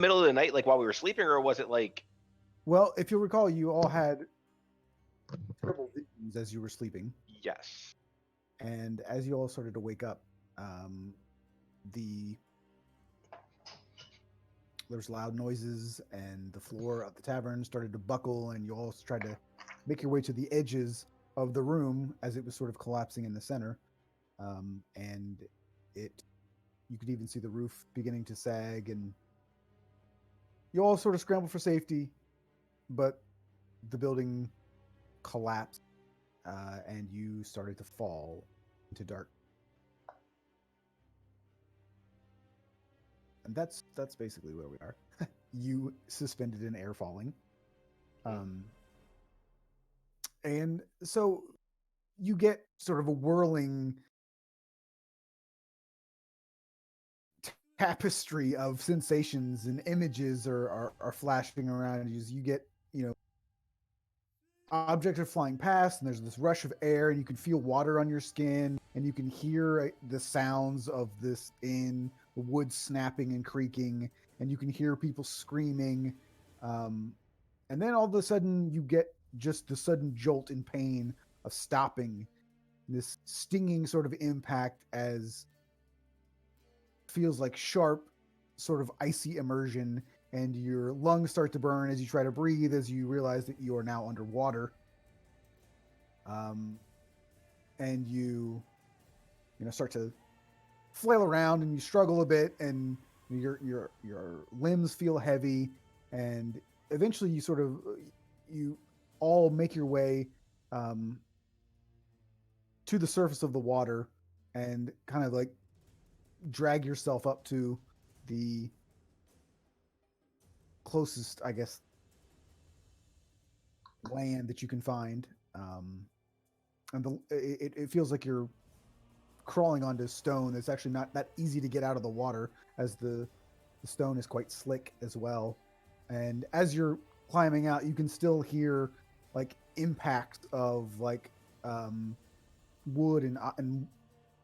middle of the night, like while we were sleeping, or was it like? Well, if you'll recall, you all had terrible visions as you were sleeping. Yes. And as you all started to wake up, there's loud noises, and the floor of the tavern started to buckle, and you all tried to make your way to the edges of the room as it was sort of collapsing in the center. And you could even see the roof beginning to sag, and you all sort of scrambled for safety, but the building collapsed, and you started to fall into dark. And that's basically where we are. You suspended in air falling. And so you get sort of a whirling tapestry of sensations, and images are flashing around you. You get, objects are flying past, and there's this rush of air, and you can feel water on your skin, and you can hear the sounds of this in the wood snapping and creaking, and you can hear people screaming. And then all of a sudden you get just the sudden jolt in pain of stopping, this stinging sort of impact as feels like sharp, sort of icy immersion, and your lungs start to burn as you try to breathe, as you realize that you are now underwater. And you start to flail around, and you struggle a bit, and your limbs feel heavy, and eventually you all make your way to the surface of the water, and kind of like drag yourself up to the closest, I guess, land that you can find. And it feels like you're crawling onto stone. It's actually not that easy to get out of the water, as the stone is quite slick as well. And as you're climbing out, you can still hear like impacts of like wood and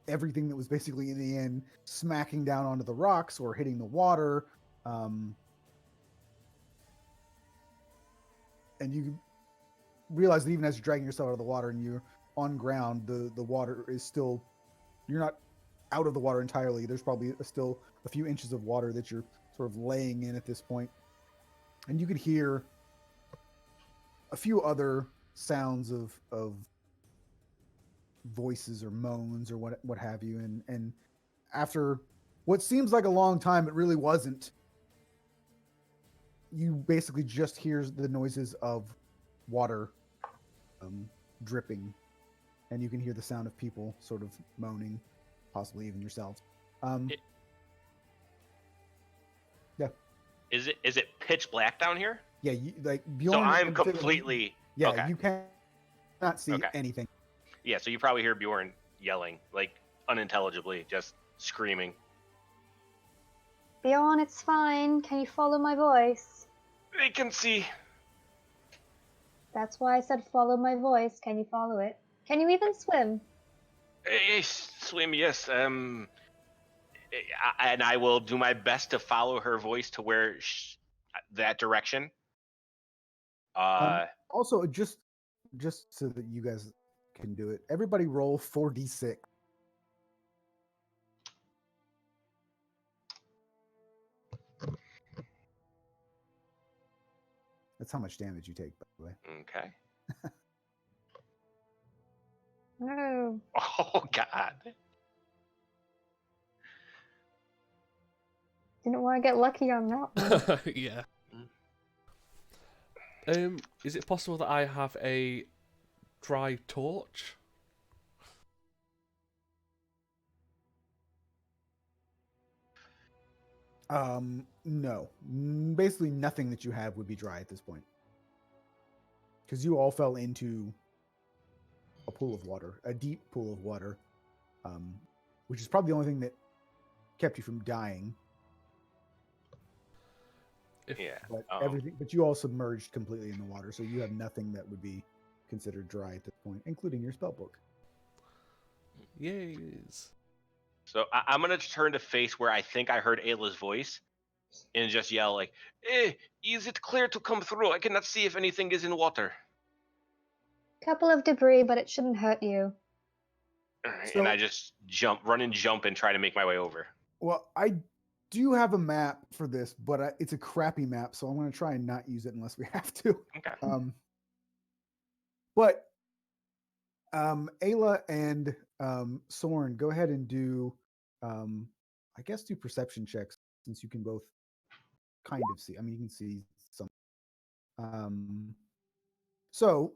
everything that was basically in the inn smacking down onto the rocks or hitting the water. And you realize that even as you're dragging yourself out of the water and you're on ground, the water is still, you're not out of the water entirely. There's probably still a few inches of water that you're sort of laying in at this point. And you could hear a few other sounds of voices or moans or what have you. And after what seems like a long time, it really wasn't. You basically just hear the noises of water dripping, and you can hear the sound of people sort of moaning, possibly even yourselves. Yeah. Is it pitch black down here? Yeah, Bjorn. So I'm completely. Yeah, okay. You cannot see anything. Yeah, so you probably hear Bjorn yelling, like unintelligibly, just screaming. Bjorn, it's fine. Can you follow my voice? I can see. That's why I said follow my voice. Can you follow it? Can you even swim? Swim, yes. And I will do my best to follow her voice to where that direction. Also, just so that you guys can do it, everybody roll 4d6. That's how much damage you take, by the way. Okay. No. Oh, God. Didn't want to get lucky on that one. Yeah. Is it possible that I have a dry torch? No. Basically, nothing that you have would be dry at this point, because you all fell into a pool of water, a deep pool of water, which is probably the only thing that kept you from dying. Yeah. But you all submerged completely in the water, so you have nothing that would be considered dry at this point, including your spellbook. Yes. So I'm going to turn to face where I think I heard Ayla's voice, and just yell like, is it clear to come through? I cannot see if anything is in water. Couple of debris, but it shouldn't hurt you. All right, and So- I just run and jump and try to make my way over. Well, I do have a map for this, but it's a crappy map, so I'm going to try and not use it unless we have to. Okay. But Ayla and Soren, go ahead and do, I guess, do perception checks since you can both kind of see. I mean, you can see some. So,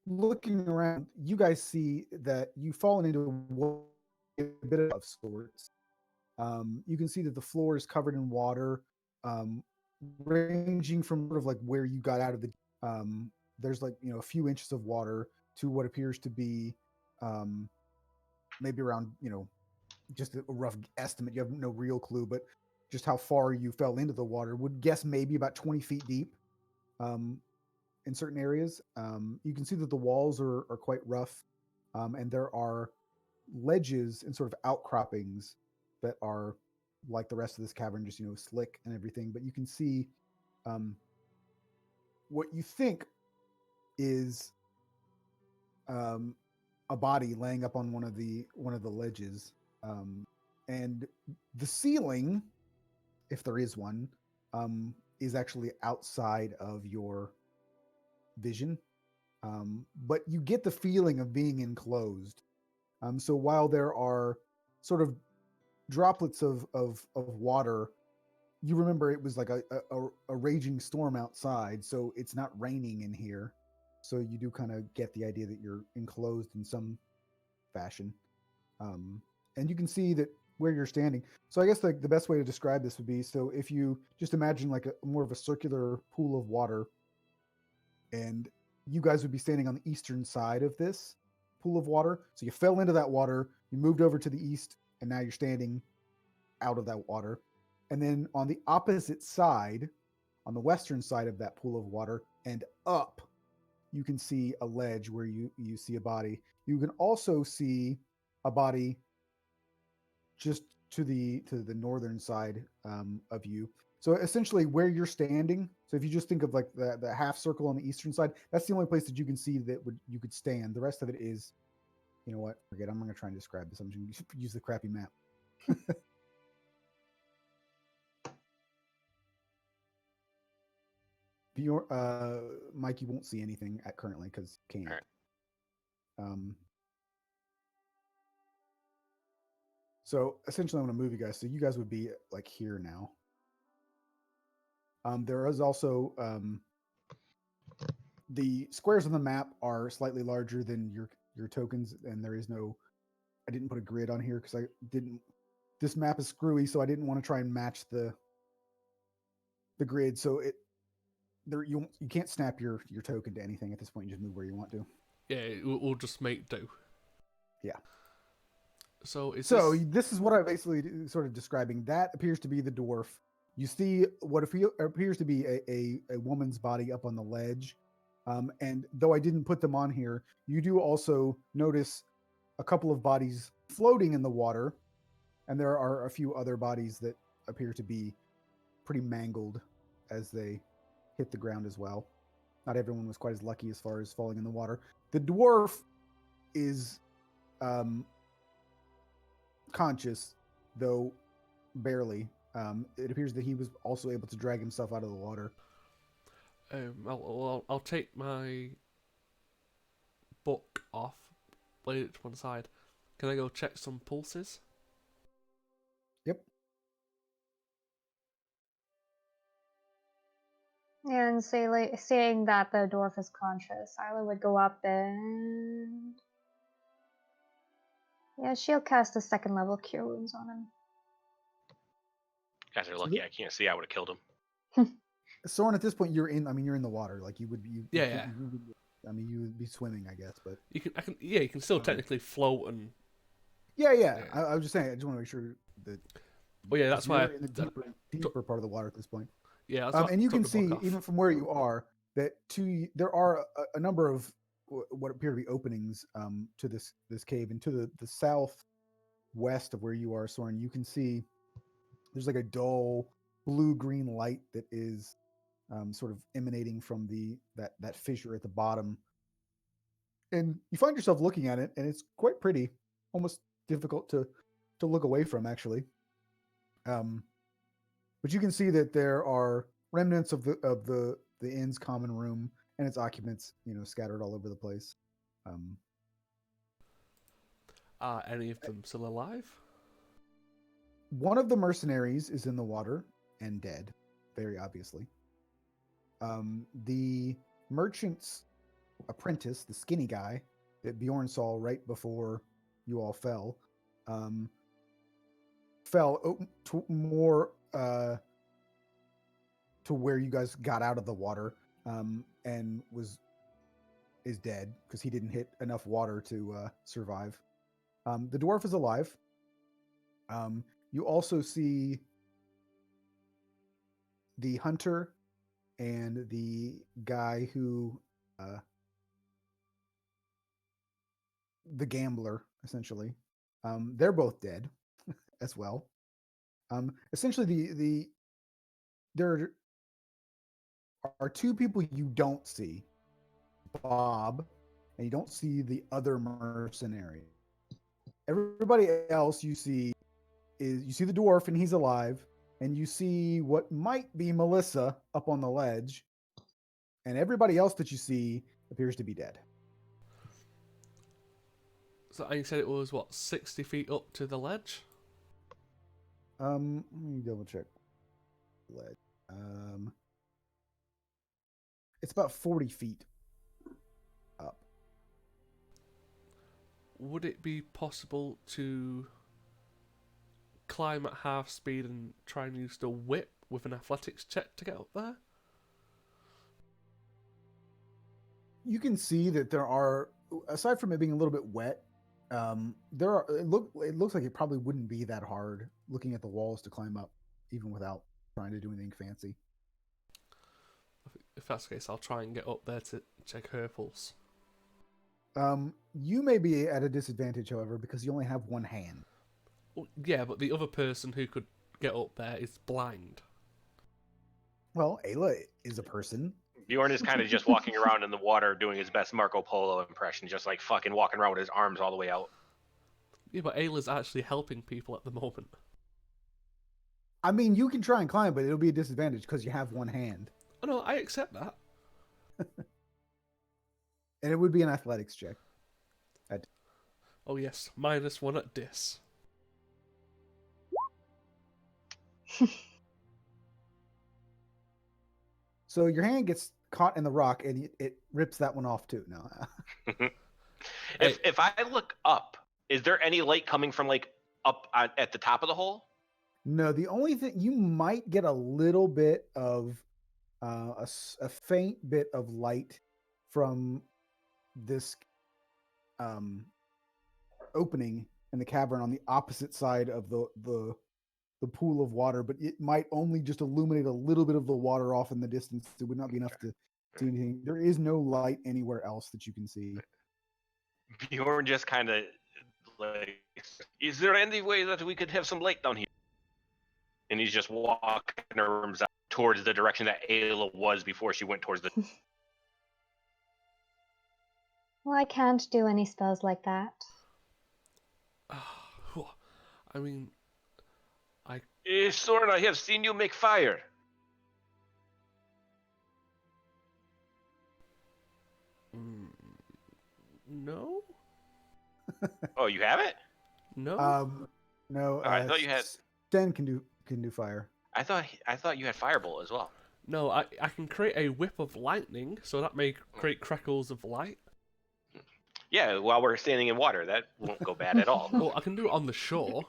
looking around, you guys see that you've fallen into a bit of sorts. You can see that the floor is covered in water, ranging from sort of like where you got out of the. There's like a few inches of water to what appears to be maybe around just a rough estimate. You have no real clue, but just how far you fell into the water would guess maybe about 20 feet deep. In certain areas, you can see that the walls are quite rough, and there are ledges and sort of outcroppings that are like the rest of this cavern, just slick and everything. But you can see what you think is a body laying up on one of the ledges, and the ceiling, if there is one, is actually outside of your vision, but you get the feeling of being enclosed. So while there are sort of droplets of water, you remember it was like a raging storm outside, so it's not raining in here. So you do kind of get the idea that you're enclosed in some fashion. And you can see that where you're standing. So I guess the best way to describe this would be, so if you just imagine like a more of a circular pool of water, and you guys would be standing on the eastern side of this pool of water. So you fell into that water, you moved over to the east, and now you're standing out of that water. And then on the opposite side, on the western side of that pool of water and up, you can see a ledge where you see a body. You can also see a body just to the northern side of you. So essentially where you're standing, so if you just think of like the half circle on the eastern side, that's the only place that you can see that you could stand. The rest of it is, you know what, forget it. I'm going to try and describe this. I'm just going to use the crappy map. Mike, you won't see anything currently because can't. All right. So essentially I'm going to move you guys. So you guys would be like here now. There is also the squares on the map are slightly larger than your tokens, and there is no. I didn't put a grid on here because I didn't. This map is screwy, so I didn't want to try and match the grid. So you can't snap your token to anything at this point. You just move where you want to. Yeah, we'll just make do. Yeah. So this is what I basically sort of describing. That appears to be the dwarf. You see what appears to be a woman's body up on the ledge. And though I didn't put them on here, you do also notice a couple of bodies floating in the water. And there are a few other bodies that appear to be pretty mangled as they hit the ground as well. Not everyone was quite as lucky as far as falling in the water. The dwarf is conscious, though barely. It appears that he was also able to drag himself out of the water. I'll take my book off, lay it to one side. Can I go check some pulses? Yep. And seeing that the dwarf is conscious, Isla would go up and she'll cast a second level Cure Wounds on him. Guys are lucky I can't see. I would have killed him. Soren, at this point, you're in the water. Like you would be. Yeah. You would be swimming, I guess, but you can still technically float and. Yeah. I was just saying. I just want to make sure that. Well, yeah, that's why. In the deeper part of the water at this point. Yeah, and you can see even from where you are that there are a number of what appear to be openings to this cave, and to the southwest of where you are, Soren. You can see there's like a dull blue-green light that is sort of emanating from that fissure at the bottom. And you find yourself looking at it, and it's quite pretty, almost difficult to look away from, actually. But you can see that there are remnants of the inn's common room and its occupants, scattered all over the place. Are any of them still alive? One of the mercenaries is in the water and dead, very obviously. The merchant's apprentice, the skinny guy that Bjorn saw right before you all fell, fell more to where you guys got out of the water, and is dead because he didn't hit enough water to survive. The dwarf is alive. You also see the hunter and the guy who, the gambler, essentially. They're both dead as well. Essentially, there are two people you don't see, Bob, and you don't see the other mercenary. Everybody else you see the dwarf and he's alive, and you see what might be Melissa up on the ledge, and everybody else that you see appears to be dead. So you said it was, 60 feet up to the ledge? Let me double check. Ledge. It's about 40 feet up. Would it be possible to climb at half speed and try and use the whip with an athletics check to get up there? You can see that there are, aside from it being a little bit wet, it looks like it probably wouldn't be that hard looking at the walls to climb up, even without trying to do anything fancy. If that's the case, I'll try and get up there to check her pulse. You may be at a disadvantage, however, because you only have one hand. Well, yeah, but the other person who could get up there is blind. Well, Ayla is a person. Bjorn is kind of just walking around in the water doing his best Marco Polo impression, just like fucking walking around with his arms all the way out. Yeah, but Ayla's actually helping people at the moment. I mean, you can try and climb, but it'll be a disadvantage because you have one hand. Oh no, I accept that. And it would be an athletics check. Oh yes, -1 at dis. So your hand gets caught in the rock, and it rips that one off too. No. If I look up, is there any light coming from like up at the top of the hole? No, the only thing you might get a little bit of a faint bit of light from this opening in the cavern on the opposite side of the pool of water, but it might only just illuminate a little bit of the water off in the distance. It would not be enough to see anything. There is no light anywhere else that you can see. Bjorn just kind of like, is there any way that we could have some light down here? And he's just walking her arms out towards the direction that Ayla was before she went towards the. Well, I can't do any spells like that. I mean, Soren, I have seen you make fire. No? Oh, you have it? No? No. I thought you had. Sten can do fire. I thought you had firebolt as well. No, I can create a whip of lightning, so that may create crackles of light. Yeah, while we're standing in water, that won't go bad at all. Well, I can do it on the shore.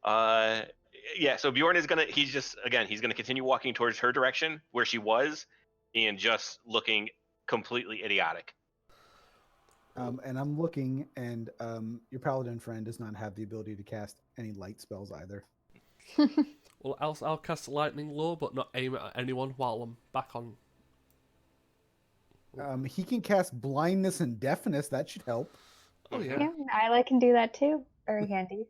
Yeah, so Bjorn is he's gonna continue walking towards her direction where she was, and just looking completely idiotic. And I'm looking, and your paladin friend does not have the ability to cast any light spells either. Well, I'll cast lightning law, but not aim it at anyone while I'm back on. He can cast blindness and deafness. That should help. Oh yeah. Yeah, Isla can do that too. Very handy.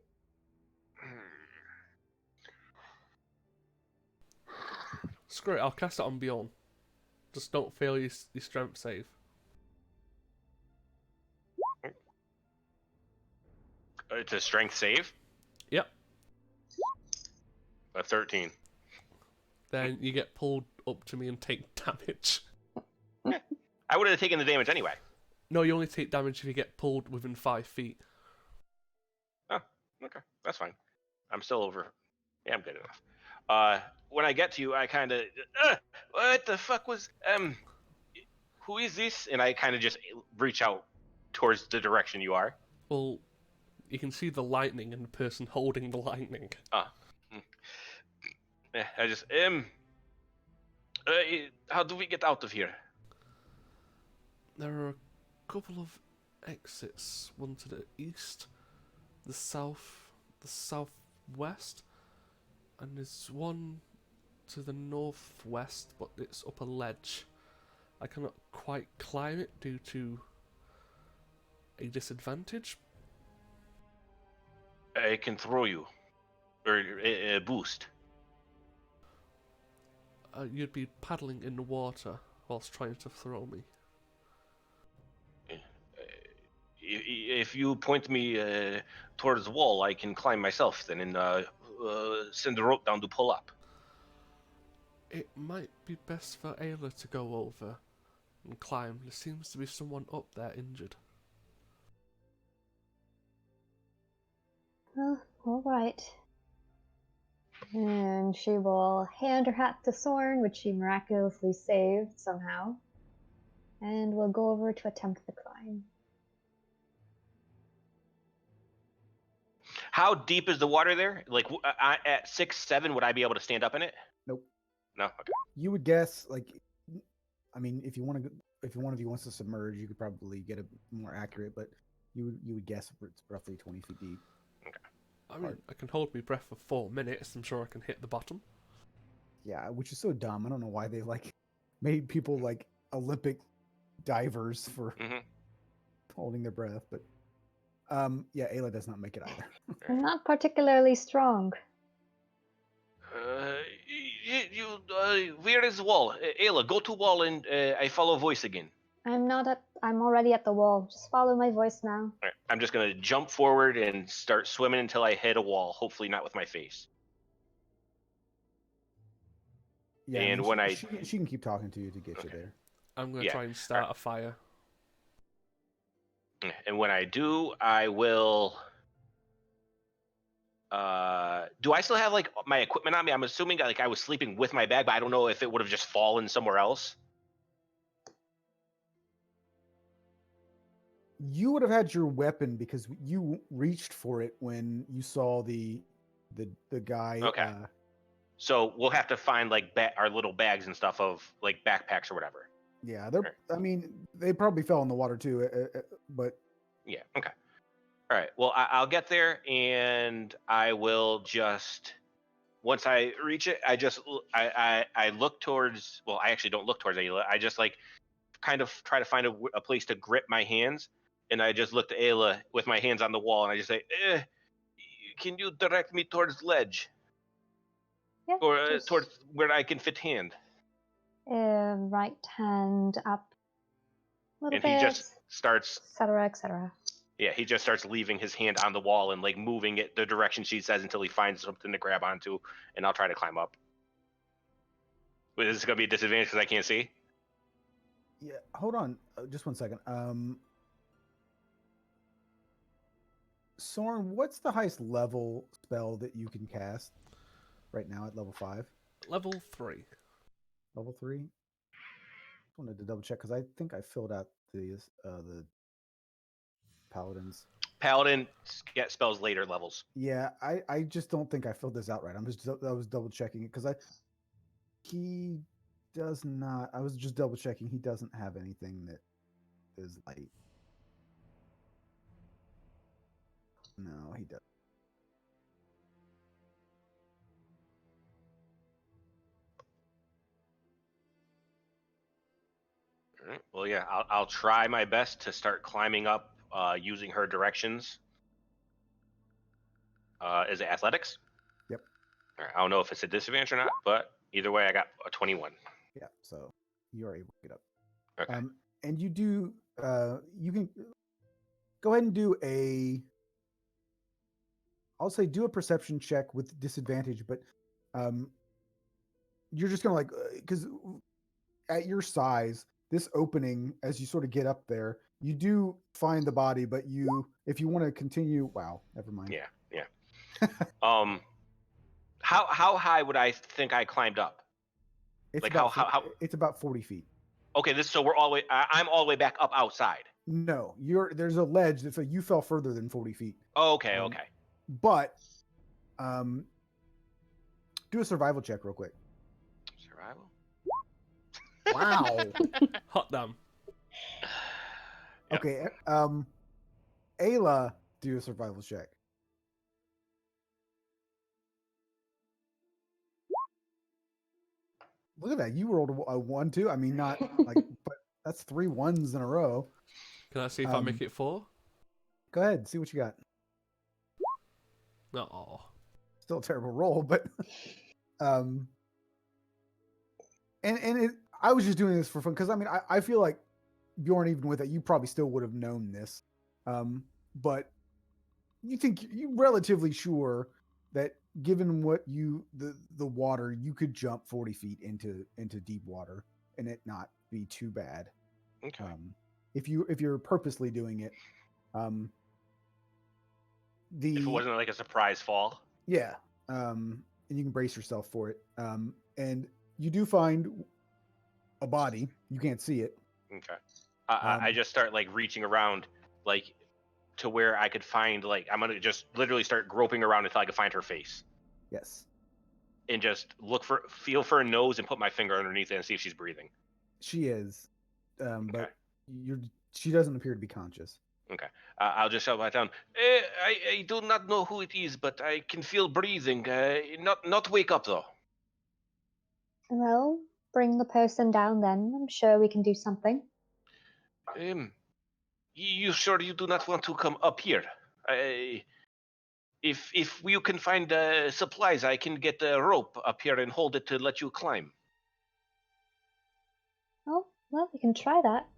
Screw it, I'll cast it on Bjorn. Just don't fail your strength save. It's a strength save. Yep. A 13. Then you get pulled up to me and take damage. I would have taken the damage anyway. No, you only take damage if you get pulled within 5 feet. Oh, okay. That's fine. I'm still over. Yeah, I'm good enough. When I get to you, I kind of... what the fuck was... who is this? And I kind of just reach out towards the direction you are. Well, you can see the lightning and the person holding the lightning. I just... how do we get out of here? There are a couple of exits. One to the east, the south, the southwest, and there's one to the northwest, but it's up a ledge. I cannot quite climb it due to a disadvantage. I can throw you. Or boost. You'd be paddling in the water whilst trying to throw me. If you point me towards the wall, I can climb myself then and send the rope down to pull up. It might be best for Ayla to go over and climb. There seems to be someone up there injured. Well, alright. And she will hand her hat to Sorn, which she miraculously saved somehow. And we'll go over to attempt the climb. How deep is the water there? Like at 6'7", would I be able to stand up in it? Nope. No. Okay. You would guess, like, I mean, if one of you wants to submerge, you could probably get it more accurate, but you would guess it's roughly 20 feet deep. Okay. I mean, I can hold my breath for 4 minutes. I'm sure I can hit the bottom. Yeah, which is so dumb. I don't know why they made people like Olympic divers for holding their breath, but yeah, Ayla does not make it either. I'm not particularly strong. Where is the wall? Ayla, go to wall and I follow voice again. I'm already at the wall. Just follow my voice now. All right. I'm just gonna jump forward and start swimming until I hit a wall. Hopefully not with my face. Yeah, And she can keep talking to you to get you there. I'm going to try and start a fire. And when I do, I will... do I still have like my equipment on me? I'm assuming like I was sleeping with my bag, but I don't know if it would have just fallen somewhere else. You would have had your weapon because you reached for it when you saw the guy. Okay. So we'll have to find like our little bags and stuff of like backpacks or whatever. Yeah, I mean, they probably fell in the water too, but. Yeah. Okay. All right. Well, I'll get there, and I will just once I reach it, I look towards. Well, I actually don't look towards Ayla. I just like kind of try to find a place to grip my hands, and I just look to Ayla with my hands on the wall, and I just say, "Can you direct me towards ledge, Yeah, or towards where I can fit hand?" Right hand up a little And bit. he just starts, etc., etc. yeah, he just starts leaving his hand on the wall and like moving it the direction she says until he finds something to grab onto, and I'll try to climb up. Wait, is this gonna be a disadvantage because I can't see? Yeah, hold on, just 1 second. Soren, what's the highest level spell that you can cast right now at level 5? Level 3. Level 3? I wanted to double check because I think I filled out the paladins. Paladin get spells later levels. Yeah, I just don't think I filled this out right. I was double checking it because he does not. I was just double checking. He doesn't have anything that is light. No, he doesn't. All right. Well, yeah, I'll try my best to start climbing up using her directions. Is it athletics? Yep. All right, I don't know if it's a disadvantage or not, but Either way, I got a 21. Yeah, so you are able to get up. Okay. And you do. You can go ahead and do I'll say do a perception check with disadvantage, but you're just gonna because at your size, this opening as you sort of get up there, you do find the body, but if you want to continue, wow, never mind. Yeah. How high would I think I climbed up? It's Like about how? it's about 40 feet. Okay, so we're all the way. I'm all the way back up outside. No, there's a ledge so you fell further than 40 feet. Oh, okay. But do a survival check real quick. Survival. Wow. Hot damn. Yep. Okay. Ayla, do a survival check. Look at that. You rolled a 1 too. I mean, not like, but that's 3 1s in a row. Can I see if I make it 4? Go ahead, see what you got. No. Still a terrible roll, but I was just doing this for fun because I mean I feel like Bjorn, even with it, you probably still would have known this, but you're relatively sure that given what the water, you could jump 40 feet into deep water and it not be too bad. Okay. If you're purposely doing it, if it wasn't like a surprise fall. Yeah, and you can brace yourself for it. And you do find a body. You can't see it. Okay. I just start like reaching around, like to where I could find I'm gonna just literally start groping around until I can find her face. Yes. And just feel for her nose and put my finger underneath it and see if she's breathing. She is, Okay. but she doesn't appear to be conscious. Okay. I'll just shout right down. I do not know who it is, but I can feel breathing. Not wake up though. Well, bring the person down then. I'm sure we can do something. You sure you do not want to come up here? If you can find supplies, I can get a rope up here and hold it to let you climb. Oh, well, we can try that.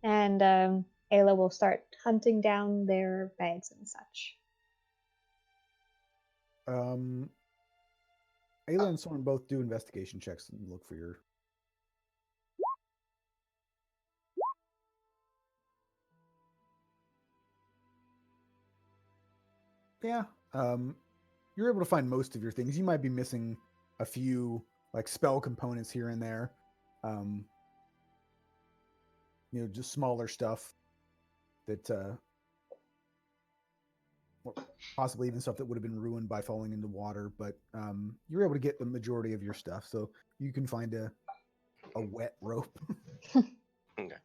And Ayla will start hunting down their bags and such. Ayla and Soren both do investigation checks and look for your. Yeah. You're able to find most of your things. You might be missing a few like spell components here and there. Just smaller stuff that possibly even stuff that would have been ruined by falling into water, but you're able to get the majority of your stuff, so you can find a wet rope. Okay.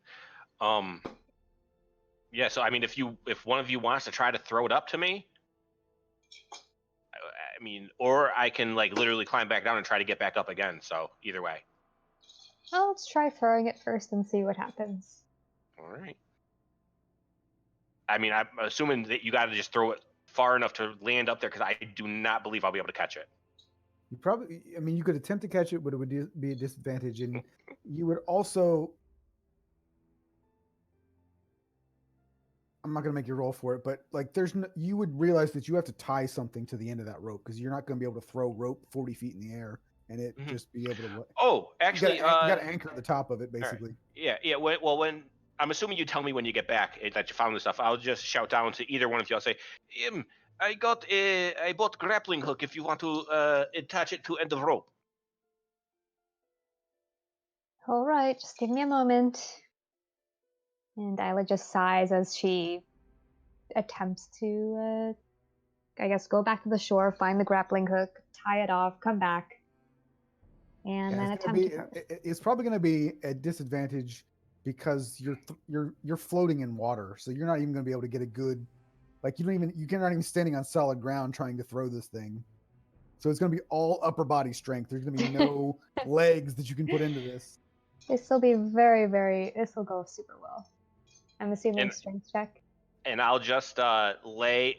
Yeah, so I mean if one of you wants to try to throw it up to me, I mean, or I can literally climb back down and try to get back up again, so either way. Well, let's try throwing it first and see what happens. All right. I mean, I'm assuming that you got to just throw it far enough to land up there because I do not believe I'll be able to catch it. You could attempt to catch it, but it would be a disadvantage, and you would also. I'm not going to make you roll for it, but you would realize that you have to tie something to the end of that rope because you're not going to be able to throw rope 40 feet in the air and it just be able to. Oh, actually, you got to anchor at the top of it, basically. Right. Yeah. When I'm assuming you tell me when you get back that you found the stuff, I'll just shout down to either one of you. I'll say, I bought grappling hook if you want to attach it to end of rope. All right, just give me a moment. And Ayla just sighs as she attempts to, go back to the shore, find the grappling hook, tie it off, come back, and then attempt to throw it. It's probably going to be a disadvantage because you're floating in water, so you're not even going to be able to get a good, you're not even standing on solid ground trying to throw this thing. So it's going to be all upper body strength. There's going to be no legs that you can put into this. This will be this will go super well. I'm assuming strength check. And I'll just not lay,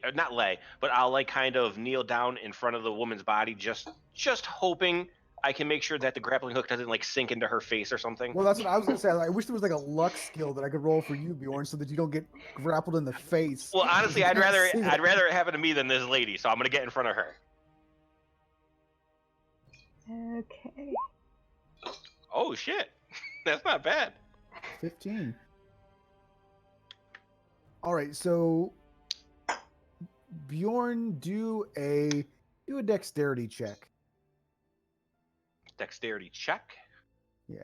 but I'll kind of kneel down in front of the woman's body, just hoping I can make sure that the grappling hook doesn't like sink into her face or something. Well, that's what I was gonna say. I wish there was like a luck skill that I could roll for you, Bjorn, so that you don't get grappled in the face. Well, honestly, You I'd can't rather see I'd it. rather it happen to me than this lady, so I'm gonna get in front of her. Okay. Oh shit, that's not bad. 15. All right, so Bjorn, do a dexterity check. Dexterity check. Yeah.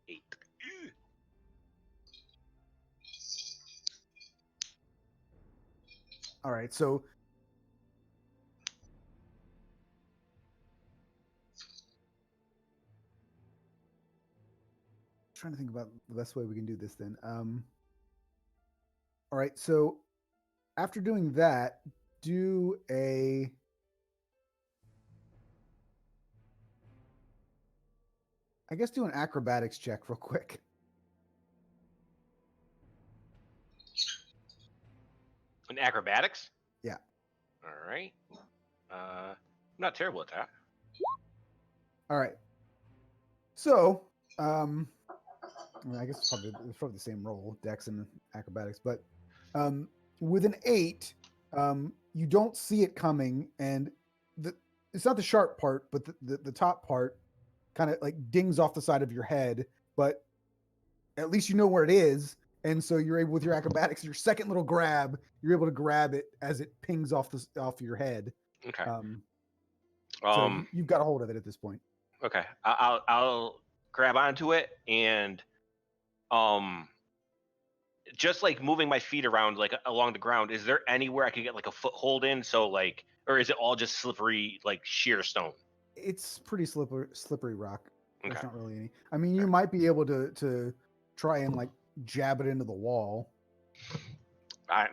8. Ew. All right, so trying to think about the best way we can do this then. All right, so after doing that, do a do an acrobatics check real quick. In acrobatics. Yeah. All right. I'm not terrible at that. All right. So, I mean, I guess it's probably the same roll, dex and acrobatics, but with an 8, you don't see it coming, and it's not the sharp part, but the top part kind of like dings off the side of your head, but at least you know where it is, and so you're able with your acrobatics, your second little grab, you're able to grab it as it pings off your head. Okay. So you've got a hold of it at this point. Okay. I'll grab onto it and just like moving my feet around like along the ground. Is there anywhere I could get like a foothold in? So like, or is it all just slippery like sheer stone? It's pretty slippery rock. There's Okay. not really any. I mean, you might be able to try and like jab it into the wall.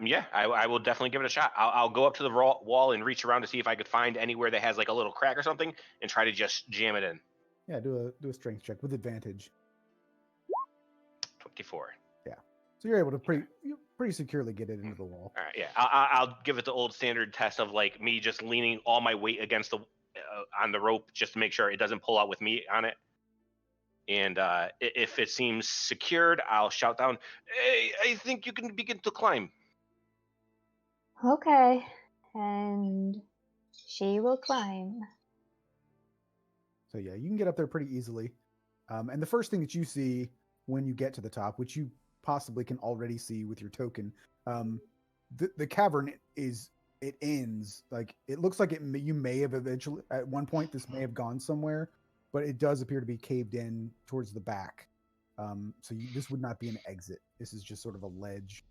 Yeah, I will definitely give it a shot. I'll go up to the wall and reach around to see if I could find anywhere that has like a little crack or something, and try to just jam it in. Yeah, do a strength check with advantage. 24. Yeah, so you're able to pretty securely get it into the wall. All right, yeah, I'll give it the old standard test of like me just leaning all my weight against the on the rope just to make sure it doesn't pull out with me on it. And if it seems secured, I'll shout down, "Hey, I think you can begin to climb." Okay. And she will climb. So yeah, you can get up there pretty easily. And the first thing that you see when you get to the top, which you possibly can already see with your token, the cavern ends like it looks like you may have eventually at one point this may have gone somewhere, but it does appear to be caved in towards the back. So this would not be an exit. This is just sort of a ledge.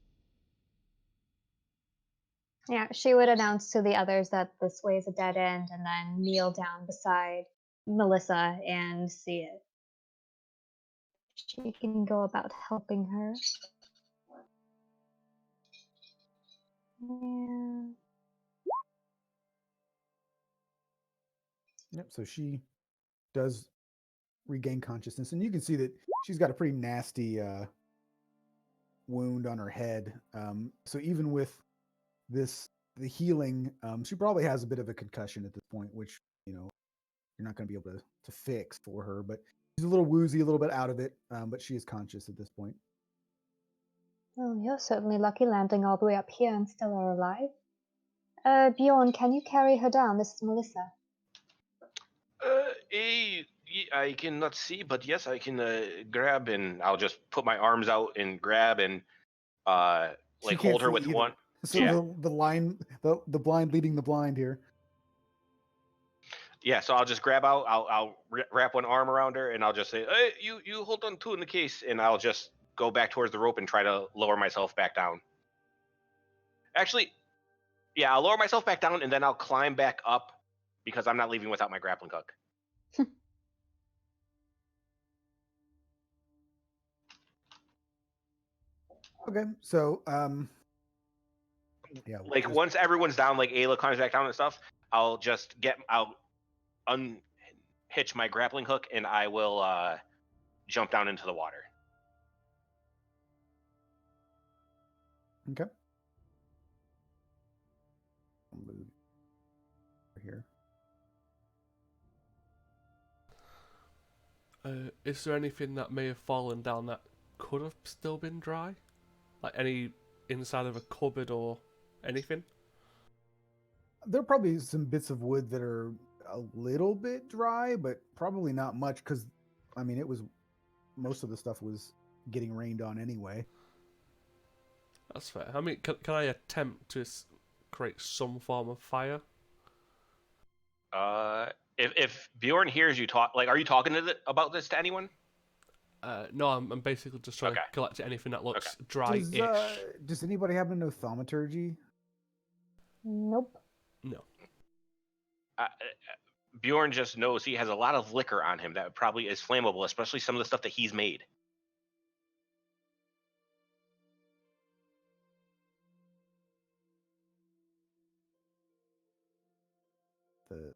Yeah, she would announce to the others that this way is a dead end and then kneel down beside Melissa and see it. She can go about helping her. Yeah. Yep. So she does regain consciousness, and you can see that she's got a pretty nasty wound on her head. So even with the healing, she probably has a bit of a concussion at this point, which you're not going to be able to fix for her. But she's a little woozy, a little bit out of it, but she is conscious at this point. Well, you're certainly lucky landing all the way up here and still are alive. Bjorn, can you carry her down? This is Melissa. I cannot see, but yes, I can grab, and I'll just put my arms out and grab and like hold her with either. one. So yeah. the blind leading the blind here. Yeah, so I'll just grab out. I'll wrap one arm around her, and I'll just say, "Hey, you hold on two in the case," and I'll just go back towards the rope and try to lower myself back down. Actually, yeah, I'll lower myself back down, and then I'll climb back up because I'm not leaving without my grappling hook. Okay, so yeah, Like once everyone's down, like Ayla climbs back down and stuff, I'll unhitch my grappling hook, and I will jump down into the water. Okay. I'll move here. Is there anything that may have fallen down that could have still been dry? Like any inside of a cupboard or anything? There are probably some bits of wood that are a little bit dry, but probably not much because, I mean, it was most of the stuff was getting rained on anyway. That's fair. I mean, can I attempt to create some form of fire? If Bjorn hears you talk, like, are you talking about this to anyone? No, I'm basically just trying to Okay. collect anything that looks Does, dry-ish. does anybody happen to know thaumaturgy? Nope. No. Bjorn just knows he has a lot of liquor on him that probably is flammable, especially some of the stuff that he's made. The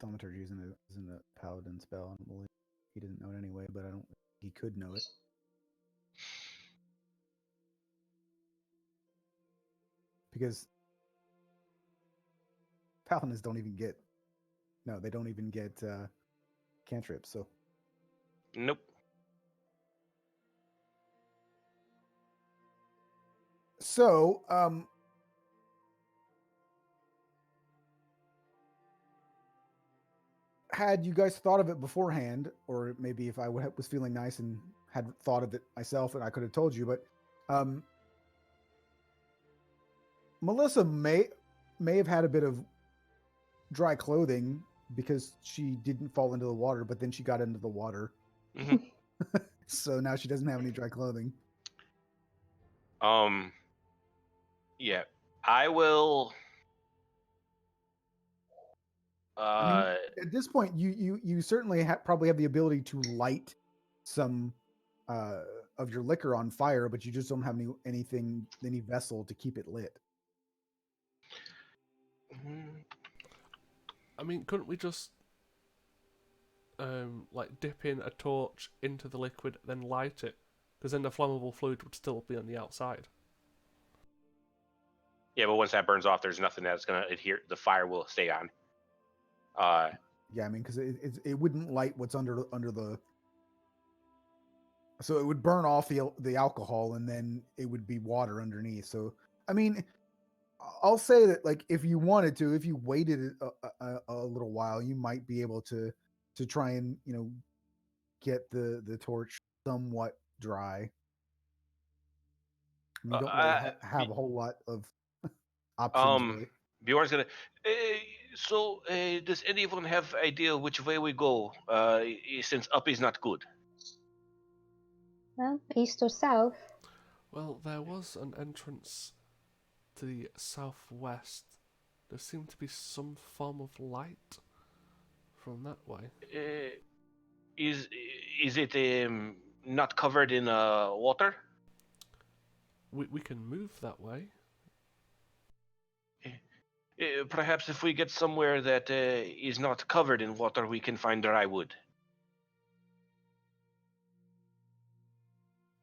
thaumaturgy isn't a paladin spell. I don't believe he didn't know it anyway, but I don't. He could know it. Because paladins don't even get they don't even get cantrips. So Nope. Had you guys thought of it beforehand, or maybe if I was feeling nice and had thought of it myself, and I could have told you, but Melissa may have had a bit of dry clothing because she didn't fall into the water, but then she got into the water. Mhm. So now she doesn't have any dry clothing. Yeah, I will. I mean, at this point, you certainly probably have the ability to light some of your liquor on fire, but you just don't have any vessel to keep it lit. I mean, couldn't we just like dip in a torch into the liquid, then light it? Because then the flammable fluid would still be on the outside. Yeah, but once that burns off, there's nothing that's gonna adhere. The fire will stay on. Yeah, I mean, because it wouldn't light what's under the. So it would burn off the alcohol, and then it would be water underneath. So I mean, I'll say that, like, if you wanted to, if you waited a little while, you might be able to try and get the torch somewhat dry. You don't really have a whole lot of options, really. Bjorn's gonna. So, does anyone have idea which way we go? Since up is not good. Well, east or south? Well, there was an entrance to the southwest. There seemed to be some form of light from that way. Is it not covered in water? We can move that way. Perhaps if we get somewhere that is not covered in water, we can find dry wood.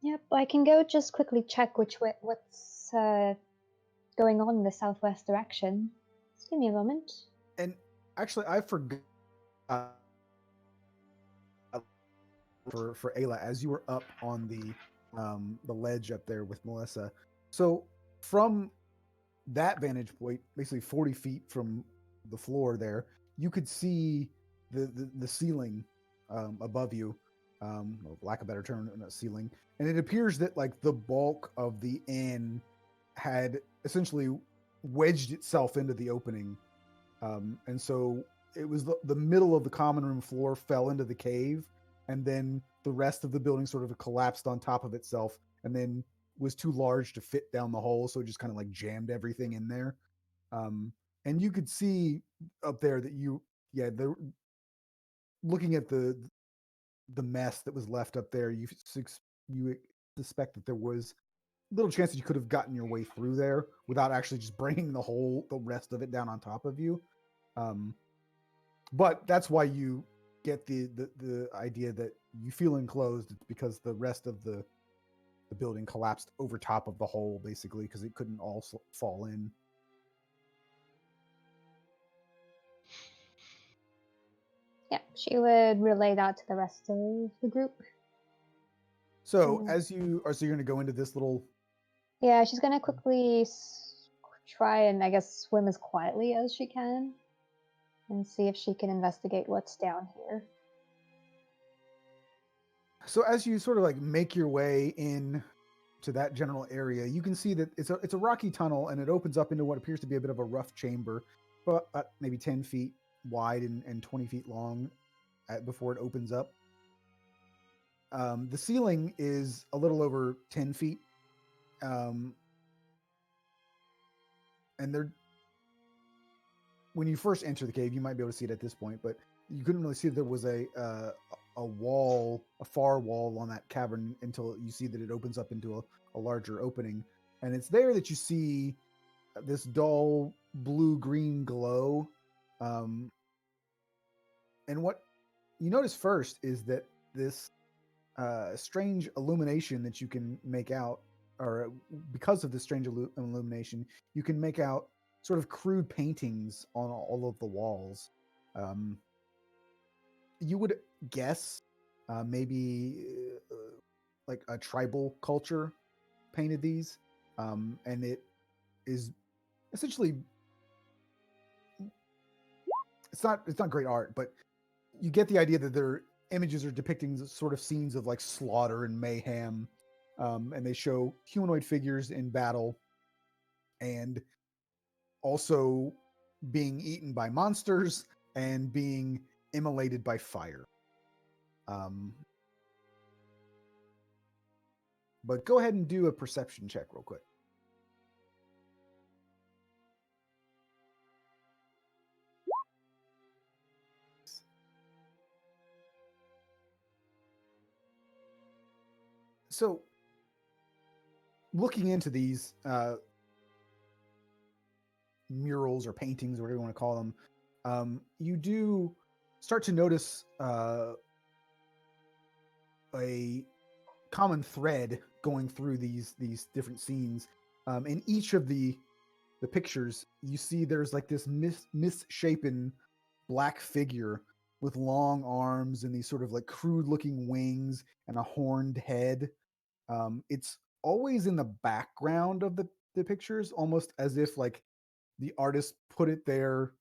Yep, I can go just quickly check what's going on in the southwest direction. Just give me a moment. And actually, I forgot for Ayla, as you were up on the ledge up there with Melissa. So from that vantage point, basically 40 feet from the floor there, you could see the ceiling above you, or lack of a better term, not ceiling. And it appears that, like, the bulk of the inn had essentially wedged itself into the opening. And so it was the middle of the common room floor fell into the cave, and then the rest of the building sort of collapsed on top of itself, and then was too large to fit down the hole, so it just kind of like jammed everything in there. And you could see up there that they're looking at the mess that was left up there. You suspect that there was little chance that you could have gotten your way through there without actually just bringing the rest of it down on top of you. But that's why you get the idea that you feel enclosed. It's because the rest of the building collapsed over top of the hole, basically, because it couldn't all fall in. Yeah, she would relay that to the rest of the group. So Mm. as you are, so you're going to go into this little. Yeah, she's gonna quickly try and, I guess, swim as quietly as she can and see if she can investigate what's down here. So as you sort of like make your way in to that general area, you can see that it's a rocky tunnel, and it opens up into what appears to be a bit of a rough chamber, but maybe 10 feet wide and 20 feet long before it opens up. The ceiling is a little over 10 feet. And when you first enter the cave, you might be able to see it at this point, but you couldn't really see that there was a wall, a far wall on that cavern until you see that it opens up into a larger opening. And it's there that you see this dull blue-green glow. And what you notice first is that this strange illumination that you can make out, or because of the strange illumination, you can make out sort of crude paintings on all of the walls. You would guess maybe like a tribal culture painted these, and it is essentially it's not great art, but you get the idea that their images are depicting sort of scenes of like slaughter and mayhem, and they show humanoid figures in battle and also being eaten by monsters and being immolated by fire. But go ahead and do a perception check real quick. So, looking into these murals or paintings, or whatever you want to call them, you do start to notice a common thread going through these different scenes. In each of the pictures, you see there's like this misshapen black figure with long arms and these sort of like crude looking wings and a horned head. It's always in the background of the pictures, almost as if like the artist put it there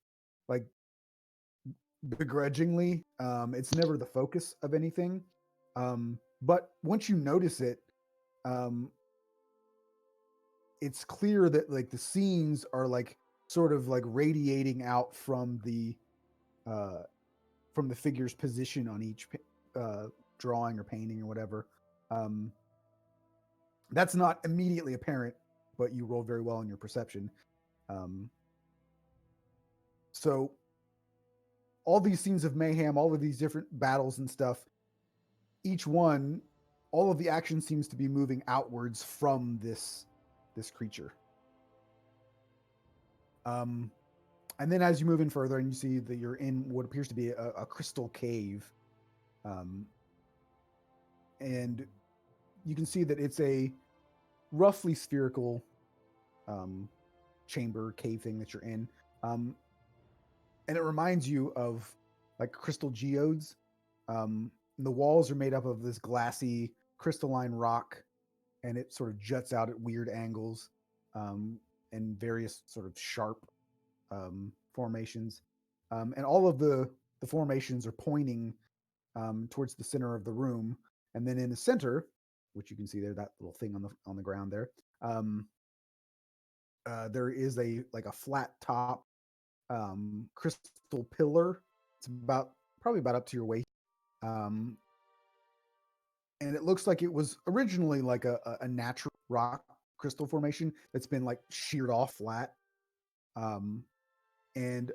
like begrudgingly. It's never the focus of anything. But once you notice it, it's clear that like the scenes are like sort of like radiating out from the figure's position on each drawing or painting or whatever. That's not immediately apparent, but you rolled very well in your perception. So all these scenes of mayhem, all of these different battles and stuff, each one, all of the action seems to be moving outwards from this creature. And then as you move in further and you see that you're in what appears to be a crystal cave, and you can see that it's a roughly spherical chamber cave thing that you're in. And it reminds you of like crystal geodes. The walls are made up of this glassy crystalline rock, and it sort of juts out at weird angles, and various sort of sharp formations. And all of the formations are pointing towards the center of the room. And then in the center, which you can see there, that little thing on the ground there, there is a flat top crystal pillar. It's probably about up to your waist. And it looks like it was originally like a natural rock crystal formation that's been like sheared off flat. And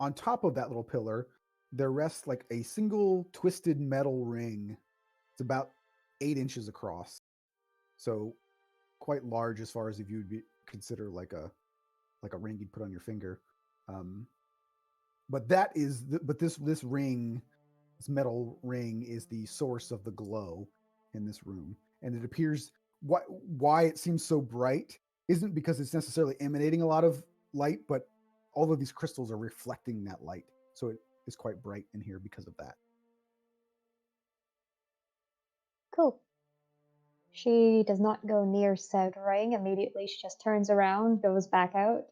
on top of that little pillar, there rests like a single twisted metal ring. It's about 8 inches across, so quite large as far as if you would consider like a ring you'd put on your finger. But this ring, this metal ring, is the source of the glow in this room, and it appears why it seems so bright isn't because it's necessarily emanating a lot of light, but all of these crystals are reflecting that light, so is quite bright in here because of that. Cool. She does not go near said ring immediately. She just turns around, goes back out.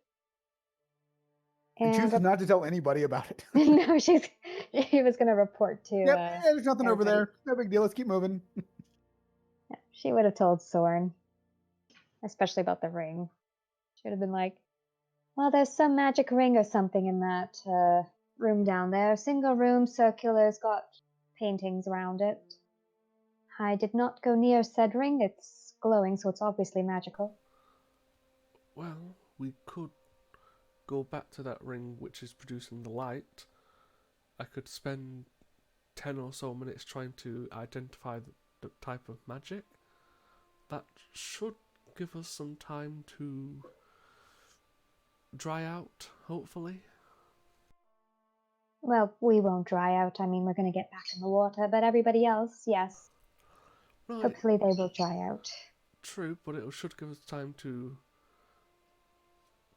And chooses not to tell anybody about it. No, she was going to report to. Yep, there's nothing over everybody. there. No big deal. Let's keep moving. Yeah, she would have told Soren, especially about the ring. She would have been like, well, there's some magic ring or something in that room down there. Single room, circular, it's got paintings around it. I did not go near said ring. It's glowing, so it's obviously magical. Well, we could go back to that ring which is producing the light. I could spend 10 or so minutes trying to identify the type of magic. That should give us some time to dry out, hopefully. Well, we won't dry out. I mean, we're going to get back in the water, but everybody else, yes. Right. Hopefully they will dry out. True, but it should give us time to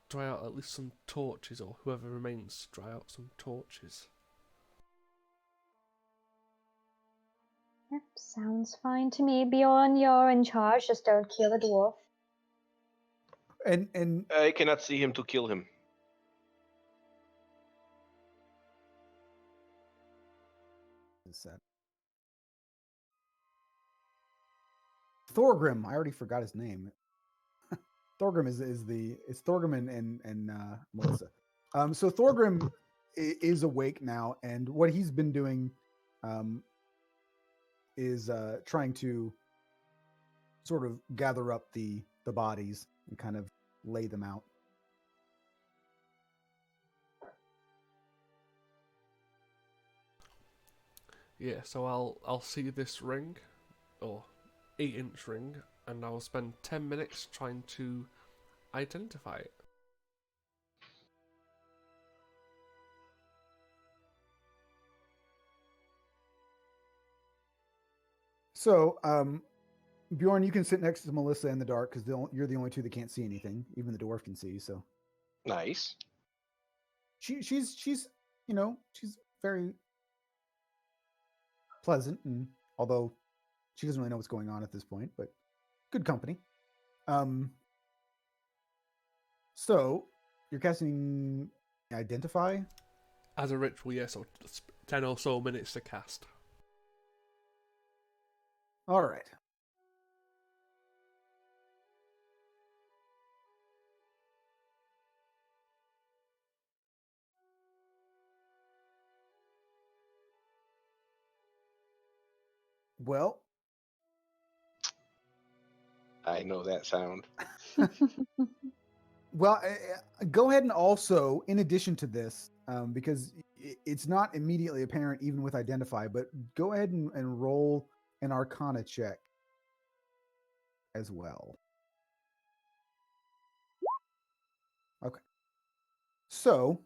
dry out at least some torches, or whoever remains, dry out some torches. Yep, sounds fine to me. Bjorn, you're in charge. Just don't kill a dwarf. And I cannot see him to kill him. Thorgrim, I already forgot his name. Thorgrim is Thorgrim and Melissa. So Thorgrim is awake now, and what he's been doing is trying to sort of gather up the bodies and kind of lay them out. Yeah, so I'll see this ring, or 8-inch ring, and I'll spend 10 minutes trying to identify it. So, Bjorn, you can sit next to Melissa in the dark because you're the only two that can't see anything. Even the dwarf can see. So Nice. she's she's very pleasant, and although she doesn't really know what's going on at this point, but good company. So you're casting identify As a ritual, yeah, so 10 or so minutes to cast. All right. Well, I know that sound. well, go ahead and also, in addition to this, because it's not immediately apparent even with identify, but go ahead and roll an Arcana check as well. Okay. So,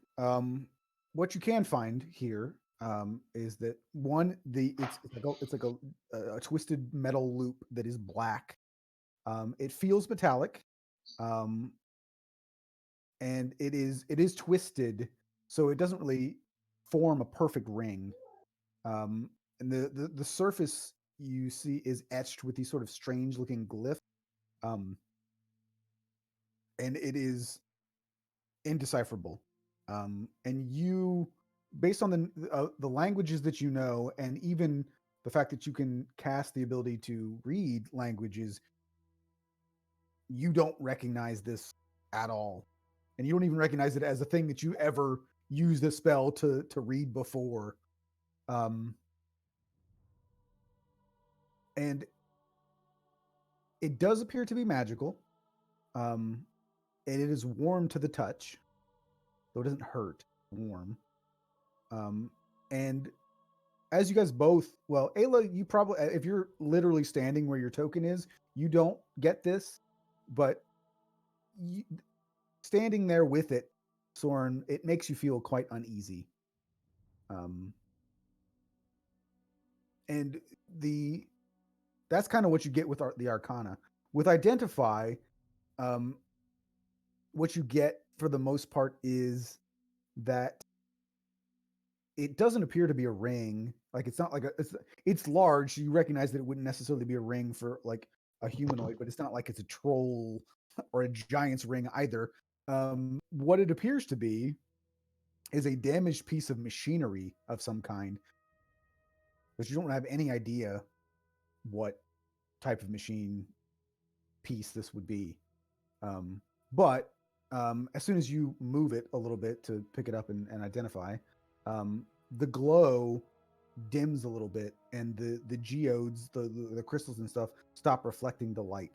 what you can find here is that one, it's like a twisted metal loop that is black. It feels metallic, and it is twisted, so it doesn't really form a perfect ring. And the surface you see is etched with these sort of strange looking glyphs, and it is indecipherable. And you, based on the languages that you know, and even the fact that you can cast the ability to read languages, you don't recognize this at all, and you don't even recognize it as a thing that you ever used a spell to read before. And it does appear to be magical. And it is warm to the touch, though it doesn't hurt. Warm. And as you guys both, well, Ayla, you probably, if you're literally standing where your token is, you don't get this, but standing there with it, Soren, it makes you feel quite uneasy. And that's kind of what you get with the Arcana. With Identify, what you get for the most part is that it doesn't appear to be a ring. Like it's not like it's large. So you recognize that it wouldn't necessarily be a ring for like a humanoid, but it's not like it's a troll or a giant's ring either. What it appears to be is a damaged piece of machinery of some kind, but you don't have any idea what type of machine piece this would be. But as soon as you move it a little bit to pick it up and identify, the glow dims a little bit, and the geodes, the crystals and stuff, stop reflecting the light.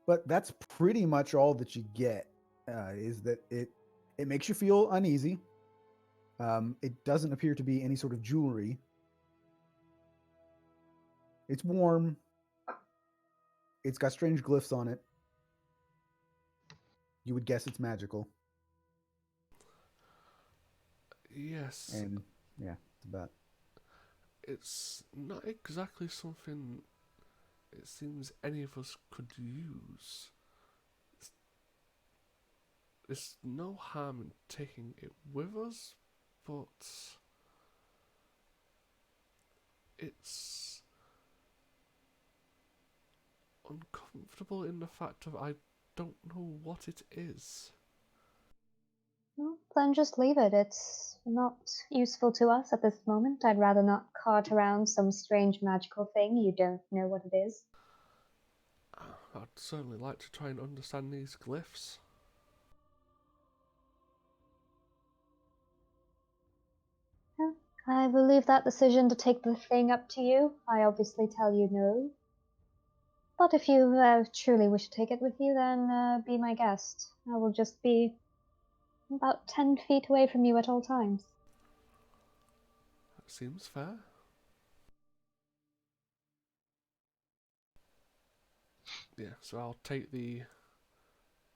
But that's pretty much all that you get. Is that it makes you feel uneasy. It doesn't appear to be any sort of jewelry. It's warm. It's got strange glyphs on it. You would guess it's magical. Yes. And yeah, it's about. It's not exactly something it seems any of us could use. There's no harm in taking it with us, but it's uncomfortable in the fact of I don't know what it is. Well, then just leave it. It's not useful to us at this moment. I'd rather not cart around some strange magical thing you don't know what it is. I'd certainly like to try and understand these glyphs. I will leave that decision to take the thing up to you. I obviously tell you no. But if you truly wish to take it with you, then be my guest. I will just be about 10 feet away from you at all times. That seems fair. Yeah, so I'll take the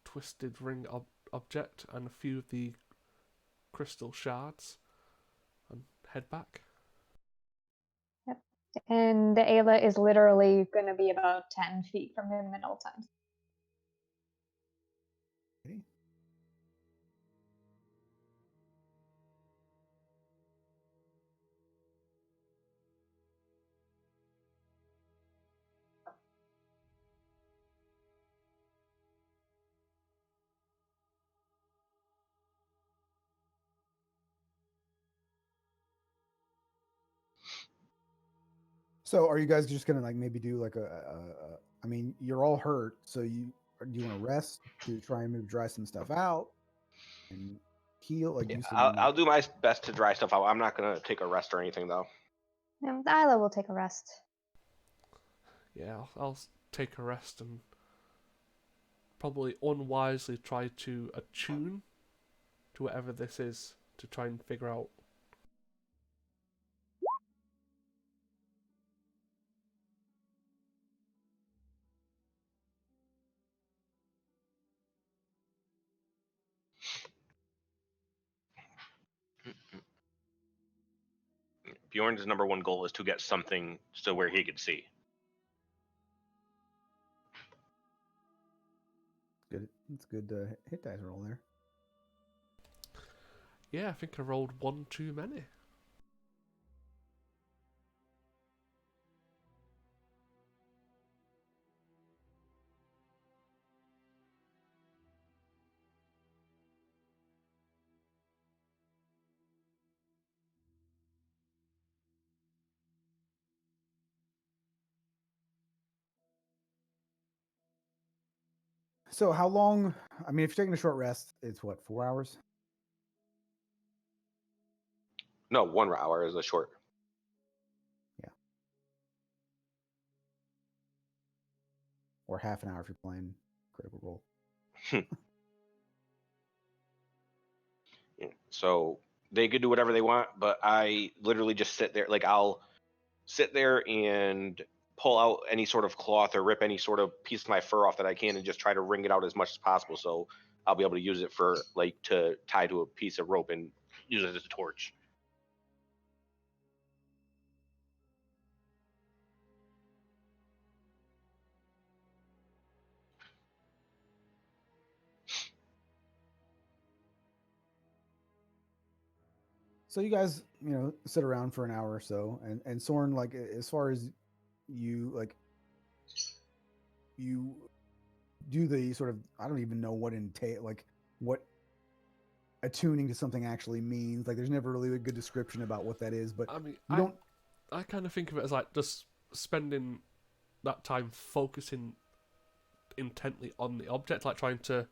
twisted ring object and a few of the crystal shards and head back. Yep. And Ayla is literally going to be about 10 feet from him at all times. Okay. So are you guys just gonna like maybe do like I mean, you're all hurt, so do you want to rest to try and maybe dry some stuff out and heal? Like do some. I'll do my best to dry stuff out. I'm not gonna take a rest or anything though. Ayla will take a rest. Yeah, I'll take a rest and probably unwisely try to attune to whatever this is to try and figure out. Bjorn's number one goal is to get something so where he could see. Good. It's good hit dice roll there. Yeah, I think I rolled one too many. So how long? I mean, if you're taking a short rest, it's what, 4 hours? No, 1 hour is a short. Yeah. Or half an hour if you're playing Critical Role. So they could do whatever they want, but I literally just sit there. Like I'll sit there and pull out any sort of cloth or rip any sort of piece of my fur off that I can and just try to wring it out as much as possible. So I'll be able to use it for like to tie to a piece of rope and use it as a torch. So you guys, sit around for an hour or so, and Soren, like, as far as you like, you do the sort of, I don't even know what what attuning to something actually means. Like, there's never really a good description about what that is, but I mean, you don't. I kind of think of it as like just spending that time focusing intently on the object, like trying to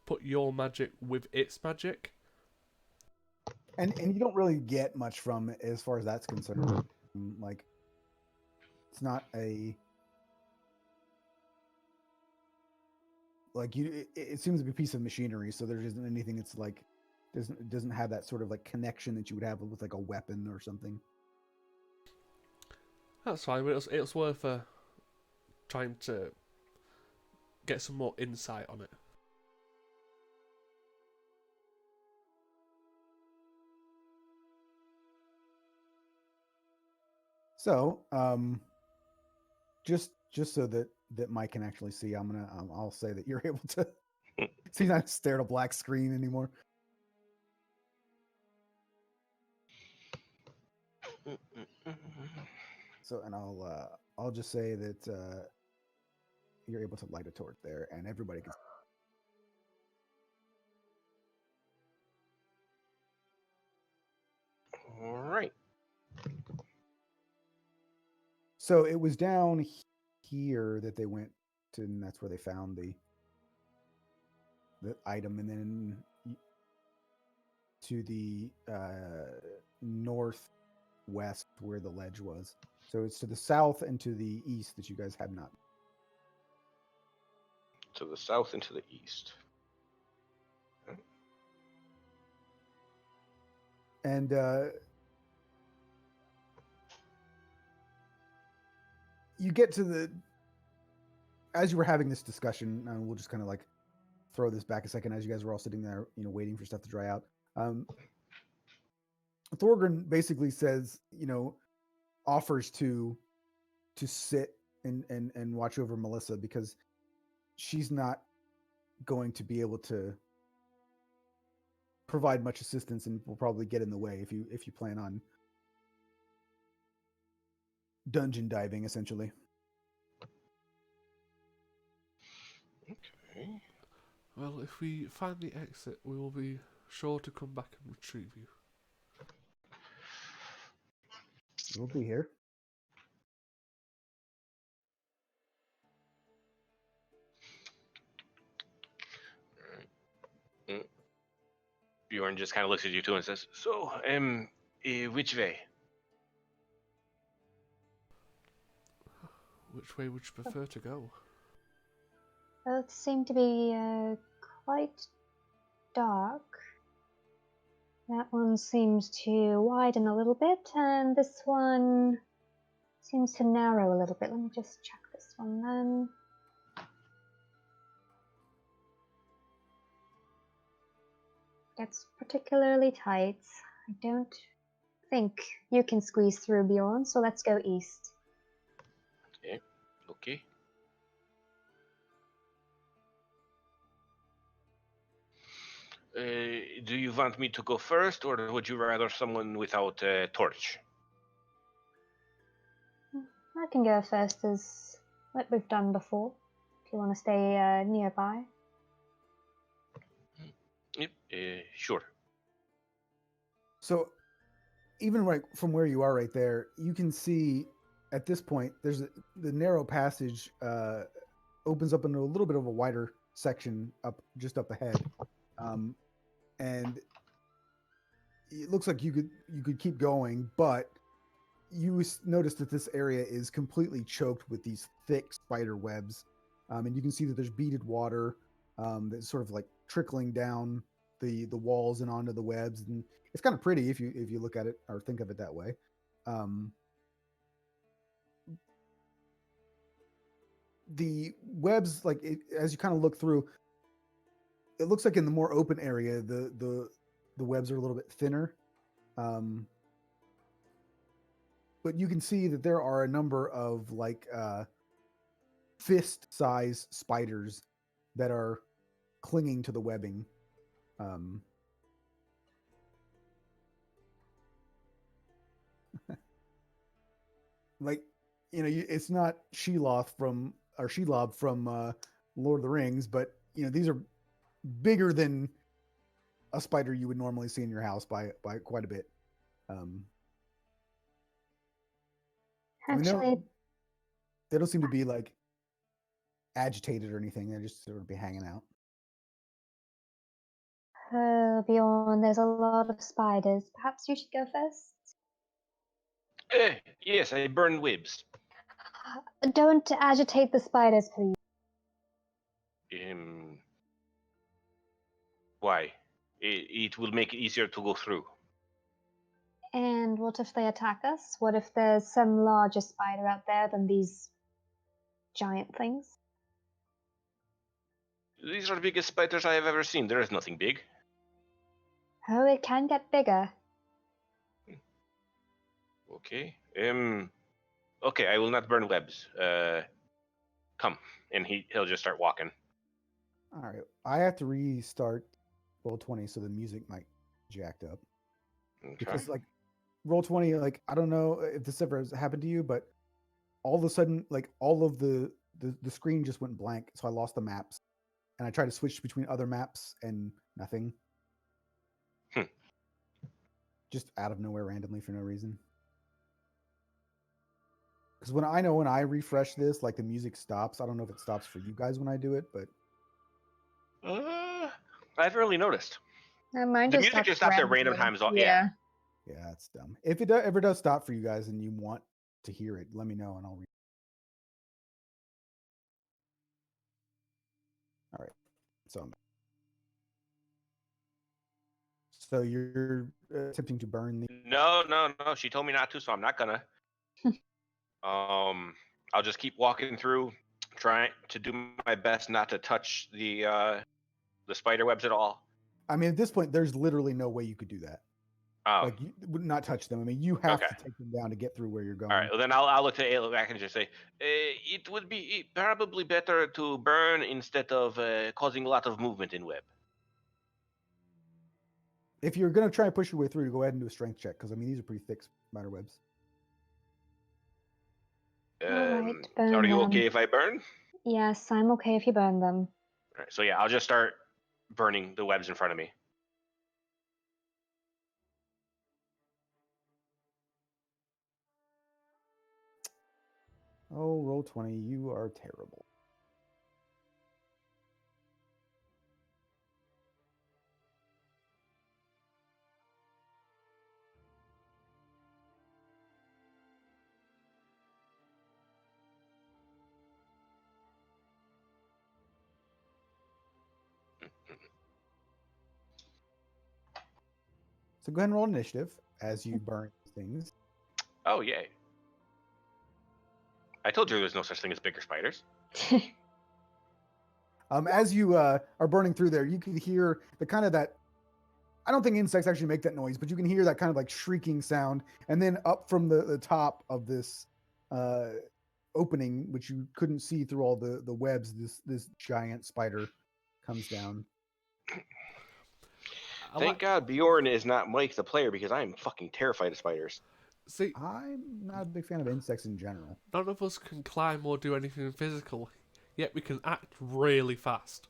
put your magic with its magic. And you don't really get much from it as far as that's concerned. Like, it's not a like you. It seems to be a piece of machinery, so there isn't anything that's like doesn't have that sort of like connection that you would have with like a weapon or something. That's fine, but it's worth trying to get some more insight on it. So, just so that Mike can actually see, I'll say that you're able to. So he's not stare at a black screen anymore. So, and I'll just say that you're able to light a torch there, and everybody can. All right. So it was down here that they went to, and that's where they found the item, and then to the northwest where the ledge was. So it's to the south and to the east that you guys have not. To the south and to the east. And you get to as you were having this discussion, and we'll just kind of like throw this back a second as you guys were all sitting there, waiting for stuff to dry out. Thorgrim basically says, offers to sit and watch over Melissa because she's not going to be able to provide much assistance and will probably get in the way if you plan on dungeon diving, essentially. Okay. Well, if we find the exit, we will be sure to come back and retrieve you. We'll be here. Bjorn just kind of looks at you two and says, "So, which way?" Which way would you prefer to go? Both seem to be quite dark. That one seems to widen a little bit, and this one seems to narrow a little bit. Let me just check this one then. It's particularly tight. I don't think you can squeeze through, Bjorn, so let's go east. Okay. Do you want me to go first, or would you rather someone without a torch? I can go first, as what we've done before, if you want to stay nearby. Yep. Sure. So even right from where you are right there, you can see at this point there's the narrow passage opens up into a little bit of a wider section just up ahead, and it looks like you could keep going, but you notice that this area is completely choked with these thick spider webs, and you can see that there's beaded water that's sort of like trickling down the walls and onto the webs, and it's kind of pretty if you look at it or think of it that way. The webs, like as you kind of look through, it looks like in the more open area, the webs are a little bit thinner. But you can see that there are a number of like fist-size spiders that are clinging to the webbing. like, it's not Shelob from Lord of the Rings, but these are bigger than a spider you would normally see in your house by quite a bit. I mean, Actually, they don't seem to be like agitated or anything. They just sort of be hanging out. Bjorn, there's a lot of spiders. Perhaps you should go first? Yes, I burn webs. Don't agitate the spiders, please. Why? It will make it easier to go through. And what if they attack us? What if there's some larger spider out there than these giant things? These are the biggest spiders I have ever seen. There is nothing big. Oh, it can get bigger. Okay. Okay, I will not burn webs. Come. And he'll just start walking. All right. I have to restart Roll20, so the music might jacked up. Okay. Because like Roll20, like I don't know if this ever has happened to you, but all of a sudden, like all of the screen just went blank, so I lost the maps, and I tried to switch between other maps and nothing. Just out of nowhere, randomly for no reason. Because when I refresh this, like the music stops. I don't know if it stops for you guys when I do it, but I haven't really noticed. Mine The just music just stops at random randomly. times. Yeah. yeah, it's dumb. If it ever does stop for you guys and you want to hear it, let me know and I'll read. All right. So you're attempting to burn the. No. She told me not to, so I'm not gonna. I'll just keep walking through, trying to do my best not to touch the spider webs at all. I mean, at this point, there's literally no way you could do that. Oh. Like you would not touch them. I mean, you have to take them down to get through where you're going. All right. Well, then I'll look to Ayla back and just say, it would be probably better to burn instead of causing a lot of movement in web. If you're gonna try and push your way through, go ahead and do a strength check because I mean these are pretty thick spider webs. Alright, Are you burn okay them. if I burn? Yes, I'm okay if you burn them. All right. So yeah, I'll just start burning the webs in front of me. Oh, Roll20, you are terrible. So go ahead and roll initiative as you burn things. Oh yay! I told you there's no such thing as bigger spiders. As you are burning through there, you can hear the kind of that. I don't think insects actually make that noise, but you can hear that kind of like shrieking sound, and then up from the top of this opening, which you couldn't see through all the webs, this giant spider comes down. Thank God Bjorn is not Mike the player because I am fucking terrified of spiders. See, I'm not a big fan of insects in general. none of us can climb or do anything physical, yet we can act really fast.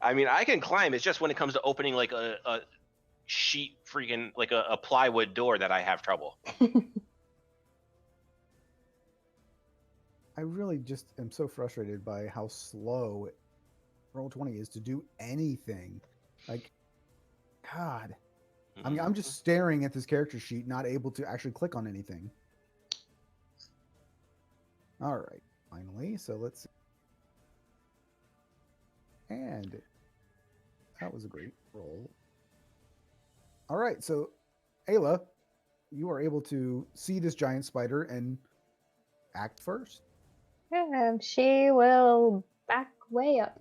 I mean, I can climb. It's just when it comes to opening like a sheet, freaking like a plywood door that I have trouble. I really just am so frustrated by how slow Roll20 is to do anything. Like, God. I mean, I'm just staring at this character sheet, not able to actually click on anything. All right, finally. So let's see. And that was a great roll. All right, so Ayla, you are able to see this giant spider and act first. She will back way up.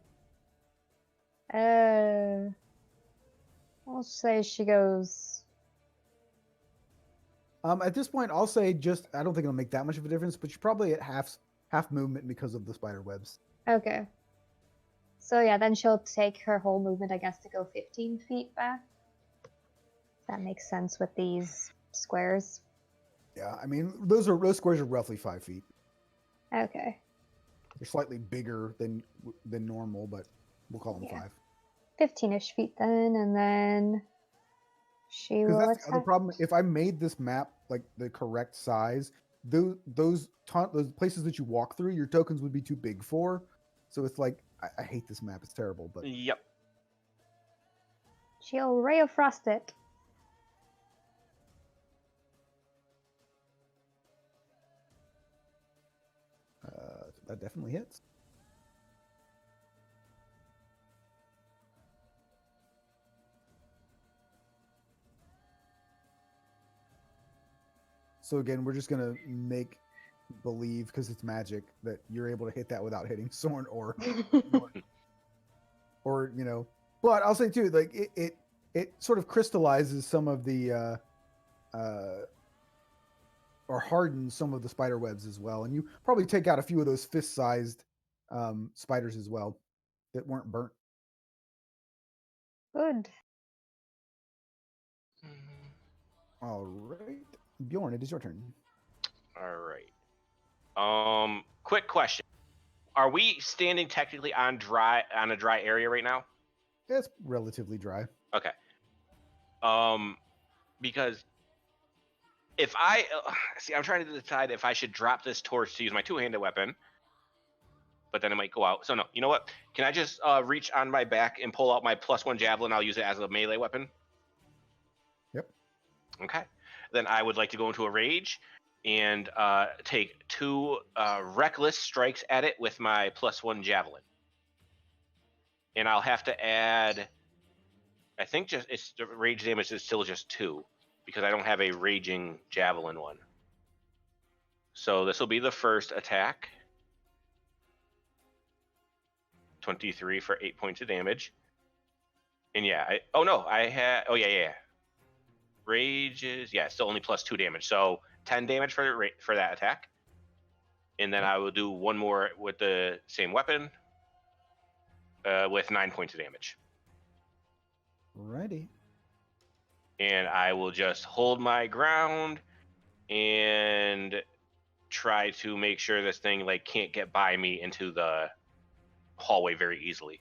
I'll say she goes. At this point, I'll say just I don't think it'll make that much of a difference, but you're probably at half movement because of the spider webs. Okay. So yeah, then she'll take her whole movement, I guess, to go 15 feet back. That makes sense with these squares. Yeah, I mean those squares are roughly 5 feet. Okay. They're slightly bigger than normal, but we'll call them Yeah. 5. 15-ish feet then, and then she Because will that's the other attack. problem. If I made this map like the correct size, those places that you walk through, your tokens would be too big for. So it's like I hate this map. It's terrible, but Yep. She'll Ray of Frost it. that definitely hits. So again, we're just gonna make believe because it's magic that you're able to hit that without hitting Sorn or you know. But I'll say too, like it sort of crystallizes some of the or hardens some of the spider webs as well, and you probably take out a few of those fist-sized spiders as well that weren't burnt. Good. All right, Bjorn, it is your turn. All right. Quick question: are we standing technically on a dry area right now? It's relatively dry. Okay. Because if I see, I'm trying to decide if I should drop this torch to use my two-handed weapon, but then it might go out. So no, you know what? Can I just reach on my back and pull out my +1 javelin? I'll use it as a melee weapon. Yep. Okay. Then I would like to go into a rage and take 2 reckless strikes at it with my +1 javelin. And I'll have to add, I think just it's the rage damage is still just 2 because I don't have a raging javelin one. So this will be the first attack. 23 for 8 points of damage. And yeah, yeah. Rage is, yeah, still only +2 damage. So 10 damage for that attack. And then I will do one more with the same weapon with 9 points of damage. Righty. And I will just hold my ground and try to make sure this thing like can't get by me into the hallway very easily.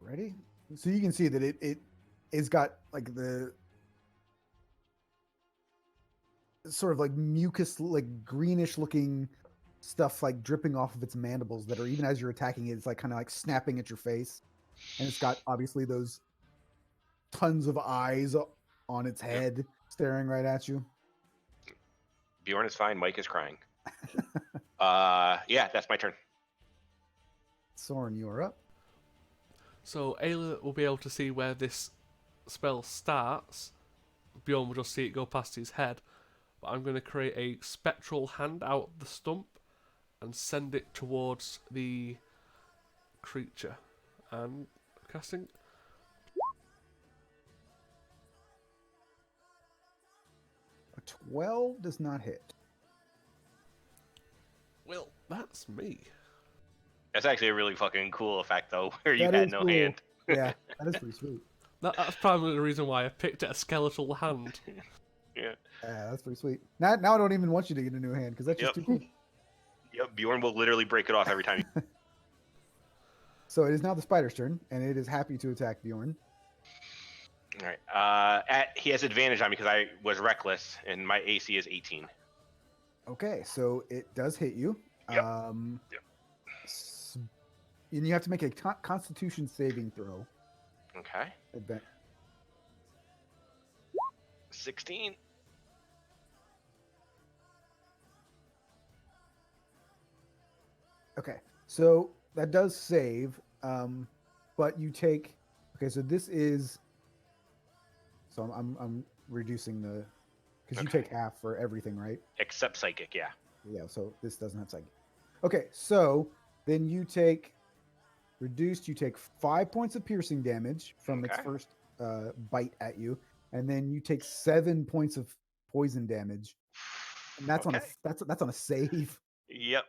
Ready? So you can see that it's got like the sort of like mucus, like greenish looking stuff like dripping off of its mandibles that are, even as you're attacking it, it's like kind of like snapping at your face. And it's got obviously those tons of eyes on its head staring right at you. Bjorn is fine. Mike is crying. Yeah, that's my turn. Soren, you are up. So Ayla will be able to see where this spell starts. Bjorn will just see it go past his head. But I'm going to create a spectral hand out the stump and send it towards the creature. And casting. A 12 does not hit. Well, that's me. That's actually a really fucking cool effect, though, where you That had is no cool. hand. Yeah, that is pretty sweet. That's probably the reason why I picked a skeletal hand. Yeah. Yeah, that's pretty sweet. Now I don't even want you to get a new hand because that's just too cool. Yep, Bjorn will literally break it off every time. So it is now the spider's turn, and it is happy to attack Bjorn. All right. He has advantage on me because I was reckless, and my AC is 18. Okay, so it does hit you. Yep. And you have to make a Constitution saving throw. Okay. 16. Okay, so that does save, but you take. Okay, so this is. So I'm reducing the, because you take half for everything, right? Except psychic, yeah. Yeah. So this doesn't have psychic. Okay, so then you take reduced. You take 5 points of piercing damage from its first bite at you, and then you take 7 points of poison damage, and that's on a that's on a save. Yep.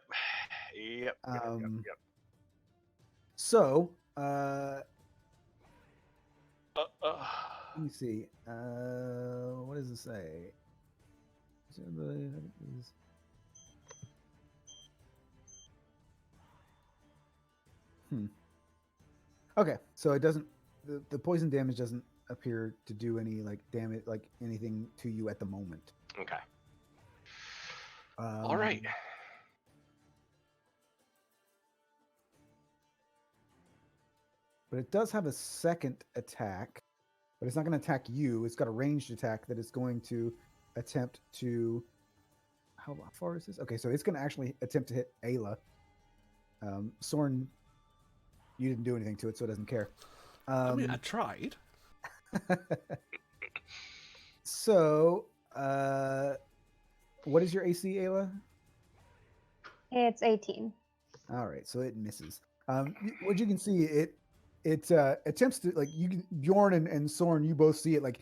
So, Let me see. What does it say? Okay, so it doesn't. The poison damage doesn't appear to do any like damage, like anything to you at the moment. Okay. All right. But it does have a second attack, but it's not going to attack you. It's got a ranged attack that it's going to attempt to. How far is this? Okay, so it's going to actually attempt to hit Ayla. Soren, you didn't do anything to it, so it doesn't care. I mean, I tried. So, what is your AC, Ayla? It's 18. All right, so it misses. What you can see, it attempts to like you can Bjorn and Soren, you both see it like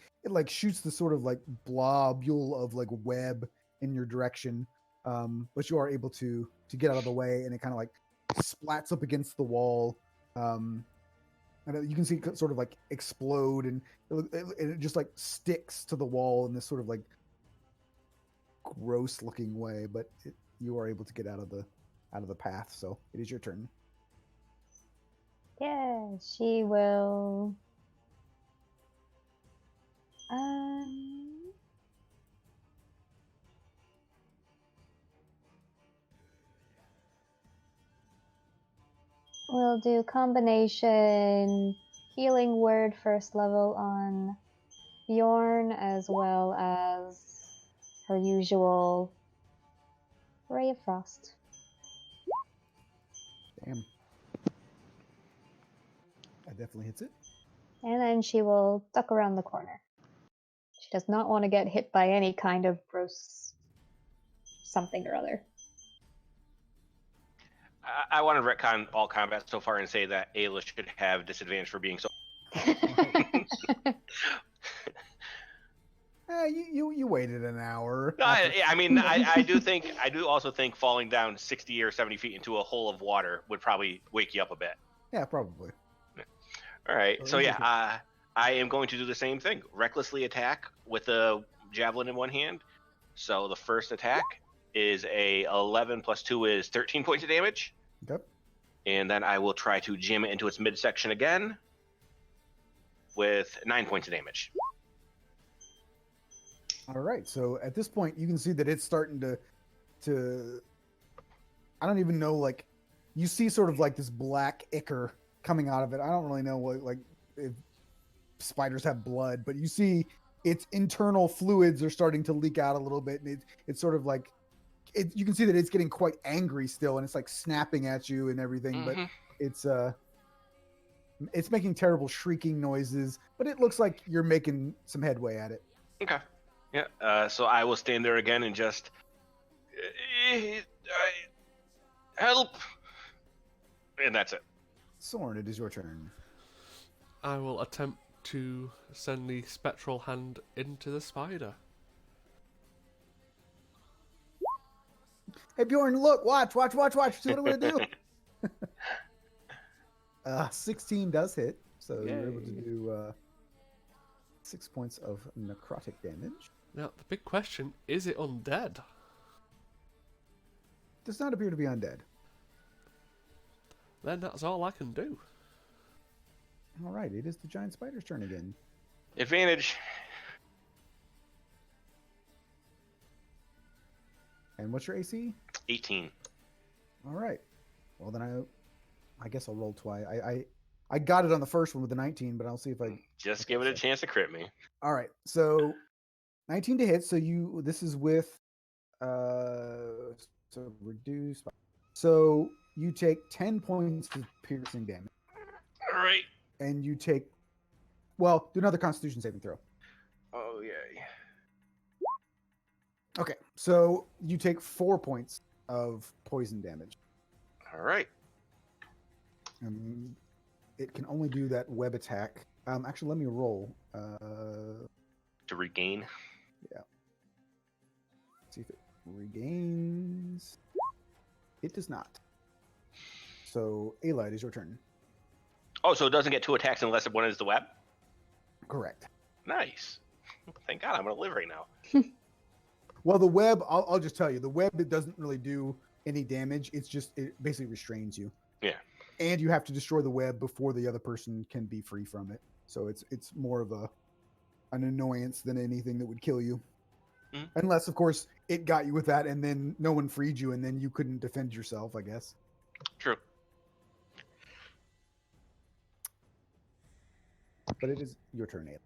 shoots the sort of like blobule of like web in your direction, but you are able to get out of the way, and it kind of like splats up against the wall, and you can see it sort of like explode, and it just like sticks to the wall in this sort of like gross looking way, but you are able to get out of the path. So it is your turn. Yeah, she will. We'll do combination healing word first level on Bjorn, as well as her usual Ray of Frost. Damn. That definitely hits it. And then she will duck around the corner. She does not want to get hit by any kind of gross something or other. I want to retcon all combat so far and say that Ayla should have disadvantage for being so. You waited an hour. I do also think falling down 60 or 70 feet into a hole of water would probably wake you up a bit. Yeah, probably. All right, so yeah, I am going to do the same thing. Recklessly attack with a javelin in one hand. So the first attack is a 11 plus 2 is 13 points of damage. Yep. And then I will try to jam it into its midsection again with 9 points of damage. All right. So at this point, you can see that it's starting to I don't even know, like, you see sort of like this black ichor coming out of it. I don't really know what, like, if spiders have blood, but you see its internal fluids are starting to leak out a little bit, and it's sort of like you can see that it's getting quite angry still, and it's like snapping at you and everything. Mm-hmm. But it's making terrible shrieking noises, but it looks like you're making some headway at it. Okay. Yeah. So I will stand there again and just help, and that's it. Soren, it is your turn. I will attempt to send the spectral hand into the spider. Hey Bjorn, look, watch. See what I'm gonna do. 16 does hit, so Yay. you're able to do 6 points of necrotic damage. Now, the big question, is it undead? Does not appear to be undead. Then that's all I can do. All right, it is the giant spider's turn again. Advantage. And what's your AC? 18. All right. Well, then I guess I'll roll twice. I got it on the first one with the 19, but I'll see if I Just give it a chance to crit me. All right. So 19 to hit. So this is with so reduce. So you take 10 points of piercing damage. All right. And you take, well, do another Constitution saving throw. Oh yay. Okay. So you take 4 points of poison damage. All right. It can only do that web attack. Actually, let me roll. To regain. Yeah. See if it regains. It does not. So, Ayla, it is your turn. Oh, so it doesn't get 2 attacks unless one is the web? Correct. Nice. Thank God I'm gonna live right now. Well, the web, I'll just tell you, the web, it doesn't really do any damage. It basically restrains you. Yeah. And you have to destroy the web before the other person can be free from it. So it's more of an annoyance than anything that would kill you. Mhm. Unless, of course, it got you with that and then no one freed you and then you couldn't defend yourself, I guess. True. But it is your turn, Ayla.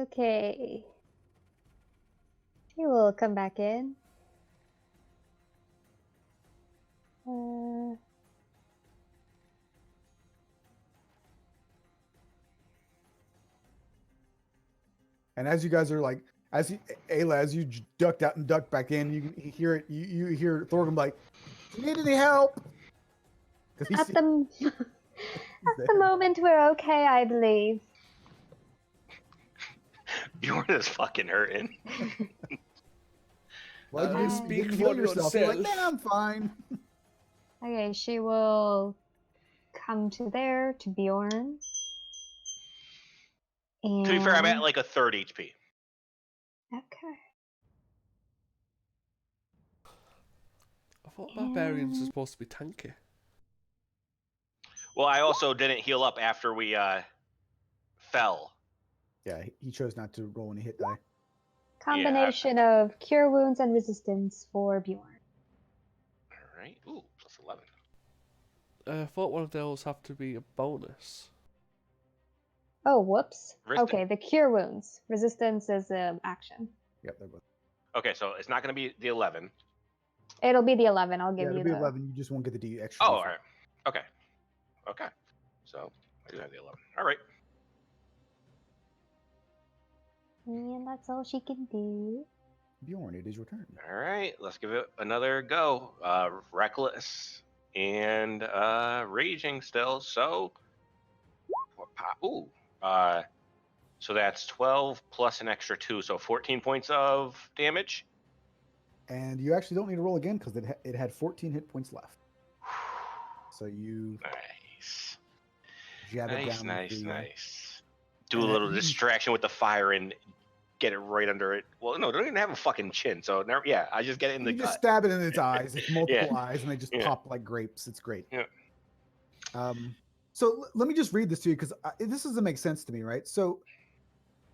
Okay. She will come back in. And as you guys are like, Ayla, as you ducked out and ducked back in, you hear it. You hear Thorgrim like, "Do you need any help?" At the moment, we're okay, I believe. Bjorn is fucking hurting. Well, you Speak didn't for heal yourself. You're like, yourself. "Nah, I'm fine." Okay, she will come to there to Bjorn. And... To be fair, I'm at like a third HP. Okay. I thought barbarians are supposed to be tanky. Well, I also didn't heal up after we fell. Yeah, he chose not to roll any hit die. Combination of cure wounds and resistance for Bjorn. All right. Ooh, plus 11. I thought one of those have to be a bonus. Oh, whoops. Resistance. Okay, the cure wounds. Resistance is an action. Yep, they're both. Okay, so it's not going to be the 11. It'll be the 11. I'll Yeah, give it'll you be the... 11. You just won't get the extra. Oh, D4. all right. Okay. Okay. So I do have the 11. All right. And that's all she can do. Bjorn, it is your turn. All right. Let's give it another go. Reckless and raging still. So, ooh. So that's 12 plus an extra 2, so 14 points of damage. And you actually don't need to roll again because it had 14 hit points left. So you Nice. jab it Nice, down. nice. Do a little distraction with the fire and get it right under it. Well, no, don't even have a fucking chin. So, yeah, I just get it in the You gut. just stab it in its eyes. It's multiple eyes, and they just Yeah. pop like grapes. It's great. Yeah. So let me just read this to you because this doesn't make sense to me, right? So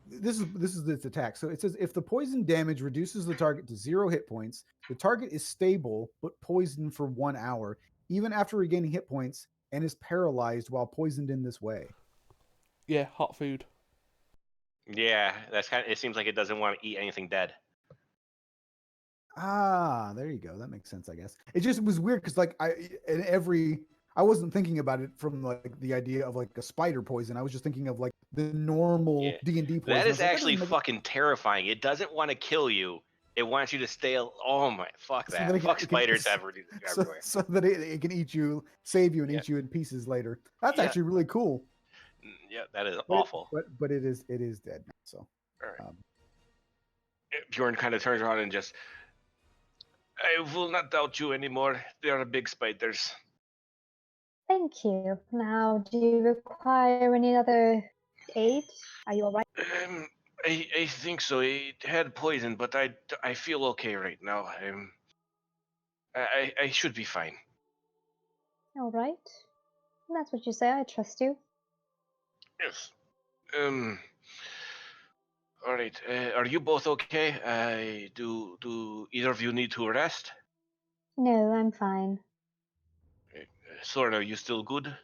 this is its attack. So it says if the poison damage reduces the target to 0 hit points, the target is stable but poisoned for 1 hour, even after regaining hit points, and is paralyzed while poisoned in this way. Yeah, hot food. Yeah, that's kind of. It seems like it doesn't want to eat anything dead. Ah, there you go. That makes sense, I guess. It just was weird because I wasn't thinking about it from like the idea of like a spider poison. I was just thinking of like the normal D&D poison. That is like, actually fucking terrifying. It doesn't want to kill you. It wants you to stay. Oh my, fuck that. So Fuck spiders everywhere. So that it can eat you, save you, and eat you in pieces later. That's actually really cool. Yeah, that is awful. But it is dead now. So. All right. Bjorn kind of turns around and just, I will not doubt you anymore. They are big spiders. Thank you. Now, do you require any other aid? Are you alright? I think so. It had poison, but I feel okay right now. I should be fine. Alright. That's what you say. I trust you. Yes. All right. Are you both okay? Do either of you need to rest? No, I'm fine. Soren, are you still good?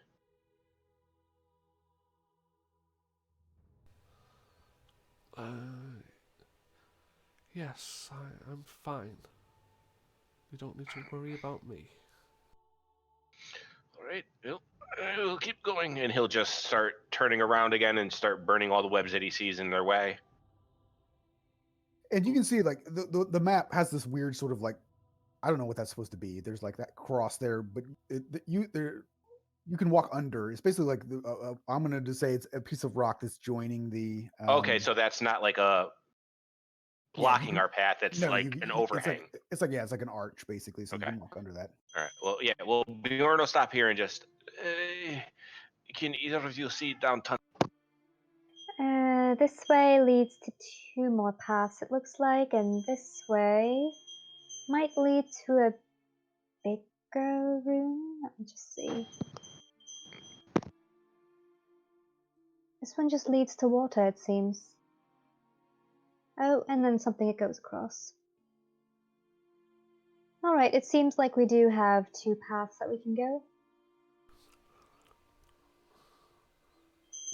Yes, I'm fine. You don't need to worry about me. All right. Well, we'll keep going, and he'll just start turning around again and start burning all the webs that he sees in their way. And you can see like the map has this weird sort of like, I don't know what that's supposed to be. There's like that cross there, but you can walk under. It's basically like I'm going to say it's a piece of rock that's joining the. Okay, so that's not like a blocking our path. It's like an overhang. It's like it's like an arch basically, so Okay. you can walk under that. All right. Well, yeah. Well, Bjorn will stop here and just. Can either of you see down tunnel? This way leads to 2 more paths, it looks like, and this way might lead to a bigger room. Let me just see. This one just leads to water, it seems. Oh, and then something it goes across. Alright, it seems like we do have 2 paths that we can go.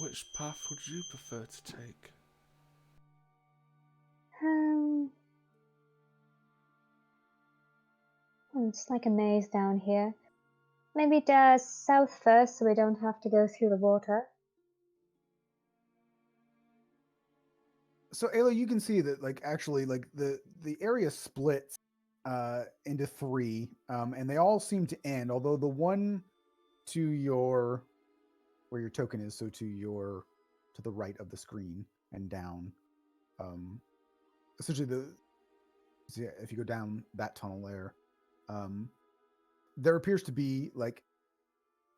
Which path would you prefer to take? It's like a maze down here. Maybe south first so we don't have to go through the water. So Ayla, you can see that like actually like the area splits into 3, and they all seem to end. Although the one to your where your token is, so to the right of the screen and down, essentially if you go down that tunnel there appears to be like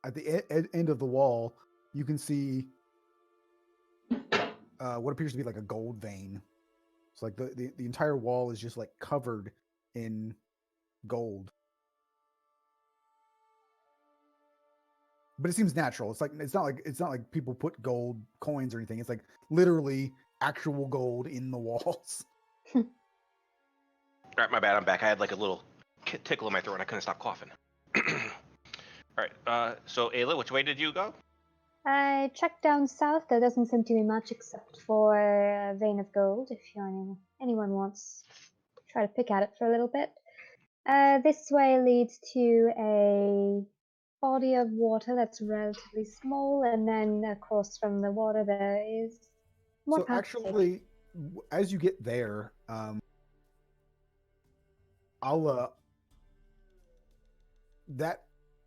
at the end of the wall you can see what appears to be like a gold vein. It's like the entire wall is just like covered in gold. But it seems natural. It's not like people put gold coins or anything. It's like literally actual gold in the walls. All right, my bad. I'm back. I had like a little tickle in my throat and I couldn't stop coughing. All right. So Ayla, which way did you go? I checked down south. There doesn't seem to be much except for a vein of gold. If anyone wants to try to pick at it for a little bit. This way leads to a body of water that's relatively small, and then across from the water there is more So paths. actually, as you get there, that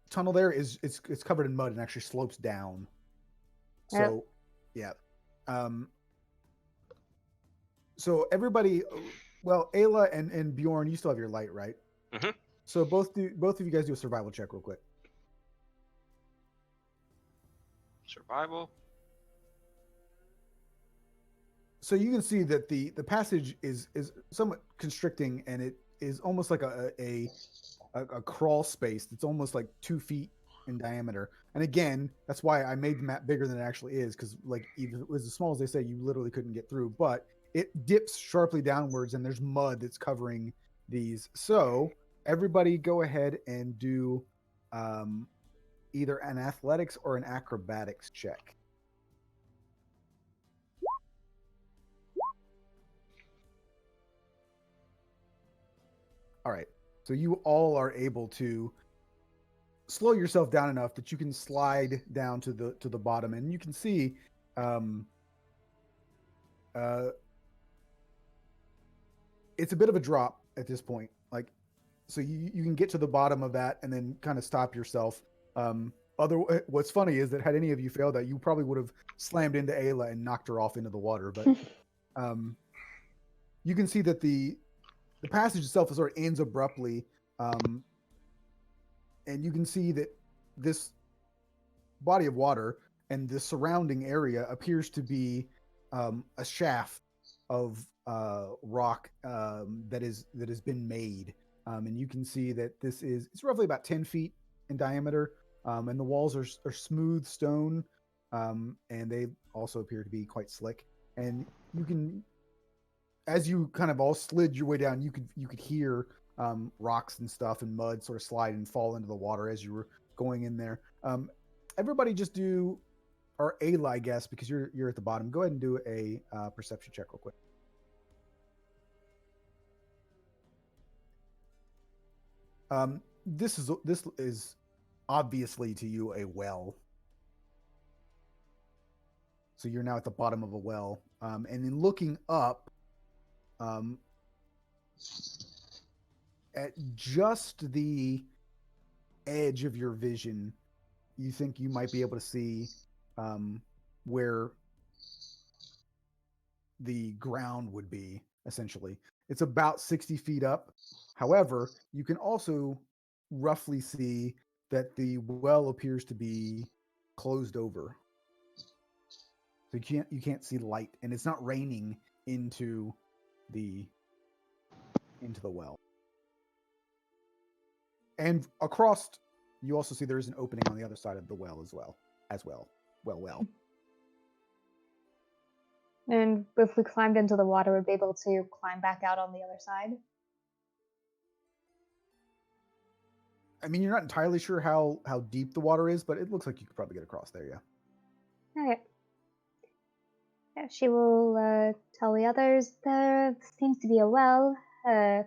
tunnel there it's covered in mud and actually slopes down. So, yeah. So everybody, well, Ayla and Bjorn, you still have your light, right? Mm-hmm. So both of you guys do a survival check real quick. Survival. So you can see that the passage is somewhat constricting, and it is almost like a crawl space that's almost like 2 feet in diameter. And again, that's why I made the map bigger than it actually is, because like even if it was as small as they say, you literally couldn't get through. But it dips sharply downwards, and there's mud that's covering these. So everybody, go ahead and do either an athletics or an acrobatics check. All right. So you all are able to slow yourself down enough that you can slide down to the bottom, and you can see it's a bit of a drop at this point. Like, so you can get to the bottom of that and then kind of stop yourself. What's funny is that had any of you failed that, you probably would have slammed into Ayla and knocked her off into the water. But you can see that the passage itself sort of ends abruptly, and you can see that this body of water and the surrounding area appears to be a shaft of rock that has been made, and you can see that it's roughly about 10 feet in diameter, and the walls are smooth stone, and they also appear to be quite slick. And you can, as you kind of all slid your way down, you could hear rocks and stuff and mud sort of slide and fall into the water as you were going in there. Everybody just do, or Ayla, I guess, because you're at the bottom. Go ahead and do a perception check real quick. This is obviously to you a well. So you're now at the bottom of a well, and in looking up, at just the edge of your vision, you think you might be able to see where the ground would be, essentially. It's about 60 feet up. However, you can also roughly see that the well appears to be closed over. So you can't see light, and it's not raining into the well. And across, you also see there is an opening on the other side of the well as well. Well. And if we climbed into the water, we'd be able to climb back out on the other side. I mean, you're not entirely sure how deep the water is, but it looks like you could probably get across there, yeah. Okay. Yeah, she will tell the others there seems to be a well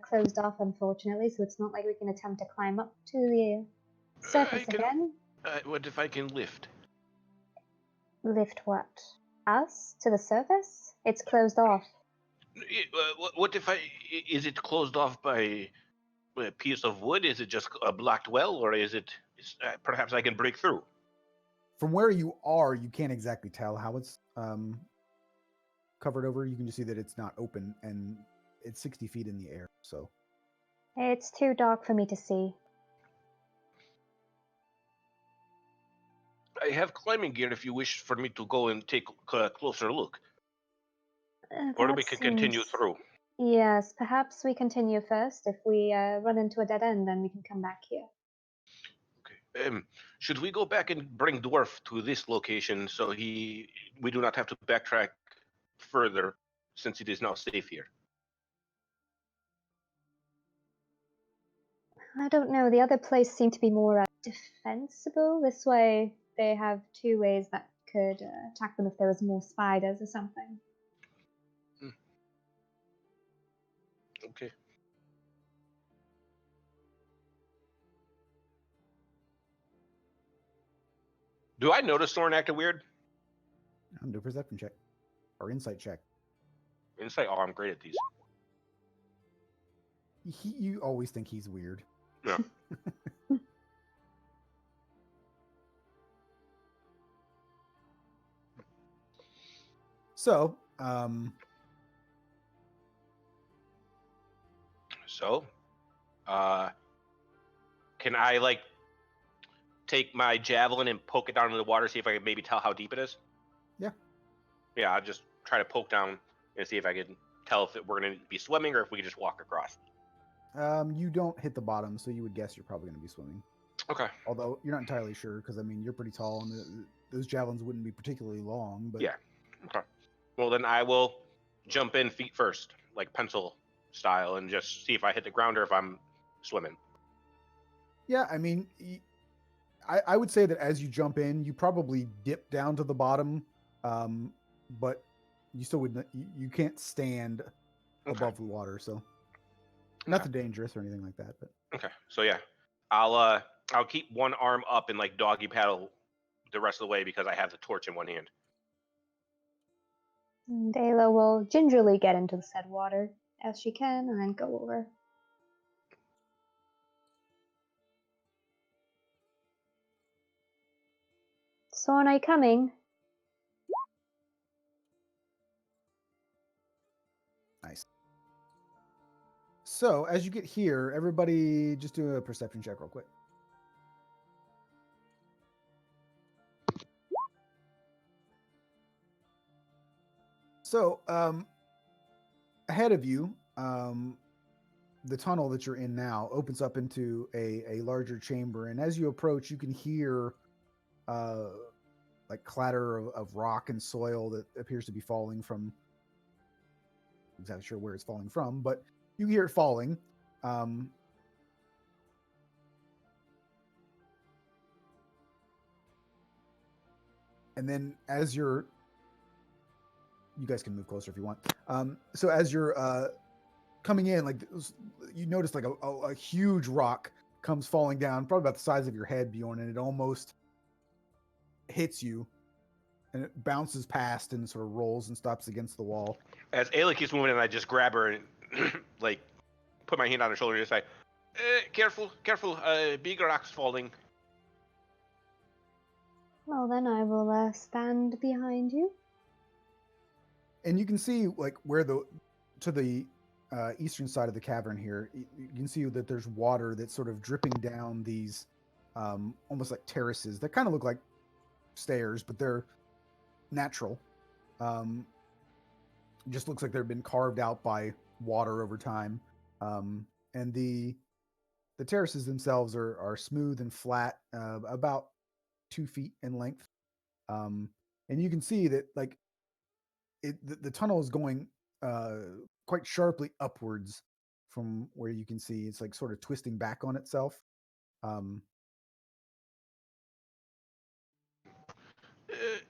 closed off, unfortunately, so it's not like we can attempt to climb up to the surface again. What if I can lift? Lift what? Us to the surface? It's closed off. What if is it closed off by a piece of wood? Is it just a blocked well, or is it perhaps I can break through? From where you are, you can't exactly tell how it's covered over. You can just see that it's not open, and it's 60 feet in the air. So It's too dark for me to see. I have climbing gear if you wish for me to go and take a closer look. Or That we can continue seems- through. Yes, perhaps we continue first. If we run into a dead end, then we can come back here. Okay. Should we go back and bring Dwarf to this location so we do not have to backtrack further since it is now safe here? I don't know. The other place seemed to be more defensible. This way, they have two ways that could attack them if there was more spiders or something. Okay. Do I notice Thorn acting weird? I'm do a perception check or insight check. Insight. Oh, I'm great at these. You always think he's weird. Yeah. So, can I take my javelin and poke it down in the water, see if I can maybe tell how deep it is? Yeah. Yeah, I'll just try to poke down and see if I can tell if we're going to be swimming or if we can just walk across. you don't hit the bottom, so you would guess you're probably going to be swimming. Okay. Although you're not entirely sure, because I mean you're pretty tall, and those javelins wouldn't be particularly long. But Yeah. Okay. Well, then I will jump in feet first, like pencil style, and just see if I hit the ground or if I'm swimming. yeah, I mean, I would say that as you jump in, you probably dip down to the bottom, but you still wouldn't. You can't stand above the water, so nothing dangerous or anything like that. But Okay. So yeah, I'll keep one arm up and doggy paddle the rest of the way because I have the torch in one hand. And Ayla will gingerly get into the said water as she can and then go over. So are you coming? nice. So as you get here, everybody just do a perception check real quick. So ahead of you, the tunnel that you're in now opens up into a larger chamber, and as you approach, you can hear clatter of rock and soil that appears to be falling from. I'm not exactly sure where it's falling from, but you hear it falling. And then as you guys can move closer if you want. So as you're coming in, you notice a huge rock comes falling down, probably about the size of your head, Bjorn, and it almost hits you, and it bounces past and sort of rolls and stops against the wall. As Ayla keeps moving, and I just grab her and put my hand on her shoulder and just say, "Careful, careful! Big rocks falling." Well, then I will stand behind you. And you can see where to the eastern side of the cavern here, you can see that there's water that's sort of dripping down these almost like terraces that kind of look like stairs, but they're natural. Just looks like they've been carved out by water over time. And the terraces themselves are smooth and flat, about 2 feet in length. And you can see that like the tunnel is going quite sharply upwards from where you can see. It's like sort of twisting back on itself.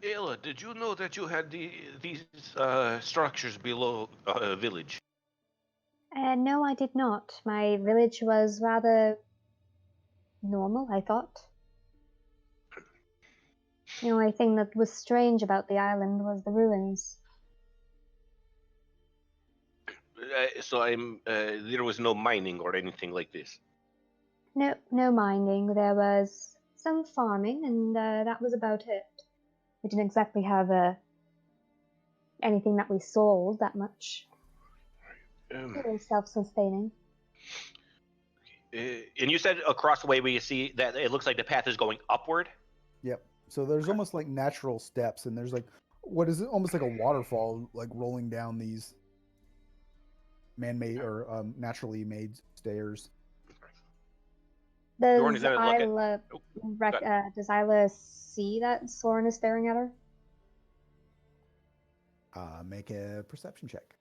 Ayla, did you know that you had these structures below a village? No, I did not. My village was rather normal, I thought. The only thing that was strange about the island was the ruins. There was no mining or anything like this. No mining. There was some farming, and that was about it. We didn't exactly have anything that we sold that much. Very self-sustaining. And you said across the way where you see that it looks like the path is going upward? Yep. So there's almost like natural steps, and there's like what is it? Almost like a waterfall, like rolling down these man-made or naturally made stairs. Does gonna look at- Isla does Isla see that Soren is staring at her? Make a perception check.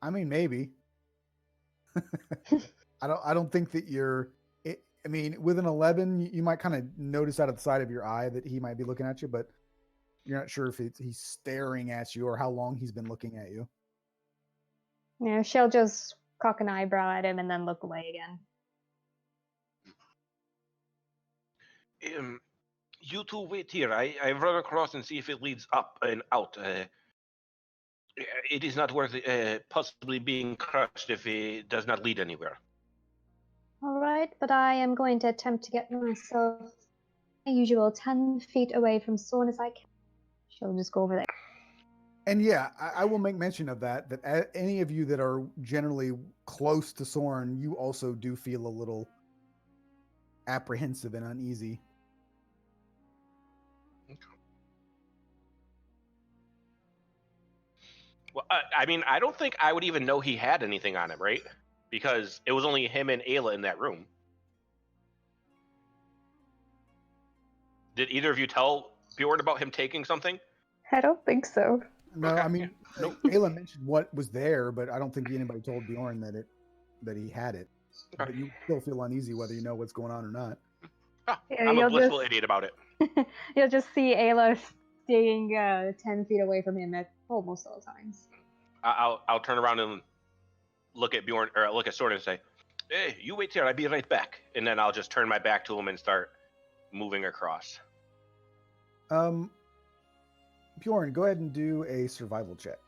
I mean, maybe. I don't think that you're. I mean, with an 11, you might kind of notice out of the side of your eye that he might be looking at you, but you're not sure if he's staring at you or how long he's been looking at you. Yeah, she'll just cock an eyebrow at him and then look away again. You two wait here. I run across and see if it leads up and out. It is not worth possibly being crushed if it does not lead anywhere. All right, but I am going to attempt to get myself my usual 10 feet away from Soren as I can. She'll just go over there. And yeah, I will make mention of that any of you that are generally close to Soren, you also do feel a little apprehensive and uneasy. Well, I mean, I don't think I would even know he had anything on him, right? Because it was only him and Ayla in that room. Did either of you tell Bjorn about him taking something? I don't think so. No, Okay, I mean, yeah. Nope. Ayla mentioned what was there, but I don't think anybody told Bjorn that he had it. Okay. But you still feel uneasy whether you know what's going on or not. Yeah, I'm a you'll blissful idiot about it. You'll just see Ayla staying 10 feet away from him at almost all times. I'll turn around and look at Bjorn or look at Soren and say, "Hey, you wait here. I'll be right back." And then I'll just turn my back to him and start moving across. Bjorn, go ahead and do a survival check.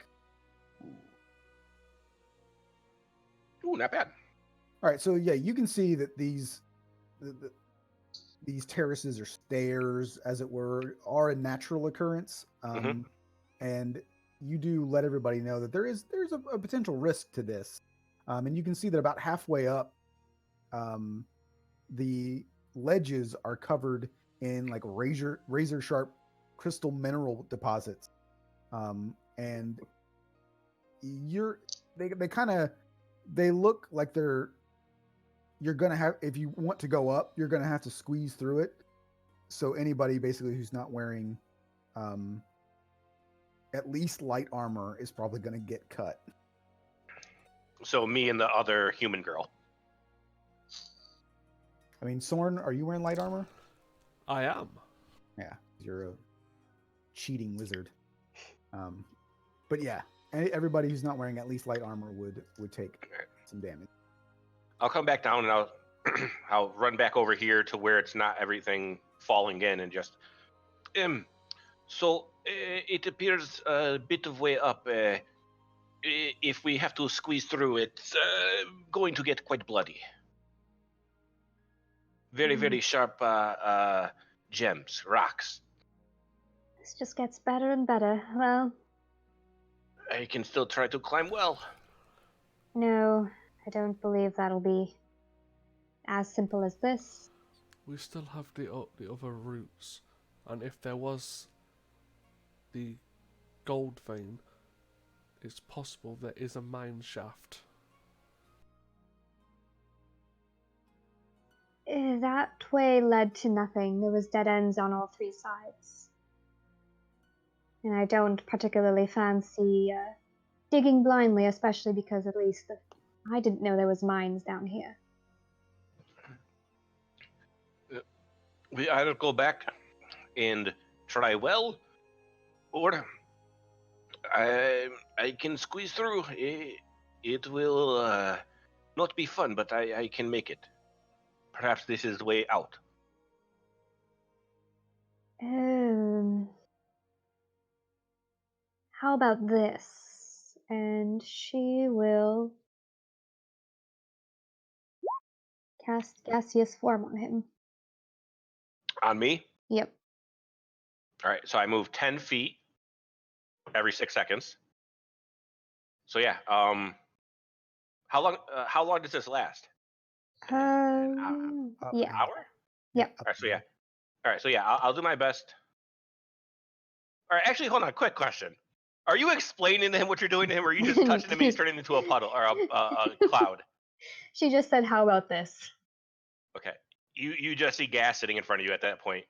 Ooh, not bad. All right, so yeah, you can see that these terraces or stairs, as it were, are a natural occurrence, and you do let everybody know that there's a potential risk to this, and you can see that about halfway up, the ledges are covered in like razor sharp crystal mineral deposits, and they look like you're gonna have, if you want to go up, you're gonna have to squeeze through it. So anybody basically who's not wearing at least light armor is probably gonna get cut. So me and the other human girl. I mean, Soren, are you wearing light armor? I am. Yeah, you're a cheating wizard. But yeah, everybody who's not wearing at least light armor would take some damage. I'll come back down and I'll run back over here to where it's not everything falling in and just so it appears a bit of way up. If we have to squeeze through, it's going to get quite bloody. Very, very sharp gems, rocks. This just gets better and better. Well, I can still try to climb well. no, I don't believe that'll be as simple as this. We still have the other routes, and if there was the gold vein, it's possible there is a mine shaft. That way led to nothing. There was dead ends on all three sides. And I don't particularly fancy digging blindly, especially because at least I didn't know there was mines down here. We either go back and try well, or I can squeeze through. It will not be fun, but I can make it. Perhaps this is the way out. How about this? And she will cast gaseous form on him. On me? Yep. All right, so I move 10 feet every 6 seconds. So yeah, how long does this last? Yeah. An hour? Yep. All right, so yeah. All right, so yeah, I'll do my best. All right, actually, hold on. Quick question: are you explaining to him what you're doing to him, or are you just touching him and he's turning into a puddle or a cloud? She just said, "How about this?" Okay, you just see gas sitting in front of you at that point.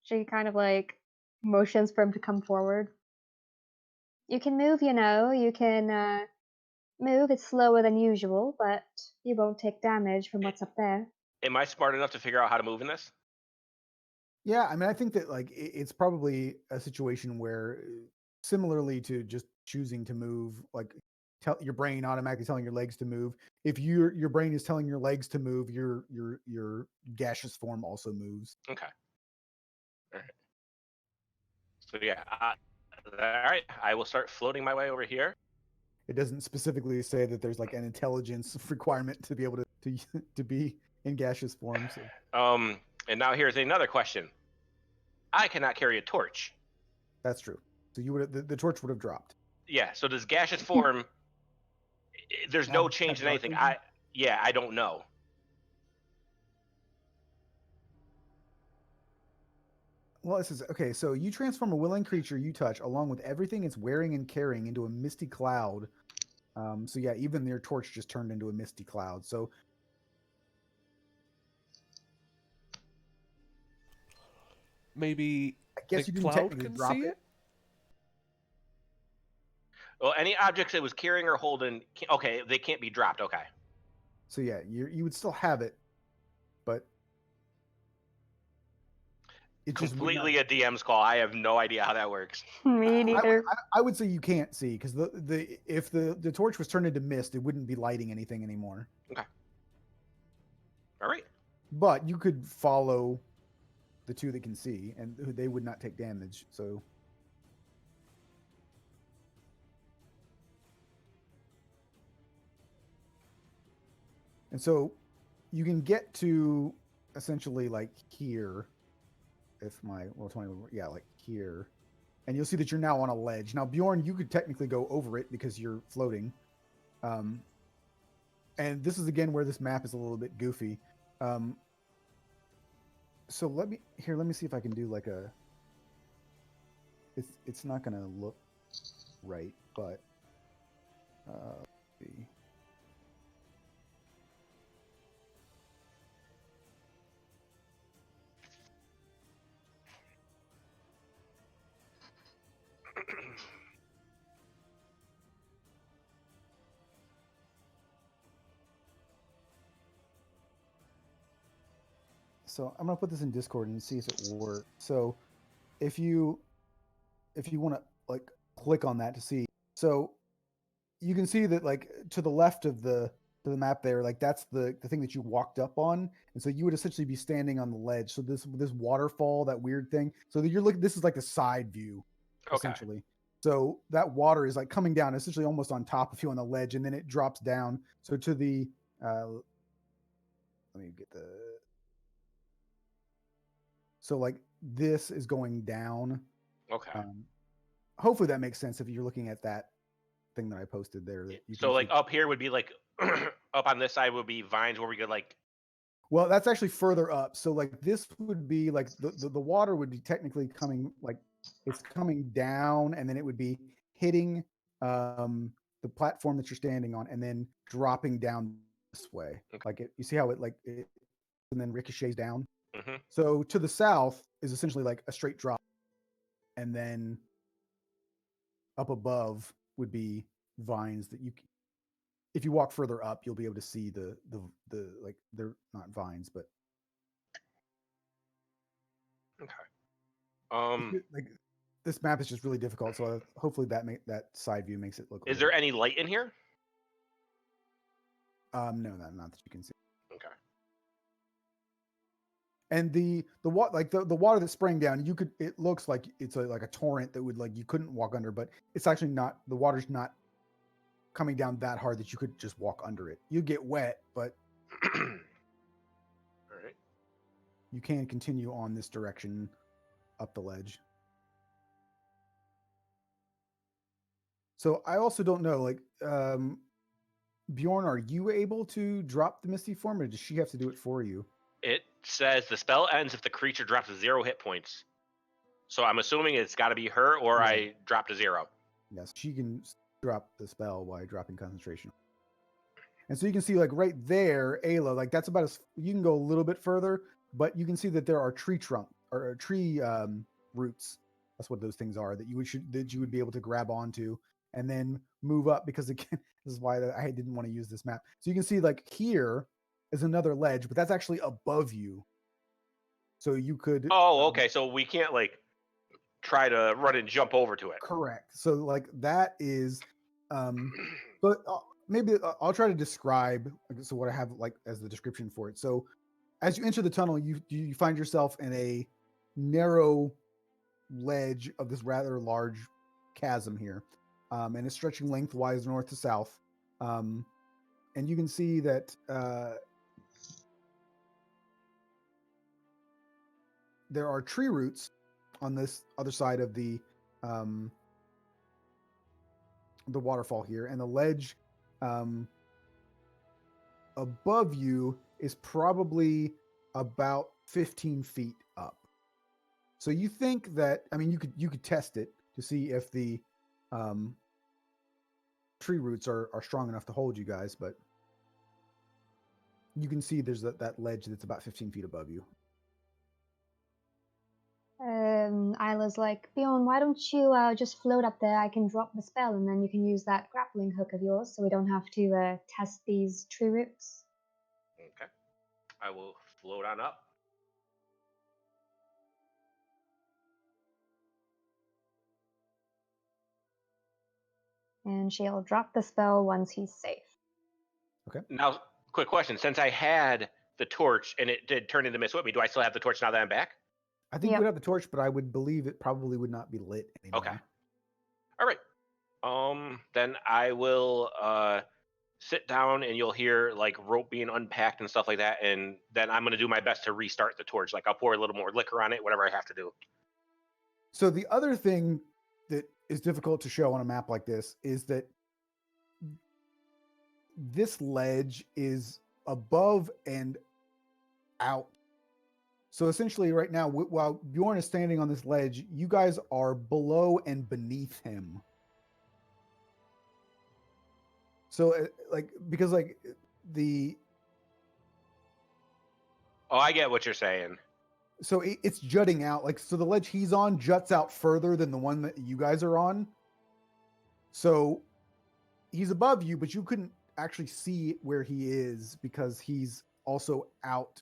She kind of like motions for him to come forward. You can move, you can move. It's slower than usual, but you won't take damage from what's up there. Am I smart enough to figure out how to move in this? Yeah, I mean, I think that like it's probably a situation where, similarly to just choosing to move, like tell your brain automatically telling your legs to move. If your brain is telling your legs to move, your gaseous form also moves. Okay. All right. So yeah, all right. I will start floating my way over here. It doesn't specifically say that there's like an intelligence requirement to be able to be in gaseous form. So And now here's another question. I cannot carry a torch. that's true. So you would the torch would have dropped. Yeah. So does gaseous form? There's no Have change in dark anything. vision? I don't know. Well, this is okay. So you transform a willing creature you touch, along with everything it's wearing and carrying, into a misty cloud. So yeah, even their torch just turned into a misty cloud. So Maybe I guess the you didn't cloud technically can drop see it. it? Well, any objects it was carrying or holding, okay, they can't be dropped. Okay. So yeah, you would still have it, but it just would not. Completely a DM's call. I have no idea how that works. Me neither. I would say you can't see because if the torch was turned into mist, it wouldn't be lighting anything anymore. Okay. All right. But you could follow the two that can see, and they would not take damage. So and so you can get to essentially like here. If my well 20, yeah, like here, and you'll see that you're now on a ledge. Now Bjorn, you could technically go over it because you're floating. And this is again where this map is a little bit goofy. So let me see if I can do like a. It's not gonna look right, but let's see. So I'm gonna put this in Discord and see if it works. So if you want to like click on that to see, so you can see that like to the left of the map there, like that's the thing that you walked up on, and so you would essentially be standing on the ledge. So this waterfall, that weird thing. So that you're looking. This is like the side view, essentially. So that water is like coming down, essentially almost on top of you on the ledge, and then it drops down. So to the let me get the. So like this is going down. Okay. Hopefully that makes sense if you're looking at that thing that I posted there. That you So can like see. up here would be like up on this side would be vines where we could like. Well, that's actually further up. So like this would be like the water would be technically coming like it's coming down, and then it would be hitting the platform that you're standing on, and then dropping down this way. Okay. Like you see how it and then ricochets down. Mm-hmm. So to the south is essentially like a straight drop, and then up above would be vines that if you walk further up, you'll be able to see the like they're not vines, but Okay. like this map is just really difficult. So hopefully that side view makes it look. Is there any light in here? No, not that you can see. Okay. And the water that's spraying down, it looks like it's like a torrent that would like you couldn't walk under, but it's actually not. The water's not coming down that hard that you could just walk under it. You get wet, but All right. you can continue on this direction up the ledge. So I also don't know, like Bjorn, are you able to drop the Misty form, or does she have to do it for you? It says the spell ends if the creature drops 0 hit points. So I'm assuming it's got to be her, or Yeah. I dropped a 0. Yes, she can drop the spell while dropping concentration. And so you can see, like right there, Ayla, like that's about as you can go a little bit further, but you can see that there are tree roots. That's what those things are that you would be able to grab onto and then move up. Because again, this is why I didn't want to use this map. So you can see, like here is another ledge, but that's actually above you. So you could. Oh, okay. So we can't like try to run and jump over to it. Correct. So like that is, but maybe I'll try to describe. So what I have like as the description for it. So as you enter the tunnel, you find yourself in a narrow ledge of this rather large chasm here, and it's stretching lengthwise north to south. And you can see that there are tree roots on this other side of the waterfall here, and the ledge above you is probably about 15 feet up. So you think that, I mean, you could test it to see if the tree roots are strong enough to hold you guys, but you can see there's that ledge that's about 15 feet above you. Isla's like, Bjorn, why don't you just float up there? I can drop the spell, and then you can use that grappling hook of yours, so we don't have to test these tree roots. Okay. I will float on up. And she'll drop the spell once he's safe. Okay. Now, quick question. Since I had the torch and it did turn into mist with me, do I still have the torch now that I'm back? I think Yep. you would have the torch, but I would believe it probably would not be lit anymore. Okay. All right. Then I will sit down, and you'll hear like rope being unpacked and stuff like that, and then I'm gonna do my best to restart the torch. Like I'll pour a little more liquor on it, whatever I have to do. So the other thing that is difficult to show on a map like this is that this ledge is above and out. So essentially right now, while Bjorn is standing on this ledge, you guys are below and beneath him. So because the... Oh, I get what you're saying. So it's jutting out. Like, so the ledge he's on juts out further than the one that you guys are on. So he's above you, but you couldn't actually see where he is because he's also out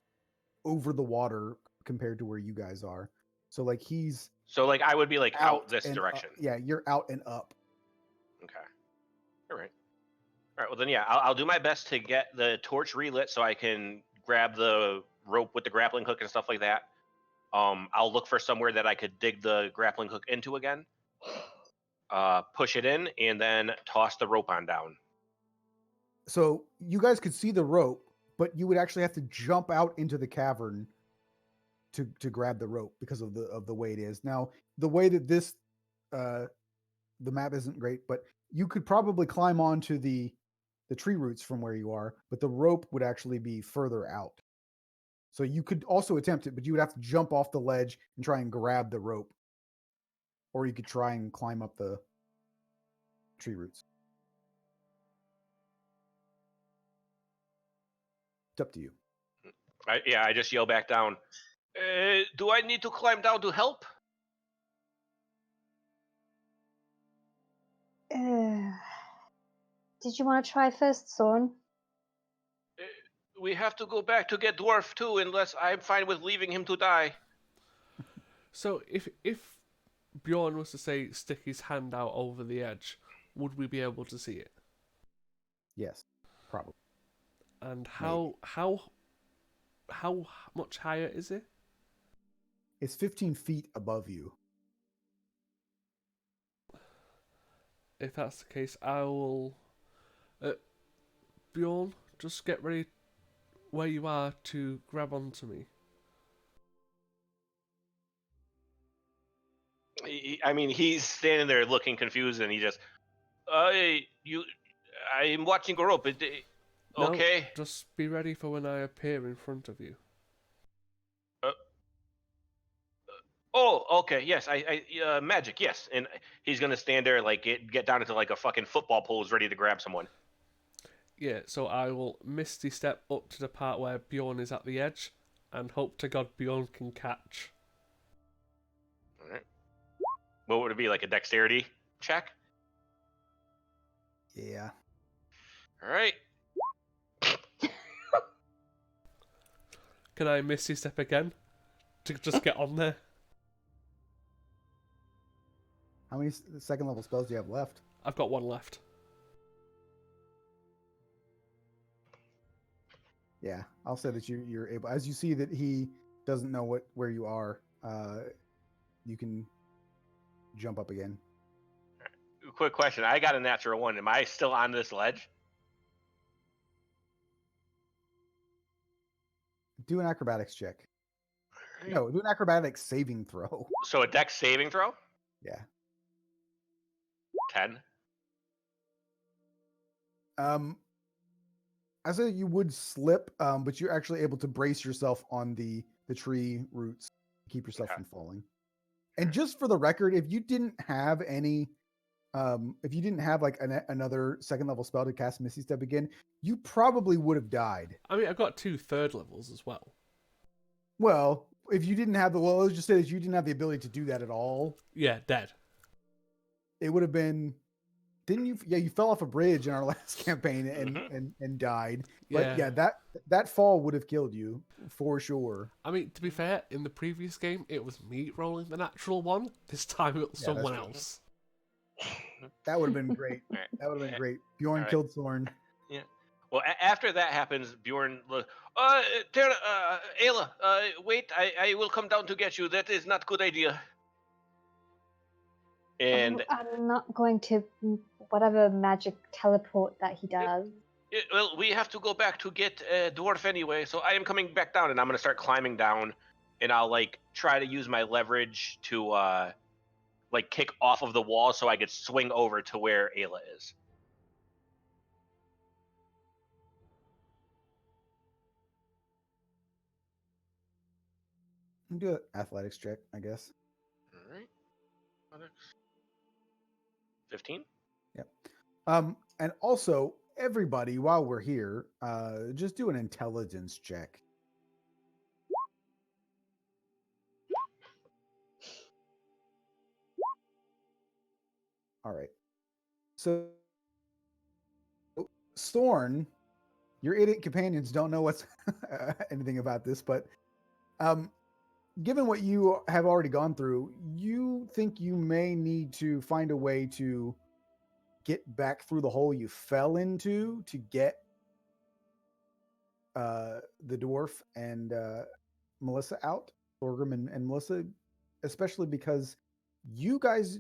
over the water compared to where you guys are. So like he's... So like I would be like out this and direction. yeah, you're out and up. Okay. All right. All right. Well then, yeah, I'll do my best to get the torch relit so I can grab the rope with the grappling hook and stuff like that. I'll look for somewhere that I could dig the grappling hook into again. Push it in, and then toss the rope on down. So you guys could see the rope, but you would actually have to jump out into the cavern to grab the rope because of the way it is. Now, the way that this the map isn't great, but you could probably climb onto the tree roots from where you are, but the rope would actually be further out. So you could also attempt it, but you would have to jump off the ledge and try and grab the rope. Or you could try and climb up the tree roots. It's up to you. I just yell back down. Do I need to climb down to help? Did you want to try first, Sorn? We have to go back to get Dwarf too, unless I'm fine with leaving him to die. So if Bjorn was to say stick his hand out over the edge, would we be able to see it? Yes, probably. And how much higher is it? It's 15 feet above you. If that's the case, I will. Bjorn, just get ready where you are to grab onto me. I mean, he's standing there looking confused, and he just, I'm watching a rope. No, Okay. just be ready for when I appear in front of you. Oh, okay. Yes, magic. Yes, and he's gonna stand there like get down into like a fucking football pose, ready to grab someone. Yeah, so I will misty step up to the part where Bjorn is at the edge, and hope to God Bjorn can catch. All right. What would it be, like a dexterity check? Yeah. All right. Can I misty step again to just get on there? How many second level spells do you have left? I've got one left. Yeah, I'll say that you're able. As you see that he doesn't know where you are, you can jump up again. Quick question. I got a natural one. Am I still on this ledge? Do an acrobatics check. Right. No, do an acrobatics saving throw. So a dex saving throw? Yeah. 10. I said you would slip, but you're actually able to brace yourself on the tree roots to keep yourself from falling. And just for the record, if you didn't have any, if you didn't have like another second level spell to cast Misty Step again, you probably would have died. I mean, I've got 2 third levels as well. Well, if you didn't have let's just say that you didn't have the ability to do that at all. Yeah, dead. It would have been. Didn't you? Yeah, you fell off a bridge in our last campaign and died. But yeah, that fall would have killed you for sure. I mean, to be fair, in the previous game, it was me rolling the natural one. This time it was someone else. That would have been great. That would have been great. Bjorn killed Thorn. Yeah. Well, after that happens, Bjorn, Ayla, wait, I will come down to get you. That is not a good idea. And I'm not going to whatever magic teleport that he does. Well, we have to go back to get Dwarf anyway, so I am coming back down, and I'm going to start climbing down, and I'll like try to use my leverage to like kick off of the wall so I could swing over to where Ayla is. Do an athletics check, I guess. All right. 15. Yep. And also everybody, while we're here, just do an intelligence check. All right. So, Thorn, your idiot companions don't know what's anything about this, but given what you have already gone through, you think you may need to find a way to get back through the hole you fell into to get the dwarf and Melissa out, Thorgrim and Melissa, especially because you guys,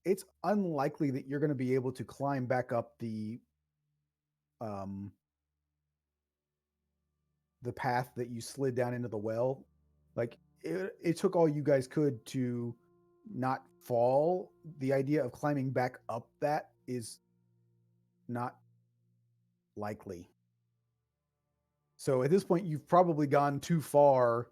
it's unlikely that you're going to be able to climb back up the path that you slid down into the well. Like it took all you guys could to not fall, the idea of climbing back up that is not likely. So at this point, you've probably gone too far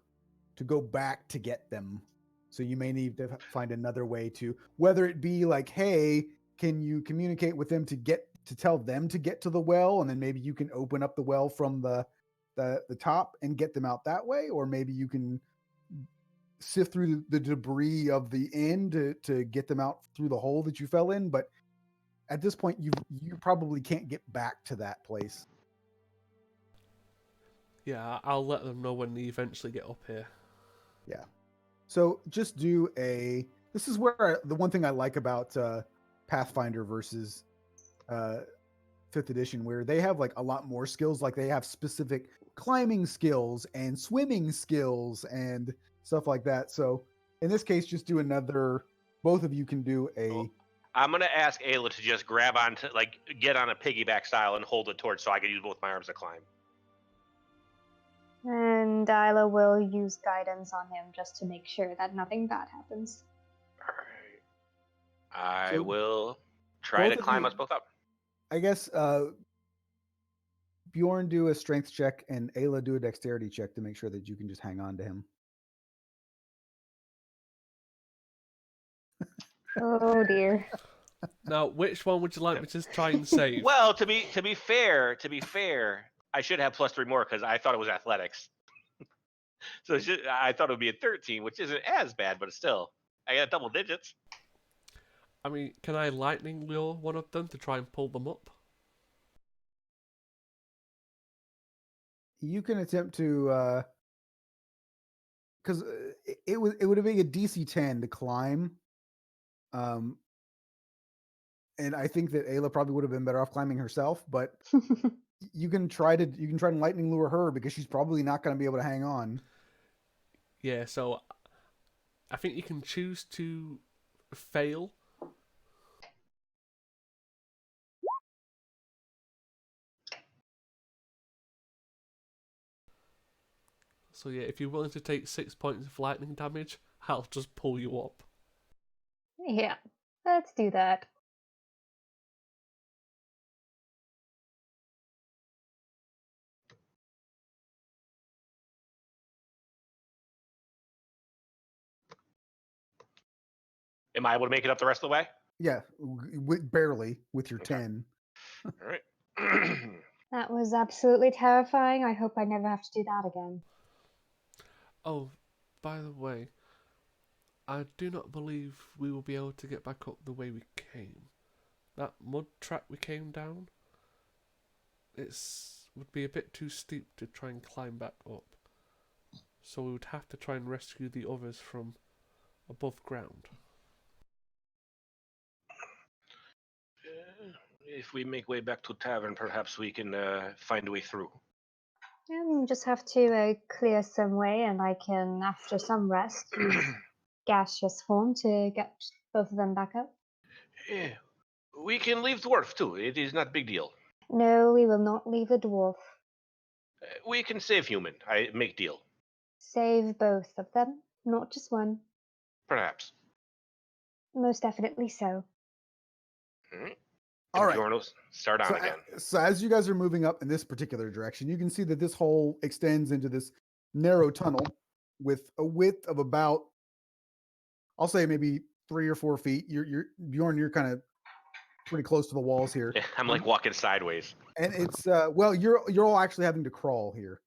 to go back to get them. So you may need to find another way to, whether it be like, hey, can you communicate with them to tell them to get to the well, and then maybe you can open up the well from the top and get them out that way, or maybe you can sift through the debris of the inn to get them out through the hole that you fell in. But at this point, you probably can't get back to that place. Yeah, I'll let them know when they eventually get up here. Yeah. So just do a. This is where the one thing I like about Pathfinder versus 5th edition, where they have like a lot more skills. Like they have specific climbing skills and swimming skills and stuff like that. So in this case, just do another. Both of you can do a. Well, I'm gonna ask Ayla to just grab onto, like, get on a piggyback style and hold the torch so I can use both my arms to climb. And Isla will use guidance on him just to make sure that nothing bad happens. All right. I So will try to both of climb you- us both up. I guess Bjorn do a strength check and Ayla do a dexterity check to make sure that you can just hang on to him. Oh dear. Now, which one would you like me to try and save? Well, to be fair, I should have +3 more because I thought it was athletics. So I thought it would be a 13, which isn't as bad, but it's still, I got double digits. I mean, can I lightning lure one of them to try and pull them up? You can attempt to, because it would have been a DC 10 to climb, and I think that Ayla probably would have been better off climbing herself. But you can try to lightning lure her because she's probably not going to be able to hang on. Yeah, so I think you can choose to fail. So yeah, if you're willing to take 6 points of lightning damage, I'll just pull you up. Yeah, let's do that. Am I able to make it up the rest of the way? Yeah, barely with your Okay. 10. All right. That was absolutely terrifying. I hope I never have to do that again. Oh, by the way, I do not believe we will be able to get back up the way we came. That mud track we came down, would be a bit too steep to try and climb back up. So we would have to try and rescue the others from above ground. If we make way back to tavern, perhaps we can find a way through. Just have to clear some way, and I can, after some rest, use gaseous form to get both of them back up. Yeah. We can leave dwarf too. It is not a big deal. No, we will not leave the dwarf. We can save human. I make deal. Save both of them, not just one. Perhaps. Most definitely so. All right. All right. Bjorn will start on So, again. so as you guys are moving up in this particular direction, you can see that this hole extends into this narrow tunnel with a width of about, I'll say maybe 3 or 4 feet. You're Bjorn, you're kind of pretty close to the walls here. Yeah, I'm like walking sideways. And it's well, you're all actually having to crawl here,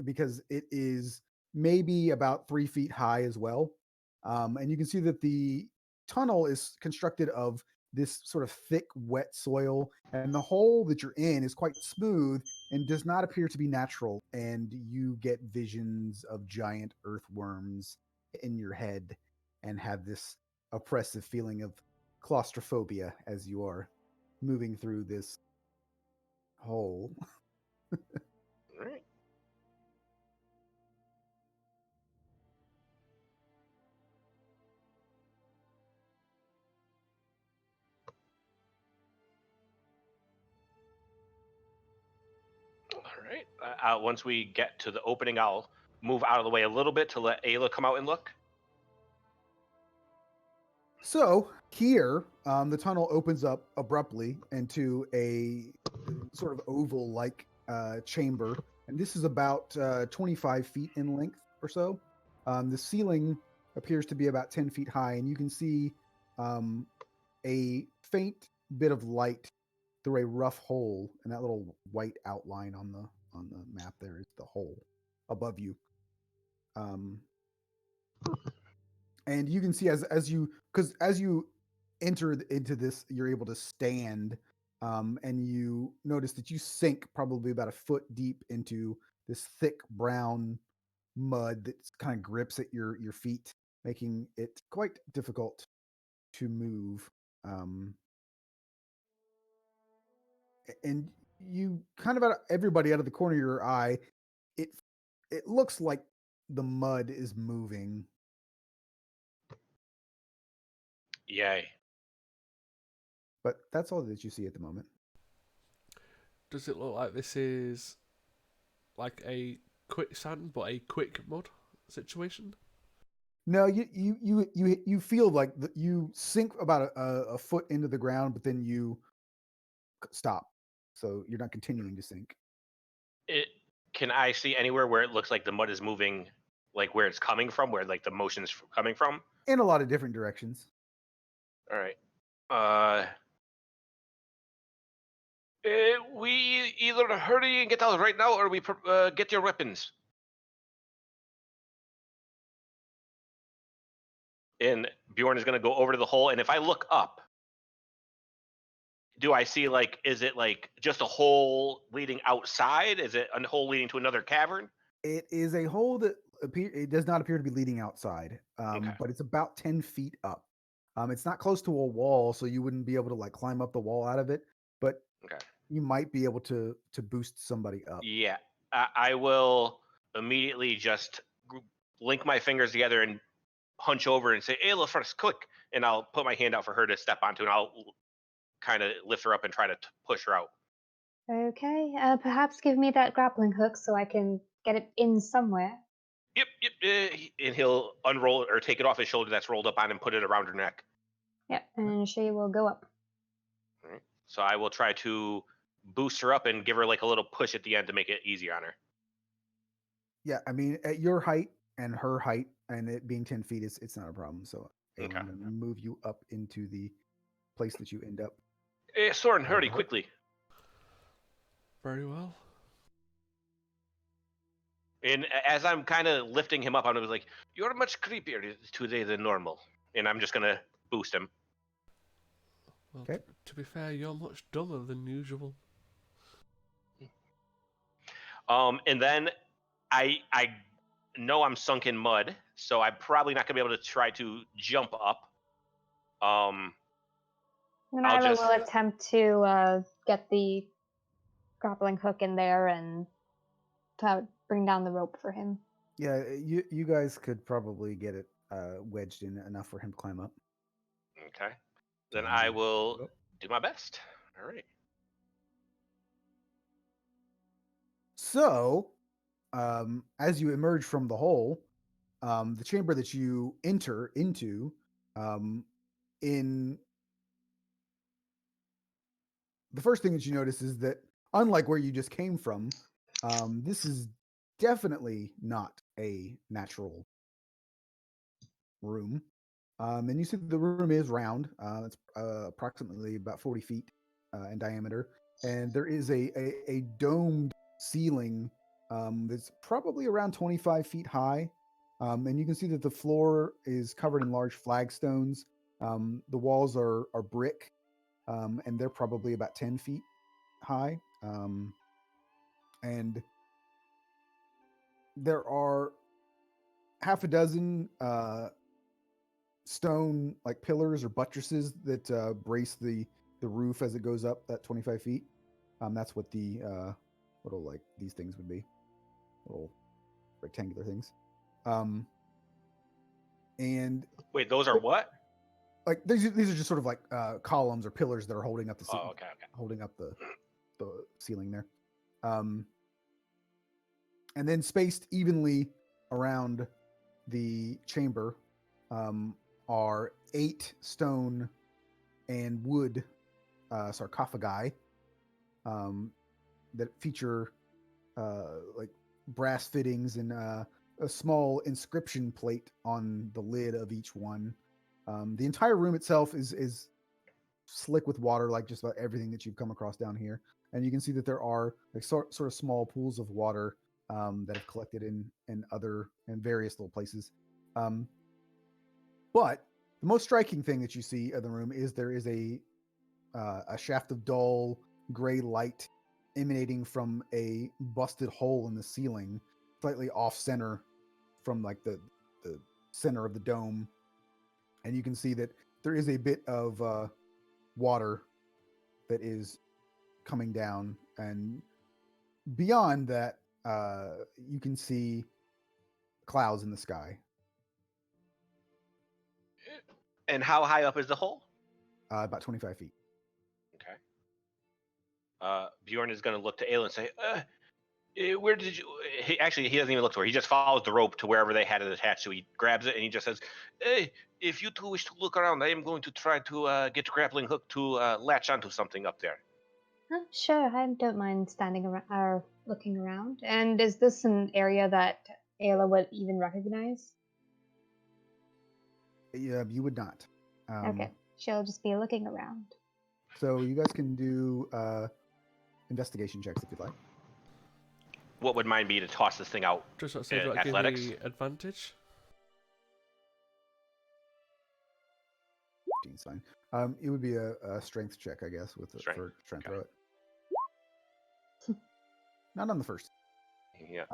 because it is maybe about 3 feet high as well. And you can see that the tunnel is constructed of this sort of thick, wet soil, and the hole that you're in is quite smooth and does not appear to be natural. And you get visions of giant earthworms in your head and have this oppressive feeling of claustrophobia as you are moving through this hole. All right. All right. Once we get to the opening, I'll move out of the way a little bit to let Ayla come out and look. So here, the tunnel opens up abruptly into a sort of oval-like chamber, and this is about 25 feet in length or so. The ceiling appears to be about 10 feet high, and you can see a faint bit of light through a rough hole, and that little white outline on the map there is the hole above you. And you can see as you enter into this, you're able to stand, and you notice that you sink probably about a foot deep into this thick brown mud that kind of grips at your feet, making it quite difficult to move. And you kind of everybody out of the corner of your eye, it looks like the mud is moving. Yay. But that's all that you see at the moment. Does it look like this is like a quicksand but a quick mud situation? No, you feel like you sink about a foot into the ground, but then you stop. So you're not continuing to sink. Can I see anywhere where it looks like the mud is moving, like where it's coming from, where like the motion's coming from? In a lot of different directions. All right. We either hurry and get out right now, or we get your weapons. And Bjorn is going to go over to the hole, and if I look up, do I see like, is it like just a hole leading outside? Is it a hole leading to another cavern? It is a hole that it does not appear to be leading outside, Okay. but it's about 10 feet up. It's not close to a wall, so you wouldn't be able to like climb up the wall out of it, but Okay. you might be able to boost somebody up. Yeah. I will immediately just link my fingers together and hunch over and say, Ayla first, quick. And I'll put my hand out for her to step onto, and I'll kind of lift her up and try to push her out. Okay, perhaps give me that grappling hook so I can get it in somewhere. Yep. And he'll unroll it or take it off his shoulder that's rolled up on and put it around her neck. Yep, and she will go up. All right. So I will try to boost her up and give her like a little push at the end to make it easier on her. Yeah, I mean, at your height and her height, and it being 10 feet, it's not a problem. So Ayla, Okay. I'm going to move you up into the place that you end up. Soren, hurry, quickly. Very well. And as I'm kind of lifting him up, I was like, you're much creepier today than normal. And I'm just going to boost him. Well, Okay. to be fair, you're much dumber than usual. And then I know I'm sunk in mud, so I'm probably not going to be able to try to jump up. And I'll Isla just- will attempt to get the grappling hook in there and to bring down the rope for him. Yeah, you guys could probably get it wedged in enough for him to climb up. Okay. Then So I I'm gonna will go up. do my best. All right. So, as you emerge from the hole, the chamber that you enter into, in the first thing that you notice is that, unlike where you just came from, this is definitely not a natural room. And you see the room is round. It's approximately about 40 feet in diameter. And there is a domed ceiling that's probably around 25 feet high. And you can see that the floor is covered in large flagstones. The walls are brick, and they're probably about 10 feet high. And there are half a dozen stone like pillars or buttresses that brace the roof as it goes up that 25 feet. That's what the little like these things would be, little rectangular things. And Wait, those are what? like these are just sort of like columns or pillars that are holding up the Oh, okay. holding up the ceiling there. And then spaced evenly around the chamber are 8 stone and wood sarcophagi that feature like brass fittings and a small inscription plate on the lid of each one. The entire room itself is slick with water, like just about everything that you've come across down here. And you can see that there are like sort of small pools of water that have collected in various little places. But the most striking thing that you see in the room is there is a shaft of dull gray light emanating from a busted hole in the ceiling, slightly off center from like the center of the dome. And you can see that there is a bit of water that is coming down, and beyond that, you can see clouds in the sky. And how high up is the hole? About 25 feet. Okay. Bjorn is going to look to Ayla and say, where did you... He doesn't even look to her. He just follows the rope to wherever they had it attached. So he grabs it and he just says, hey, if you two wish to look around, I am going to try to get a grappling hook to latch onto something up there. Sure, I don't mind standing around or looking around. And is this an area that Ayla would even recognize? Yeah, you would not. Okay, she'll just be looking around. So you guys can do investigation checks if you'd like. What would mine be to toss this thing out? Just to say, do I give athletics? me advantage? 15's fine. It would be a strength check, I guess, with Strength. for trying to Okay. throw it. Not on the first. Yeah.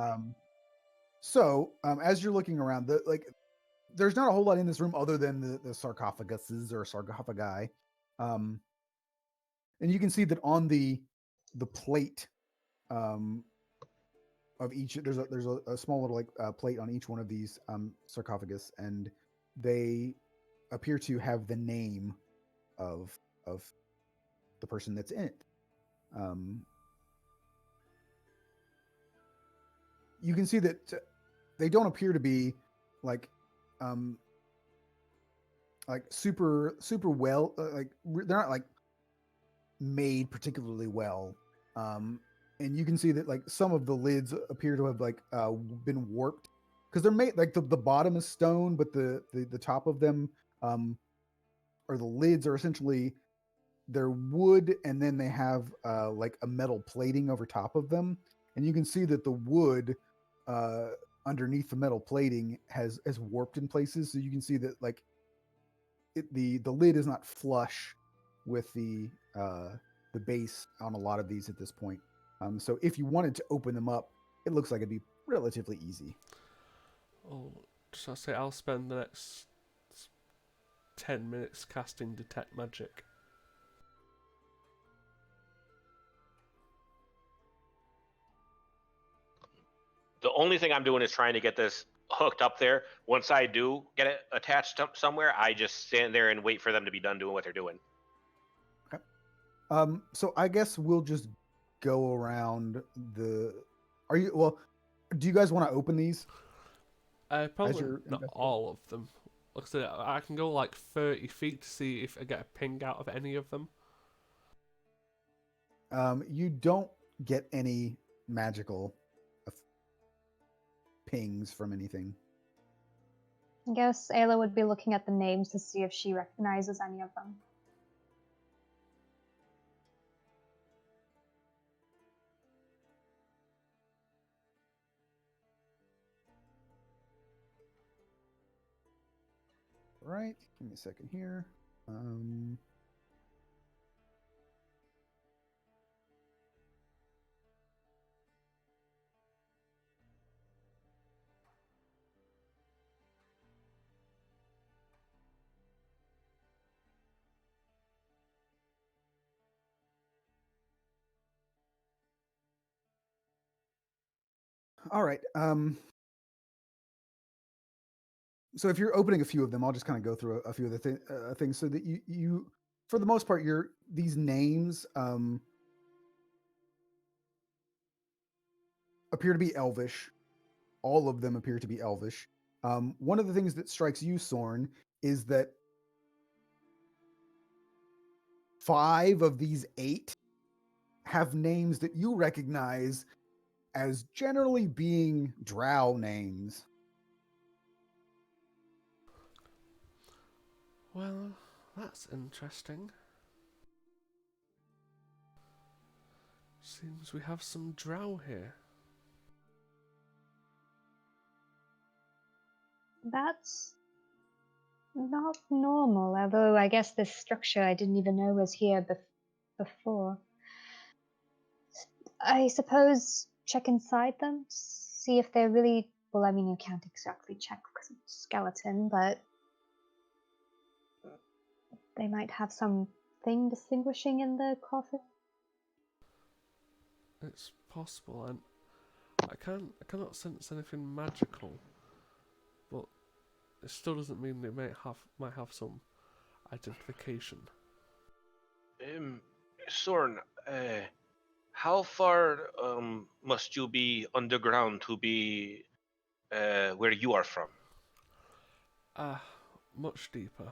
So as you're looking around, there's not a whole lot in this room other than the sarcophaguses or sarcophagi, and you can see that on the plate of each, there's a small little plate on each one of these sarcophagus, and they appear to have the name of the person that's in it. You can see that they don't appear to be like super well, they're not like made particularly well. And you can see that like some of the lids appear to have been warped because they're made like the bottom is stone, but the top of them or the lids are essentially they're wood, and then they have like a metal plating over top of them, and you can see that the wood underneath the metal plating has warped in places, so you can see that like the lid is not flush with the base on a lot of these at this point. So if you wanted to open them up, it looks like it'd be relatively easy. Oh, just I say I'll spend the next 10 minutes casting detect magic. The only thing I'm doing is trying to get this hooked up there. Once I do get it attached somewhere, I just stand there and wait for them to be done doing what they're doing. Okay. So I guess we'll just go around the. Do you guys want to open these? Probably not all of them. Like I said, I can go like 30 feet to see if I get a ping out of any of them. You don't get any magical pings from anything. I guess Ayla would be looking at the names to see if she recognizes any of them. Right. Give me a second here. All right. So if you're opening a few of them, I'll just kind of go through a few of the things so that you, for the most part, these names appear to be Elvish. All of them appear to be Elvish. One of the things that strikes you, Sorn, is that 5 of these 8 have names that you recognize as generally being drow names. Well, that's interesting. Seems we have some drow here. That's not normal, although I guess this structure I didn't even know was here before. I suppose check inside them, see if they're really. Well, I mean, you can't exactly check because it's a skeleton, but they might have something distinguishing in the coffin. It's possible, and I cannot sense anything magical, but it still doesn't mean they might have some identification. Sorn, how far must you be underground to be where you are from? Much deeper.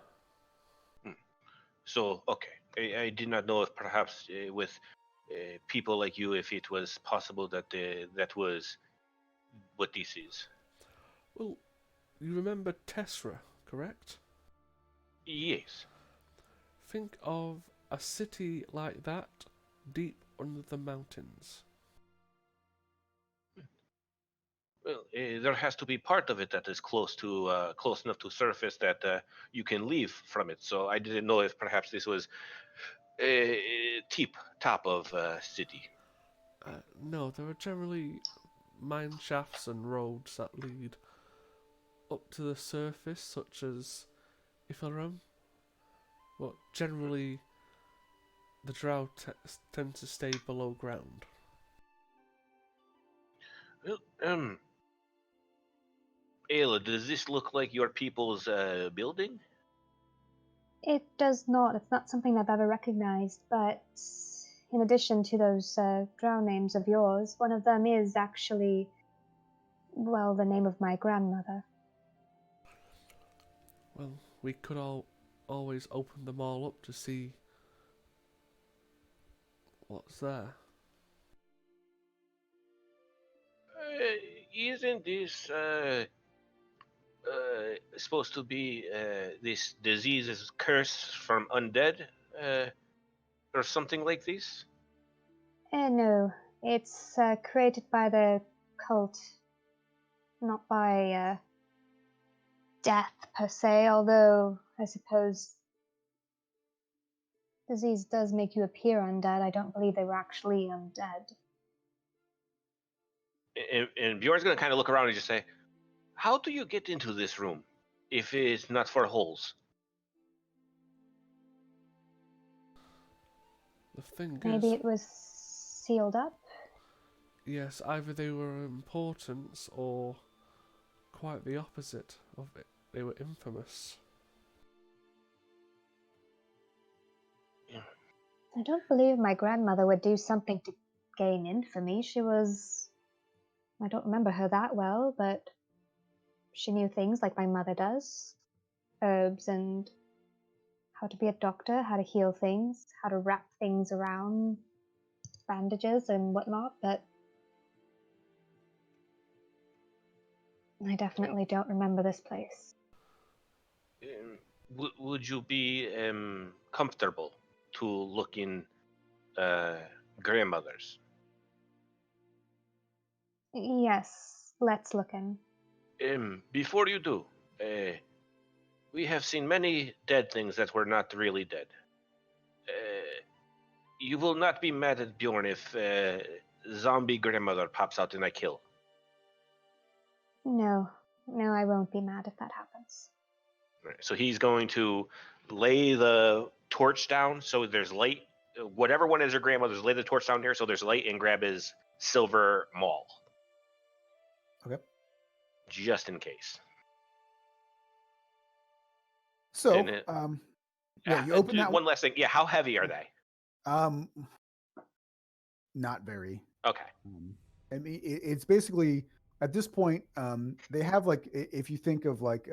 So, okay. I did not know if perhaps with people like you, if it was possible that that was what this is. Well, you remember Tessera, correct? Yes. Think of a city like that, deep under the mountains. Well, there has to be part of it that is close enough to surface that you can leave from it. So I didn't know if perhaps this was top of city. No, there are generally mine shafts and roads that lead up to the surface, such as Ifilram. But generally, the drow tend to stay below ground. Well, Ayla, does this look like your people's building? It does not. It's not something I've ever recognized, but in addition to those drow names of yours, one of them is actually, well, the name of my grandmother. Well, we could always open them all up to see what's there. Isn't this supposed to be this disease is curse from undead or something like this? No, it's created by the cult, not by death per se, although I suppose disease does make you appear undead. I don't believe they were actually undead. And Bjorn's gonna kind of look around and just say, "How do you get into this room if it's not for holes?" The thing Maybe is, it was sealed up? yes, either they were important or quite the opposite of it. They were infamous. I don't believe my grandmother would do something to gain infamy. I don't remember her that well, but she knew things like my mother does. Herbs and how to be a doctor, how to heal things, how to wrap things around bandages and whatnot, but I definitely don't remember this place. Would you be comfortable to look in grandmothers? Yes, let's look in. Before you do, we have seen many dead things that were not really dead. You will not be mad at Bjorn if zombie grandmother pops out and I kill. No, I won't be mad if that happens. Right, so he's going to lay the torch down so there's light. Whatever one is her grandmother's, lay the torch down here so there's light and grab his silver maul. Okay. Just in case. So, And you open that one last thing. Yeah, how heavy are they? Not very. Okay. I mean, it's basically at this point, they have like, if you think of like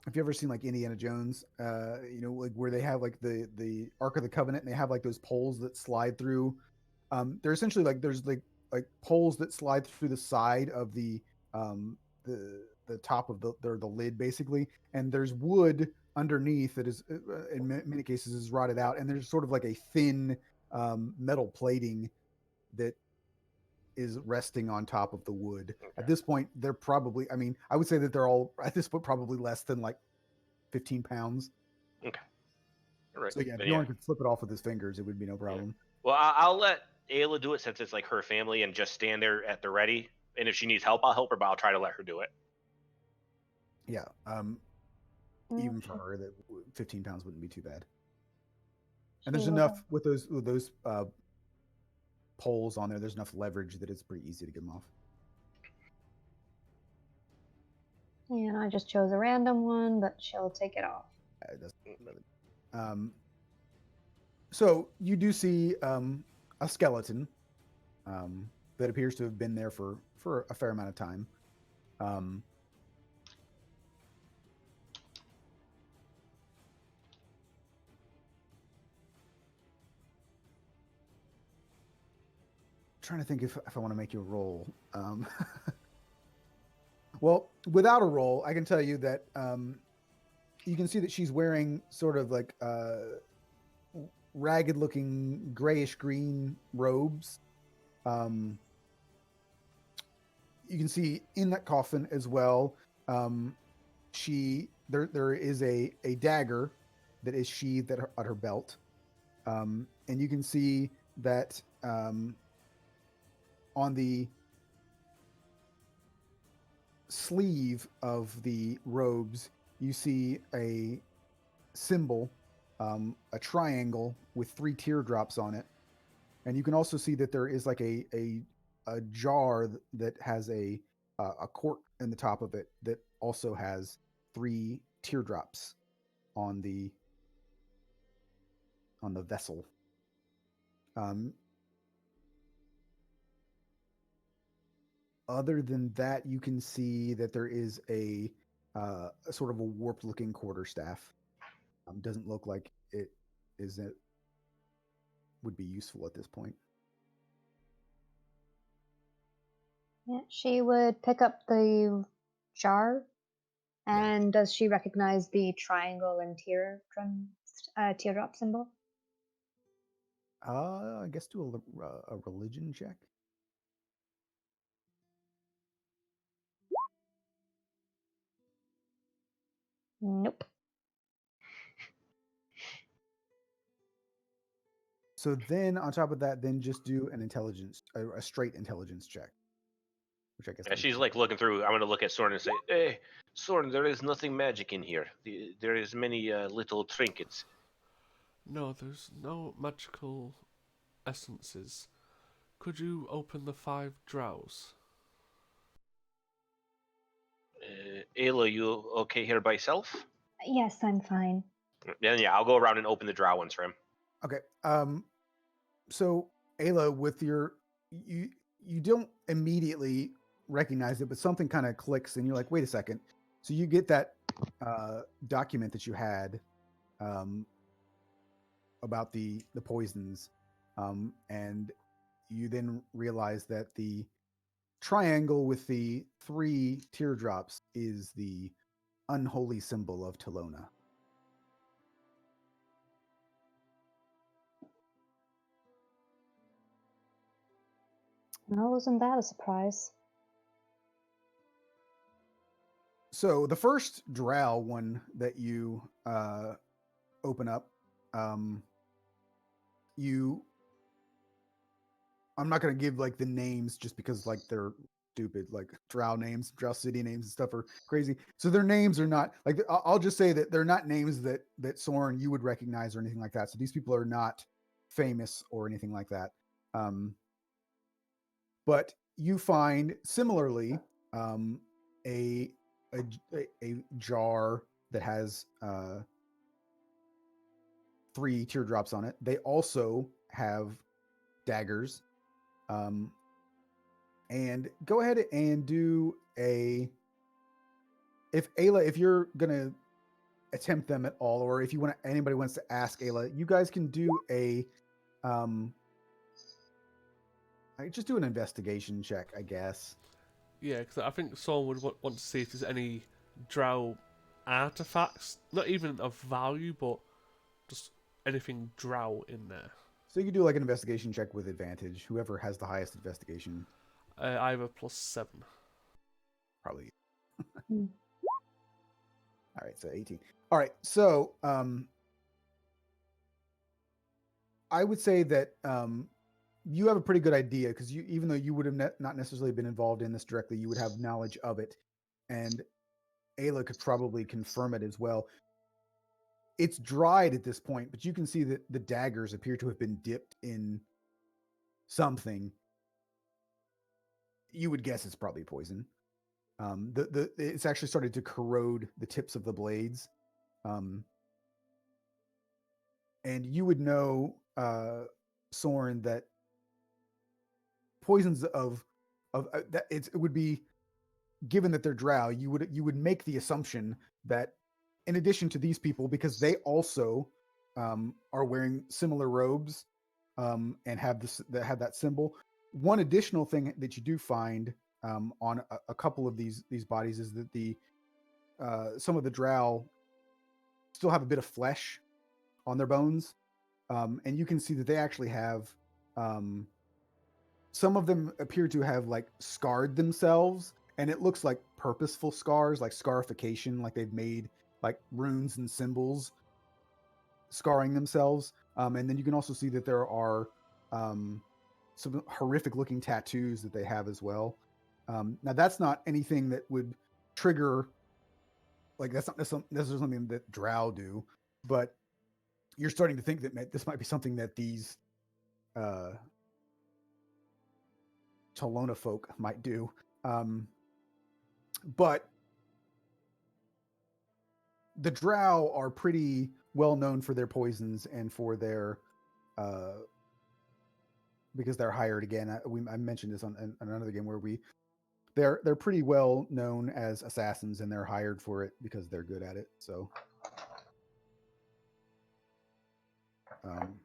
If you ever seen like Indiana Jones, like where they have like the Ark of the Covenant, and they have like those poles that slide through. They're essentially like there's like poles that slide through the side of um the top of the lid basically, and there's wood underneath that is in many cases is rotted out, and there's sort of like a thin metal plating that is resting on top of the wood. At this point, they're probably, I mean, I would say that they're all at this point probably less than like 15 pounds. Okay. All right. So yeah, Then, Bjorn could flip it off with his fingers. It would be no problem. Well, I'll let Ayla do it since it's like her family and just stand there at the ready. And if she needs help, I'll help her, but I'll try to let her do it. Yeah. Mm, Even for her, that 15 pounds wouldn't be too bad. And she there's will enough with those poles on there. There's enough leverage that it's pretty easy to get them off. And I just chose a random one, but she'll take it off. So you do see a skeleton that appears to have been there for a fair amount of time. Trying to think if I want to make you a roll. Well, without a roll, I can tell you that you can see that she's wearing sort of like ragged-looking grayish green robes. You can see in that coffin as well. There is a dagger that is sheathed at her belt, and you can see that on the sleeve of the robes, you see a symbol, a triangle with 3 teardrops on it, and you can also see that there is like a jar that has a cork in the top of it that also has 3 teardrops on the vessel. Other than that, you can see that there is a sort of a warped looking quarterstaff. Doesn't look like it would be useful at this point. Yeah, she would pick up the jar. And does she recognize the triangle and teardrop symbol? I guess do a religion check. Nope. So then, on top of that, then just do an intelligence, a straight intelligence check, which I guess. Yeah, she's like looking through. I'm going to look at Soren and say, "Hey, Soren, there is nothing magic in here. There is many little trinkets." No, there's no magical essences. Could you open the 5 drows? Ayla, you okay here by yourself? Yes, I'm fine. Then yeah, I'll go around and open the drow ones for him. Okay. So Ayla, with you don't immediately recognize it, but something kind of clicks, and you're like, wait a second. So you get that document that you had about the poisons, and you then realize that the triangle with the 3 teardrops is the unholy symbol of Telona. No, wasn't that a surprise? So the first drow one that you open up, I'm not going to give like the names just because like they're stupid, like drow names, drow city names and stuff are crazy. So their names are not like, I'll just say that they're not names that Soren you would recognize or anything like that. So these people are not famous or anything like that. But you find similarly a jar that has 3 teardrops on it. They also have daggers. And go ahead and do if Ayla, if you're gonna attempt them at all, or if you want anybody wants to ask Ayla, you guys can do a just do an investigation check, I guess. Yeah, because I think someone would want to see if there's any drow artifacts, not even of value, but just anything drow in there. So you can do like an investigation check with advantage. Whoever has the highest investigation, I have a +7. probably. Hmm. All right, so 18. All right, so I would say that you have a pretty good idea because you, even though you would have not necessarily been involved in this directly, you would have knowledge of it, and Ayla could probably confirm it as well. It's dried at this point, but you can see that the daggers appear to have been dipped in something. You would guess it's probably poison. It's actually started to corrode the tips of the blades, and you would know, Soren, that poisons of that it would be, given that they're drow, you would make the assumption that in addition to these people, because they also are wearing similar robes and have that symbol. One additional thing that you do find on a couple of these bodies is that the some of the drow still have a bit of flesh on their bones, and you can see that they actually have some of them appear to have like scarred themselves, and it looks like purposeful scars, like scarification, like they've made like runes and symbols scarring themselves. And then you can also see that there are some horrific looking tattoos that they have as well. Now that's not anything that would trigger, like that's not necessarily something that drow do, but you're starting to think that this might be something that these Tolona folk might do. But the drow are pretty well known for their poisons and for their because they're hired again. I mentioned this on another game where they're pretty well known as assassins, and they're hired for it because they're good at it. So I'm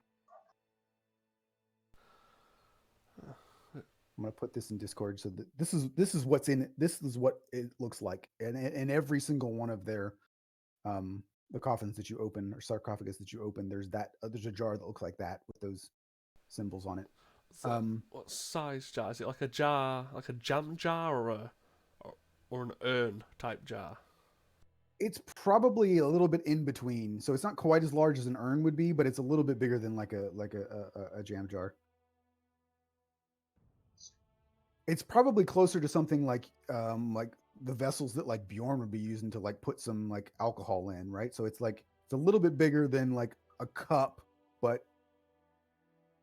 gonna put this in Discord so that this is what's in it. This is what it looks like, and in every single one of their the coffins that you open or sarcophagus that you open, there's a jar that looks like that with those symbols on it. So, what size jar? Is it like a jar, like a jam jar, or an urn type jar? It's probably a little bit in between, so it's not quite as large as an urn would be, but it's a little bit bigger than like a jam jar. It's probably closer to something like the vessels that like Bjorn would be using to like put some like alcohol in, right? So it's a little bit bigger than like a cup, but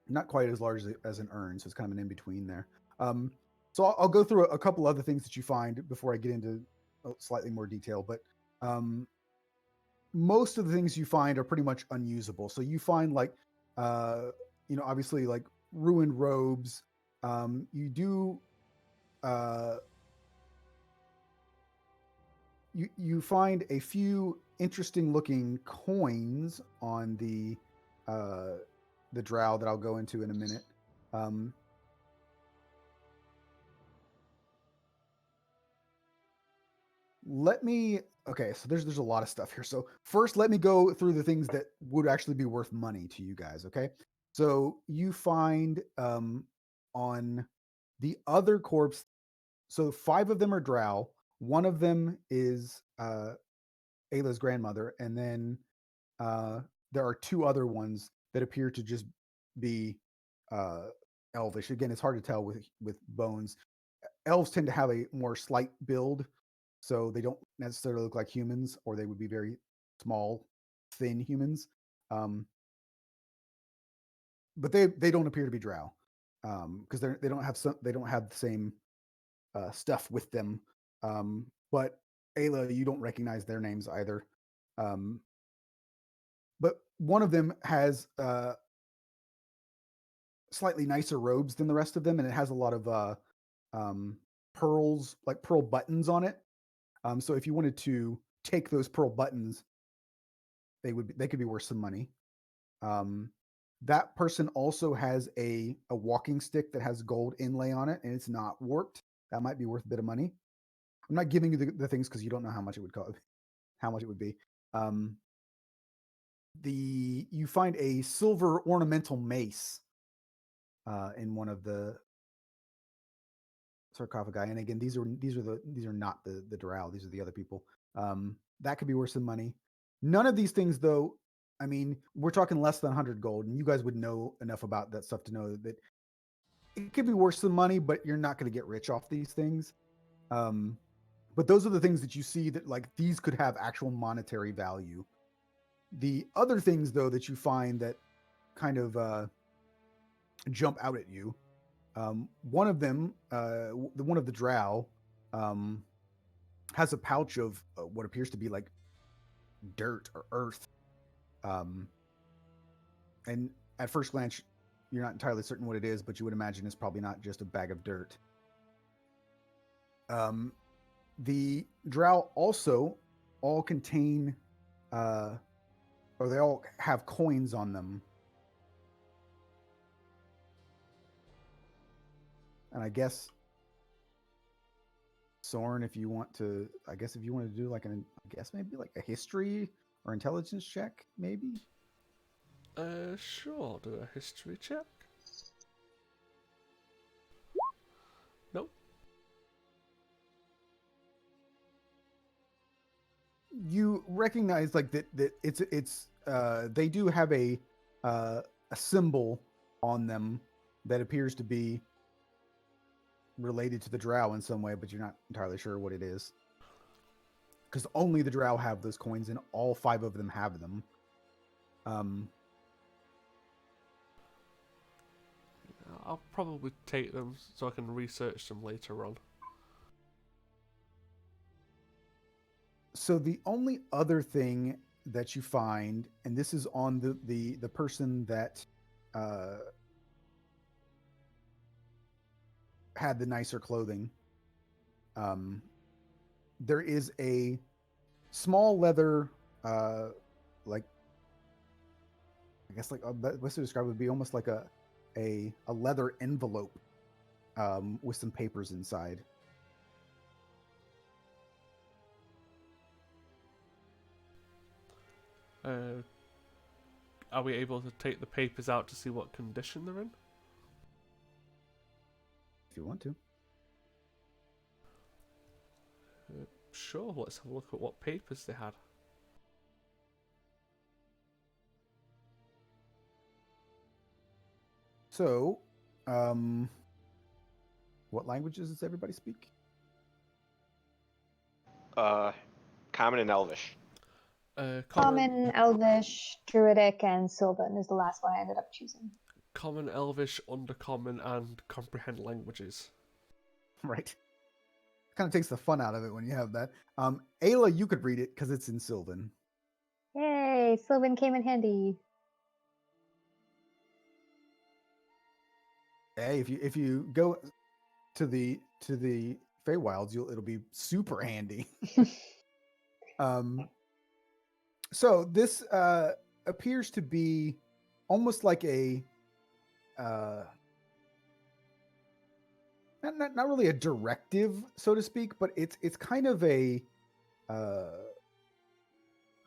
not quite as large as an urn. So it's kind of an in between there. So I'll go through a couple other things that you find before I get into slightly more detail, but most of the things you find are pretty much unusable. So you find like obviously like ruined robes. You do you find a few interesting looking coins on the drow that I'll go into in a minute. Okay, so there's a lot of stuff here. So first, let me go through the things that would actually be worth money to you guys. Okay, so you find on the other corpse, so 5 of them are drow. One of them is Ayla's grandmother, and then there are 2 other ones that appear to just be elvish. Again, it's hard to tell with bones. Elves tend to have a more slight build, so they don't necessarily look like humans, or they would be very small, thin humans. But they don't appear to be drow because they don't have the same stuff with them. But Ayla, you don't recognize their names either. But one of them has slightly nicer robes than the rest of them, and it has a lot of pearls, like pearl buttons on it. So if you wanted to take those pearl buttons they could be worth some money. That person also has a walking stick that has gold inlay on it, and it's not warped. That might be worth a bit of money. I'm not giving you the things because you don't know how much it would cost, how much it would be. You find a silver ornamental mace in one of the sarcophagi, and again, these are not the drow. These are the other people. That could be worth some money. None of these things, though. I mean, we're talking less than 100 gold, and you guys would know enough about that stuff to know that it could be worth some money, but you're not going to get rich off these things. But those are the things that you see that like these could have actual monetary value. The other things, though, that you find that kind of jump out at you. One of them, one of the drow, has a pouch of what appears to be like dirt or earth. And at first glance, you're not entirely certain what it is, but you would imagine it's probably not just a bag of dirt. The drow also all contain, or they all have coins on them. And I guess, Soren, if you want to do like maybe like a history or intelligence check, maybe. Sure, I'll do a history check. Nope. You recognize like that it's they do have a symbol on them that appears to be related to the drow in some way, but you're not entirely sure what it is. Because only the drow have those coins, and all 5 of them have them. I'll probably take them so I can research them later on. So the only other thing that you find, and this is on the person that had the nicer clothing, there is a small leather, like I guess like what's to describe would be almost like a leather envelope with some papers inside. Are we able to take the papers out to see what condition they're in? If you want to. Sure, let's have a look at what papers they had. So, what languages does everybody speak? Common and Elvish. Common, Elvish, Druidic, and Sylvan is the last one I ended up choosing. Common, Elvish, Undercommon, and Comprehend languages. Right. Kind of takes the fun out of it when you have that. Ayla, you could read it because it's in Sylvan. Yay, Sylvan came in handy. Hey, if you go to the Feywilds, it'll be super handy. So this appears to be almost like a not really a directive, so to speak, but it's kind of a I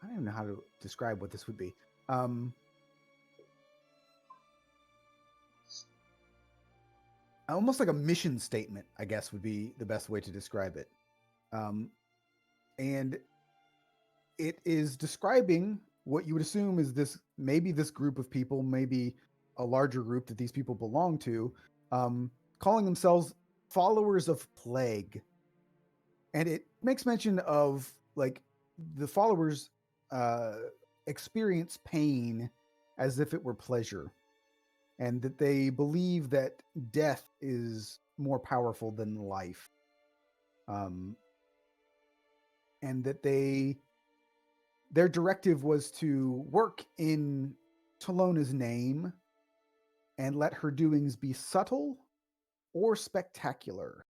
don't even know how to describe what this would be. Almost like a mission statement, I guess, would be the best way to describe it. And it is describing what you would assume is this group of people, maybe a larger group that these people belong to, calling themselves followers of plague. And it makes mention of like the followers experience pain as if it were pleasure, and that they believe that death is more powerful than life, and that their directive was to work in Talona's name and let her doings be subtle or spectacular.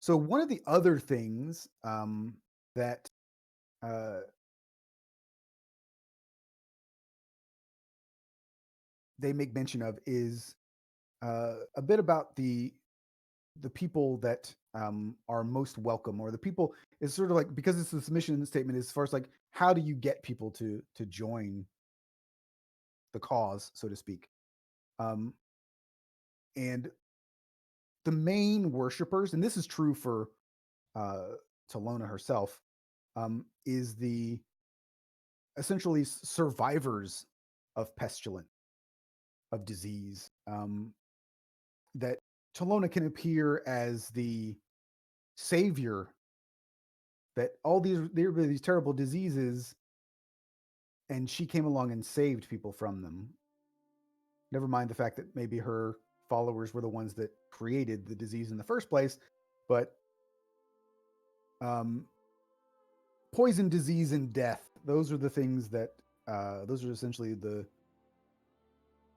So one of the other things that they make mention of is a bit about the people that are most welcome, or the people is sort of like, because it's this mission statement as far as like, how do you get people to join the cause, so to speak. And the main worshipers, and this is true for Talona herself, is the essentially survivors of pestilence, of disease. That Talona can appear as the savior, that all there were these terrible diseases, and she came along and saved people from them. Never mind the fact that maybe her followers were the ones that created the disease in the first place, but poison, disease, and death, those are the things that those are essentially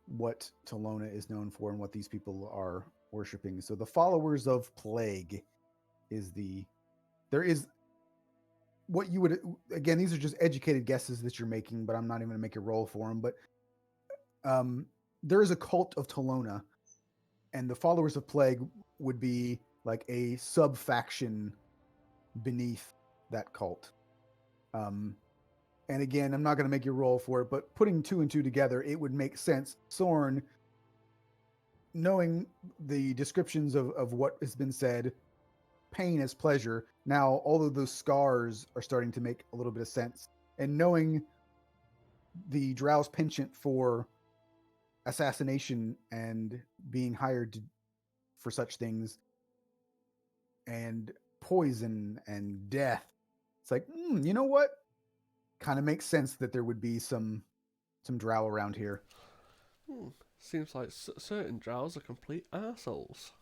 what Talona is known for and what these people are worshiping. So the followers of plague is there is what you would, again, these are just educated guesses that you're making, but I'm not even going to make a roll for them. But there is a cult of Talona, and the followers of plague would be like a sub faction beneath that cult. And again, I'm not going to make you roll for it, but putting two and two together, it would make sense. Soren, knowing the descriptions of what has been said, pain as pleasure, now all of those scars are starting to make a little bit of sense. And knowing the Drow's penchant for assassination and being hired for such things, and poison and death, it's like, you know what? Kind of makes sense that there would be some drow around here. Seems like certain drows are complete assholes.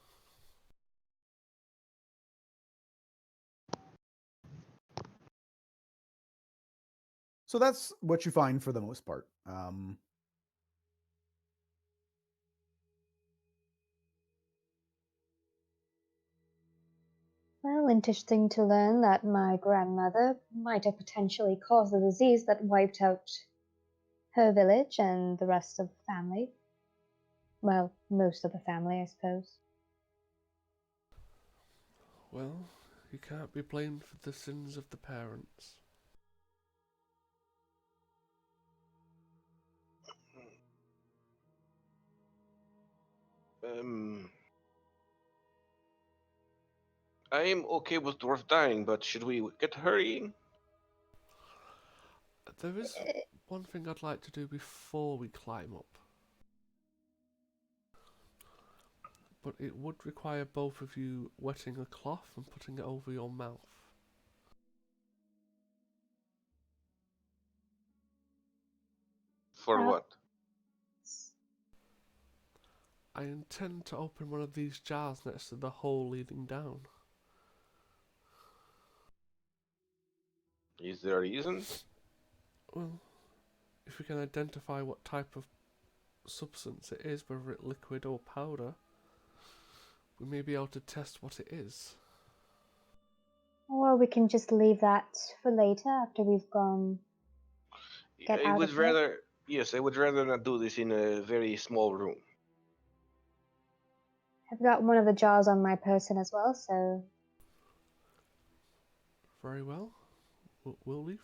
So that's what you find for the most part. Well, interesting to learn that my grandmother might have potentially caused the disease that wiped out her village and the rest of the family. Well, most of the family, I suppose. Well, you can't be blamed for the sins of the parents. I'm okay with Dwarf dying, but should we get hurrying? There is one thing I'd like to do before we climb up. But it would require both of you wetting a cloth and putting it over your mouth. For what? I intend to open one of these jars next to the hole leading down. Is there a reason? Well, if we can identify what type of substance it is, whether it's liquid or powder, we may be able to test what it is. Or we can just leave that for later after we've gone. I would rather, yes, I would rather not do this in a very small room. I've got one of the jars on my person as well, so. Very well. We'll leave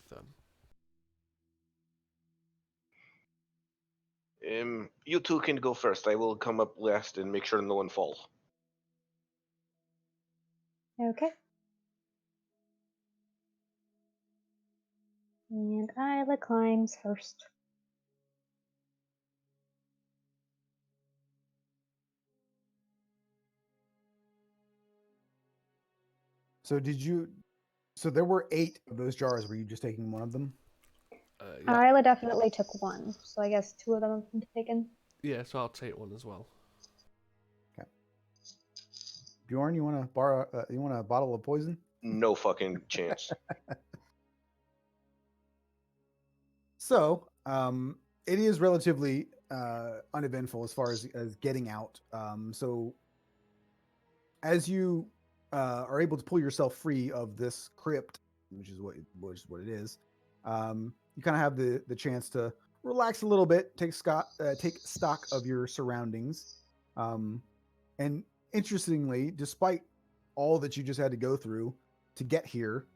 then. You two can go first. I will come up last and make sure no one falls. Okay. And Isla climbs first. So there were 8 of those jars. Were you just taking one of them? Yeah. Isla definitely took one, so I guess 2 of them have been taken. Yeah, so I'll take one as well. Okay. Bjorn, you want to borrow? You want a bottle of poison? No fucking chance. So, it is relatively uneventful as far as getting out. So, as you are able to pull yourself free of this crypt, which is what it is, you kind of have the chance to relax a little bit, take stock of your surroundings, and interestingly, despite all that you just had to go through to get here,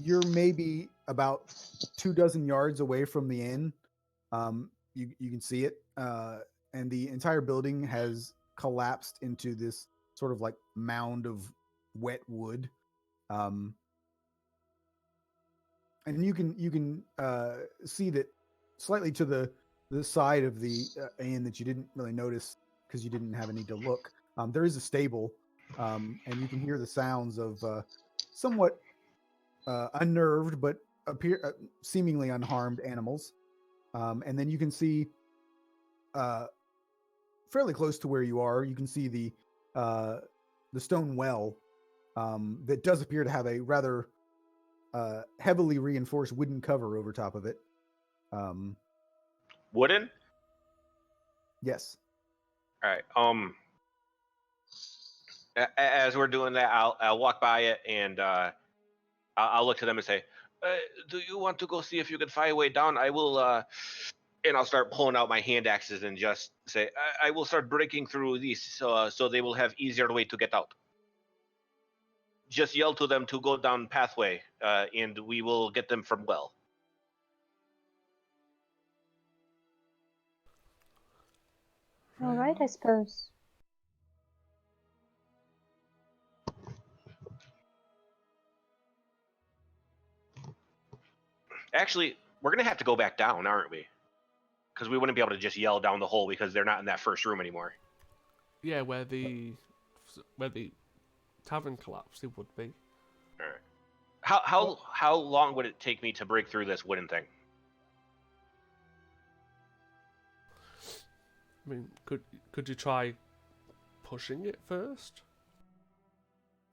you're maybe about 24 yards away from the inn. You can see it, and the entire building has collapsed into this sort of like mound of wet wood. And you can see that slightly to the side of the inn that you didn't really notice because you didn't have any to look. There is a stable, and you can hear the sounds of somewhat unnerved but seemingly unharmed animals. And then you can see fairly close to where you are. You can see the stone well that does appear to have a rather heavily reinforced wooden cover over top of it. Wooden? Yes. All right. As we're doing that, I'll walk by it and I'll look to them and say, "Do you want to go see if you can find a way down? I will." And I'll start pulling out my hand axes and just say, "I will start breaking through these, so they will have easier way to get out." Just yell to them to go down pathway, and we will get them from well. All right, I suppose. Actually, we're gonna have to go back down, aren't we? Because we wouldn't be able to just yell down the hole because they're not in that first room anymore. Yeah, where the tavern collapsed, it would be. All right. How long would it take me to break through this wooden thing? I mean, could you try pushing it first?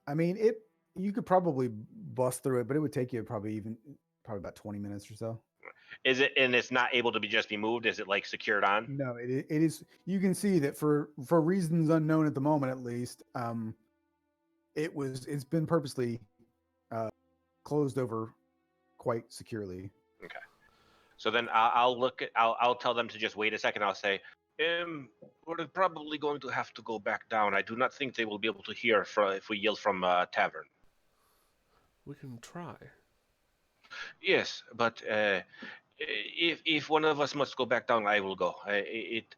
I mean, you could probably bust through it, but it would take you probably about 20 minutes or so. Is it, and it's not able to just be moved? Is it like secured on? No, it is. You can see that for reasons unknown at the moment, at least, it's been purposely closed over quite securely. Okay. So then I'll tell them to just wait a second. I'll say, we're probably going to have to go back down. I do not think they will be able to hear if we yell from tavern. We can try. Yes, but if one of us must go back down, I will go. It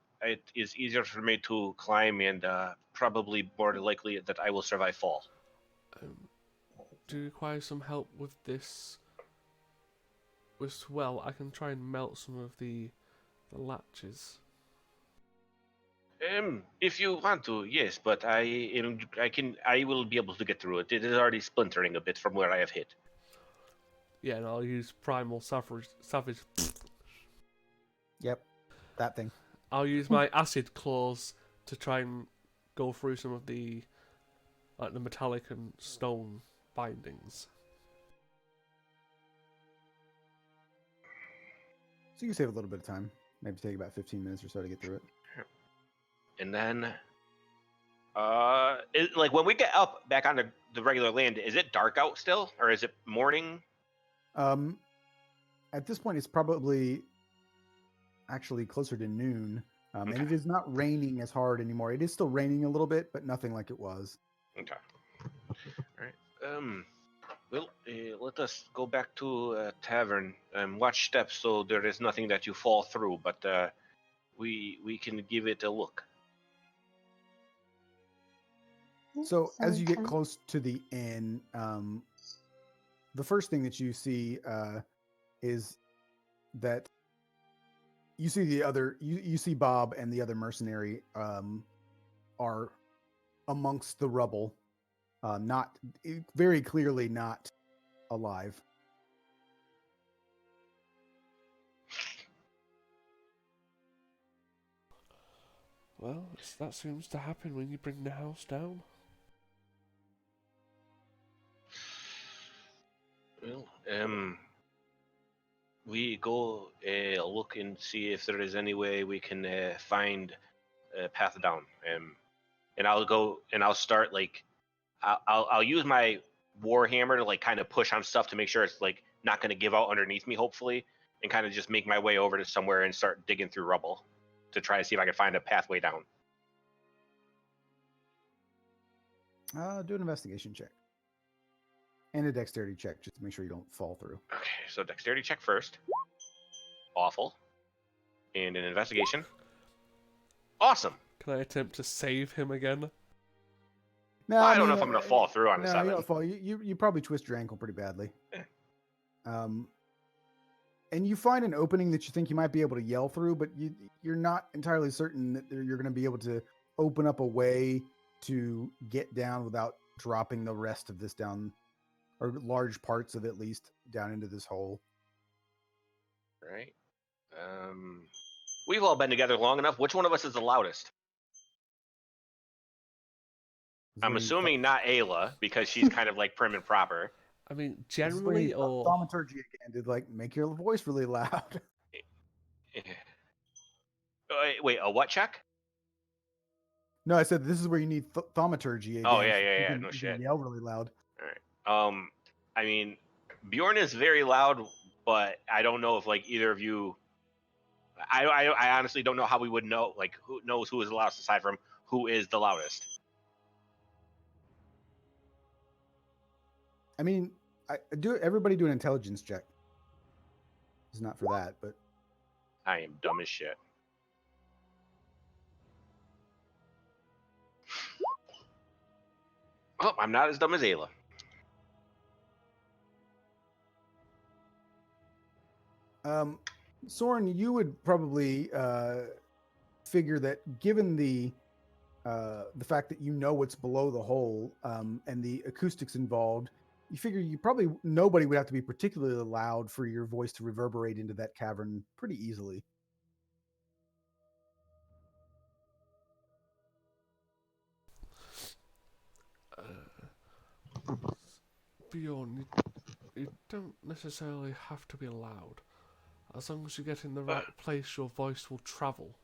is easier for me to climb, and probably more likely that I will survive fall. Do you require some help with this? Well, I can try and melt some of the latches. If you want to, yes, but I will be able to get through it. It is already splintering a bit from where I have hit. Yeah, and I'll use primal savage. Yep, that thing. I'll use my acid claws to try and go through some of the metallic and stone bindings. So you can save a little bit of time. Maybe take about 15 minutes or so to get through it. And then, like when we get up back on the regular land, is it dark out still, or is it morning? At this point, it's probably actually closer to noon, Okay. and it is not raining as hard anymore. It is still raining a little bit, but nothing like it was. Okay. All right. Well, let us go back to tavern and watch steps so there is nothing that you fall through. But we can give it a look. So as you get Sounds close to the inn, the first thing that you see is that you see you see Bob and the other mercenary are amongst the rubble, not very clearly not alive. Well, that seems to happen when you bring the house down. Well, we go look and see if there is any way we can find a path down. And I'll go and I'll start like I'll use my warhammer to like kind of push on stuff to make sure it's like not going to give out underneath me, hopefully, and kind of just make my way over to somewhere and start digging through rubble to try to see if I can find a pathway down. Do an investigation check and a dexterity check just to make sure you don't fall through. Okay, so dexterity check first. Awful. And an investigation. Awesome. Can I attempt to save him again? No, I don't know if I'm going to fall through on a no, 7. you don't fall. You probably twist your ankle pretty badly. And you find an opening that you think you might be able to yell through, but you're not entirely certain that you're going to be able to open up a way to get down without dropping the rest of this down, or large parts of it at least, down into this hole. Right. We've all been together long enough. Which one of us is the loudest? I'm assuming not Ayla, because she's kind of like prim and proper. I mean, generally, or thaumaturgy again did like make your voice really loud. Wait, a what check? No, I said this is where you need thaumaturgy again. Oh yeah, so yeah, you yeah. can- No you shit. can yell really loud. All right. I mean, Bjorn is very loud, but I don't know if like either of you. I honestly don't know how we would know. Like, who knows who is the loudest aside from who is the loudest? I mean, everybody do an intelligence check. It's not for that, but I am dumb as shit. Oh, I'm not as dumb as Ayla. Soren, you would probably figure that given the fact that you know what's below the hole and the acoustics involved, you figure nobody would have to be particularly loud for your voice to reverberate into that cavern pretty easily. Bjorn, you don't necessarily have to be loud. As long as you get in the right place, your voice will travel.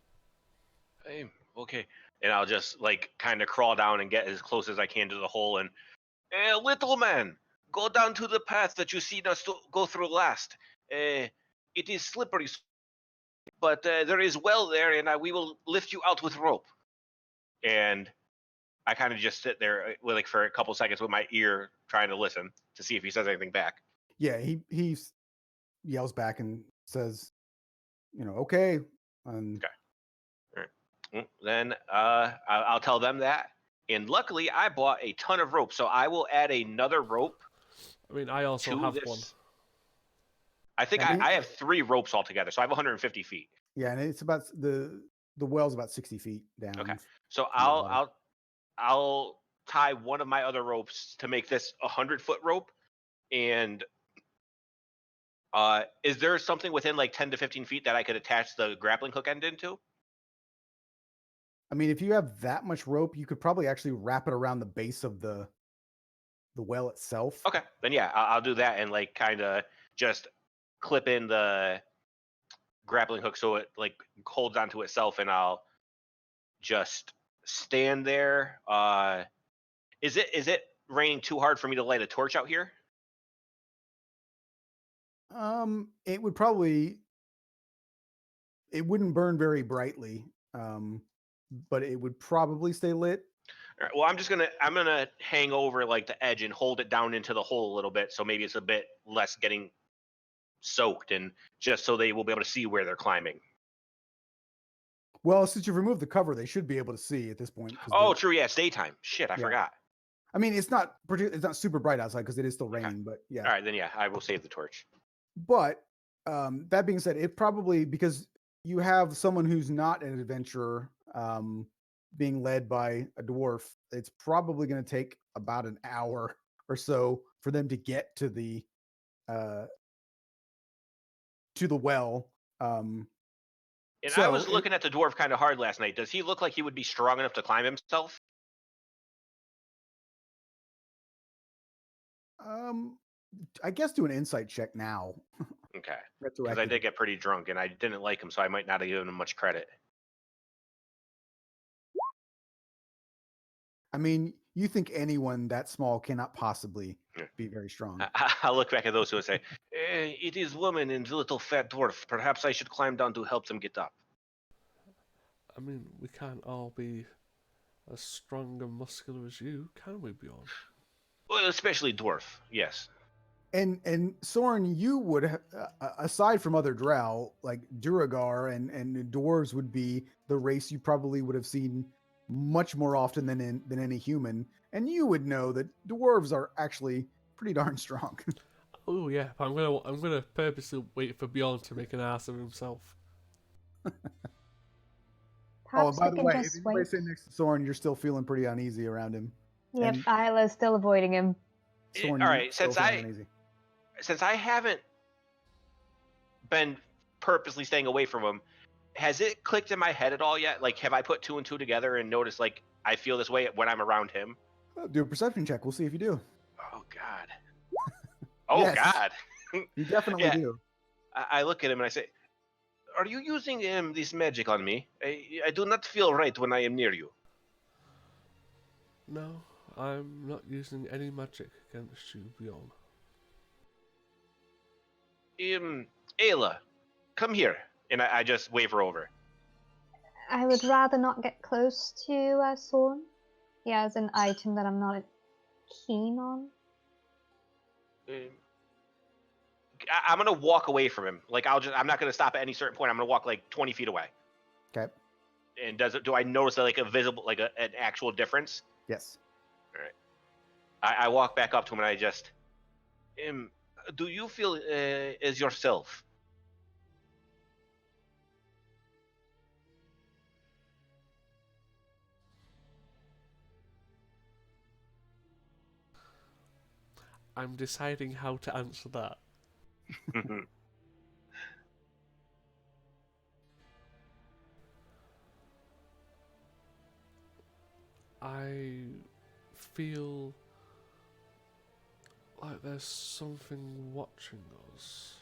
Hey, okay. And I'll just like kind of crawl down and get as close as I can to the hole. And little man, go down to the path that you seen us go through last. It is slippery, but there is well there, and we will lift you out with rope. And I kind of just sit there like for a couple seconds with my ear trying to listen to see if he says anything back. Yeah, he yells back and says, okay. Okay. All right. Then I'll tell them that. And luckily, I bought a ton of rope, so I will add another rope. I mean, I also have one. I think I have 3 ropes altogether, so I have 150 feet. Yeah, and it's about the well's about 60 feet down. Okay, so I'll tie one of my other ropes to make this 100-foot rope. And is there something within like 10 to 15 feet that I could attach the grappling hook end into? I mean, if you have that much rope, you could probably actually wrap it around the base of the well itself. Okay, then yeah, I'll do that and like kind of just clip in the grappling hook so it like holds onto itself, and I'll just stand there. Is it raining too hard for me to light a torch out here? It would probably. It wouldn't burn very brightly, but it would probably stay lit. All right, well, I'm gonna hang over like the edge and hold it down into the hole a little bit, so maybe it's a bit less getting soaked, and just so they will be able to see where they're climbing. Well, since you've removed the cover, they should be able to see at this point. Oh, true. Yeah, it's daytime. Shit, I forgot. I mean, it's not super bright outside because it is still raining, but yeah. All right, then yeah, I will save the torch. But that being said, it probably, because you have someone who's not an adventurer being led by a dwarf, it's probably going to take about an hour or so for them to get to the well. And I was looking at the dwarf kind of hard last night. Does he look like he would be strong enough to climb himself? I guess do an insight check now. Okay. Because I did get pretty drunk and I didn't like him, so I might not have given him much credit. I mean, you think anyone that small cannot possibly Yeah. be very strong. I'll look back at those two and say, it is woman and little fat dwarf. Perhaps I should climb down to help them get up. I mean, we can't all be as strong and muscular as you, can we, Bjorn? Well, especially dwarf, yes. And Soren, you would, aside from other drow, like Duragar and dwarves would be the race you probably would have seen much more often than any human, and you would know that dwarves are actually pretty darn strong. Oh yeah, but I'm gonna purposely wait for Bjorn to make an ass of himself. Oh, Perhaps and by we the can way, if just anybody's wait. sitting next to Soren, you're still feeling pretty uneasy around him. Yep, And Isla's still avoiding him. Soren, All you're right, still feeling uneasy. since I haven't been purposely staying away from him, has it clicked in my head at all yet? Like, have I put two and two together and noticed, like, I feel this way when I'm around him? Do a perception check. We'll see if you do. Oh, God. Oh, Yes. God. You definitely Yeah. do. I look at him and I say, are you using this magic on me? I do not feel right when I am near you. No, I'm not using any magic against you, Bjorn. Ayla, come here. And I just wave her over. I would rather not get close to Sorn. He has an item that I'm not keen on. I'm gonna walk away from him. Like I'm not gonna stop at any certain point. I'm gonna walk like 20 feet away. Okay. And do I notice like a visible, like an actual difference? Yes. All right. I walk back up to him and I just, do you feel as yourself? I'm deciding how to answer that. I feel like there's something watching us.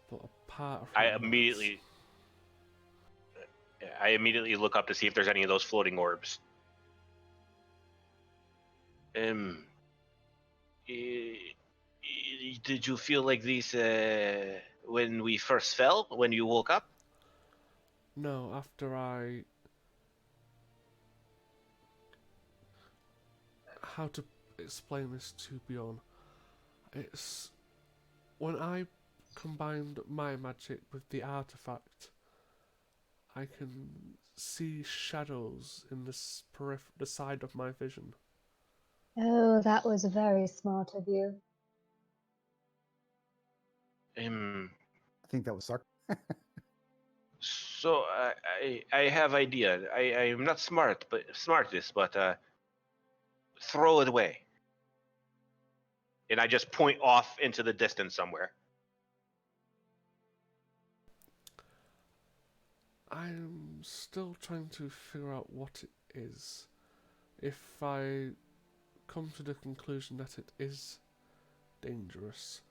But apart from I immediately look up to see if there's any of those floating orbs. Did you feel like this when we first fell, when you woke up? No, after I... How to explain this to Bjorn? It's... When I combined my magic with the artifact, I can see shadows in the side of my vision. Oh, that was very smart of you. I think that was sarcasm. So I have idea. I am not smartest, but throw it away. And I just point off into the distance somewhere. I'm still trying to figure out what it is. If I come to the conclusion that it is dangerous,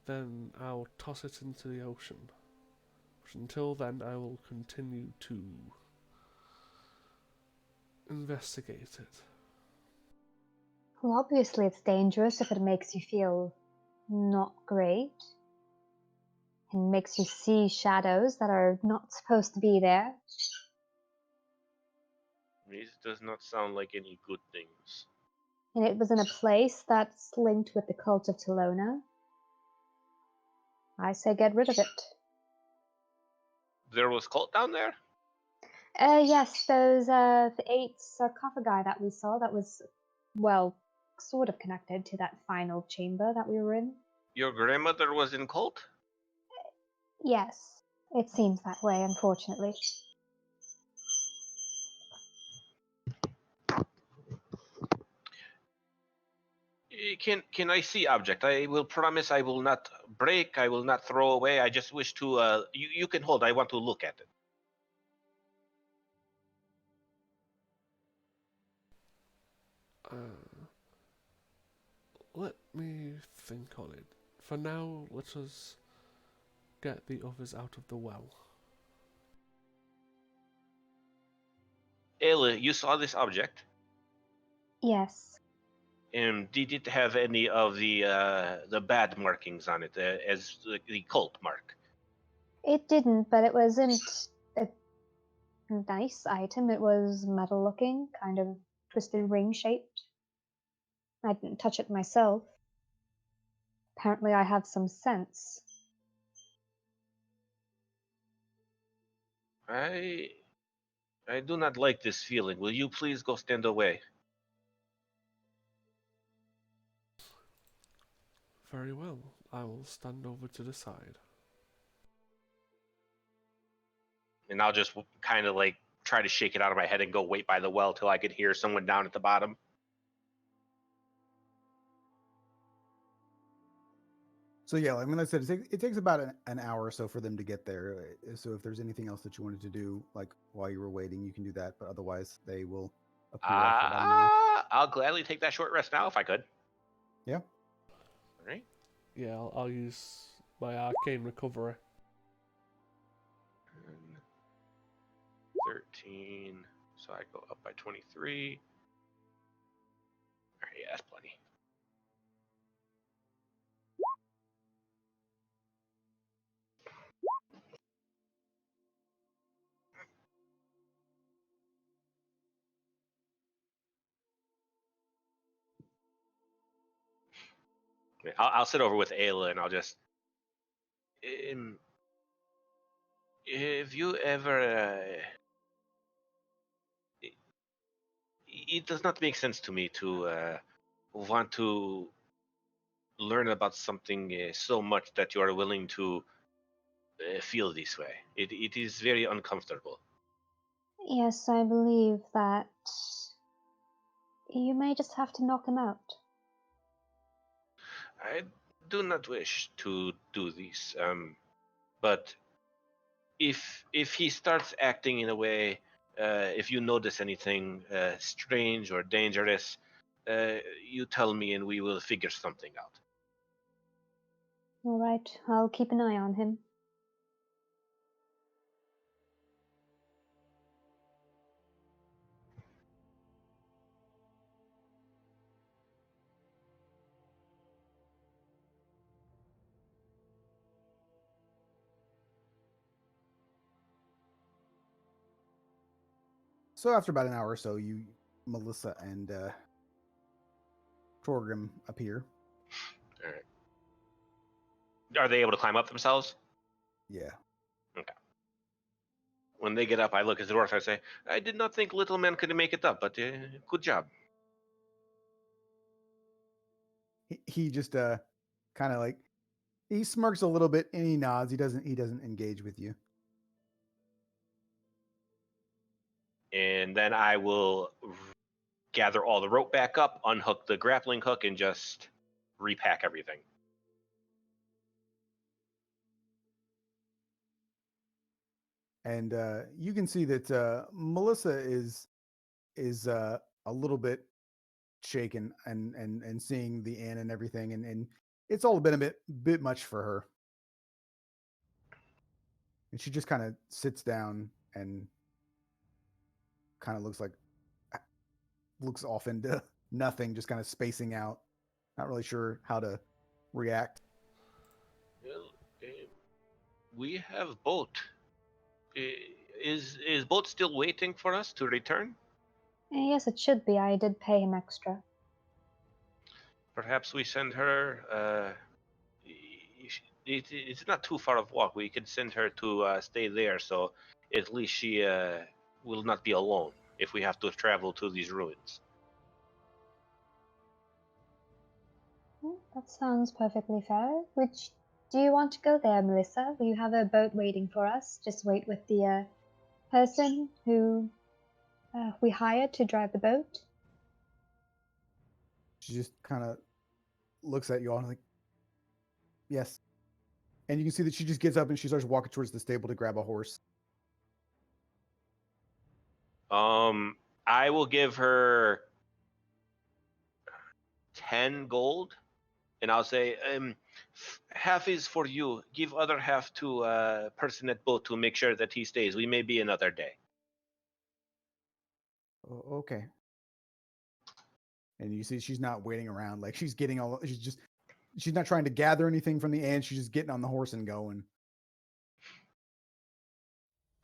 then I'll toss it into the ocean. But until then, I will continue to investigate it. Well, obviously it's dangerous if it makes you feel not great. And makes you see shadows that are not supposed to be there. This does not sound like any good things. And it was in a place that's linked with the cult of Telona. I say get rid of it. There was cult down there? Yes, those the 8 sarcophagi that we saw that was, well, sort of connected to that final chamber that we were in. Your grandmother was in cult? Yes, it seems that way, unfortunately. Can I see object? I will promise I will not break, I will not throw away. I just wish to you can hold. I want to look at it. Let me think on it. For now, let us get the others out of the well. Ayla, you saw this object? Yes. Did it have any of the bad markings on it, as the cult mark? It didn't, but it wasn't a nice item. It was metal looking, kind of twisted ring shaped. I didn't touch it myself. Apparently, I have some sense. I do not like this feeling. Will you please go stand away? Very well. I will stand over to the side. And I'll just kind of like try to shake it out of my head and go wait by the well till I could hear someone down at the bottom. So yeah, like I said, it takes about an hour or so for them to get there. So if there's anything else that you wanted to do, like while you were waiting, you can do that. But otherwise, they will appear after about an hour. I'll gladly take that short rest now if I could. Yeah. All right. Yeah, I'll use my arcane recovery. 13. So I go up by 23. All right, yeah, that's plenty. I'll sit over with Ayla and I'll just. Have you ever? It does not make sense to me to want to learn about something so much that you are willing to feel this way. It is very uncomfortable. Yes, I believe that you may just have to knock him out. I do not wish to do this, but if he starts acting in a way, if you notice anything strange or dangerous, you tell me and we will figure something out. All right, I'll keep an eye on him. So after about an hour or so, Melissa and Torgrim appear. All right. Are they able to climb up themselves? Yeah. Okay. When they get up, I look at the dwarf. I say, "I did not think little men could make it up, but good job." He just kind of like he smirks a little bit and he nods. He doesn't engage with you. And then I will gather all the rope back up, unhook the grappling hook, and just repack everything. And you can see that Melissa is a little bit shaken and seeing the inn and everything, and it's all been a bit much for her. And she just kind of sits down and kind of looks off into nothing, just kind of spacing out, not really sure how to react. Well, we have boat. Is boat still waiting for us to return? Yes, it should be. I did pay him extra. Perhaps we send her. It's not too far of walk. We could send her to stay there, so at least she will not be alone if we have to travel to these ruins. That sounds perfectly fair. Do you want to go there, Melissa? We have a boat waiting for us. Just wait with the person who we hired to drive the boat. She just kind of looks at you all and like, yes. And you can see that she just gets up and she starts walking towards the stable to grab a horse. I will give her 10 gold, and I'll say, half is for you. Give other half to person at boat to make sure that he stays. We may be another day. Okay. And you see she's not waiting around. Like she's not trying to gather anything from the ant. She's just getting on the horse and going.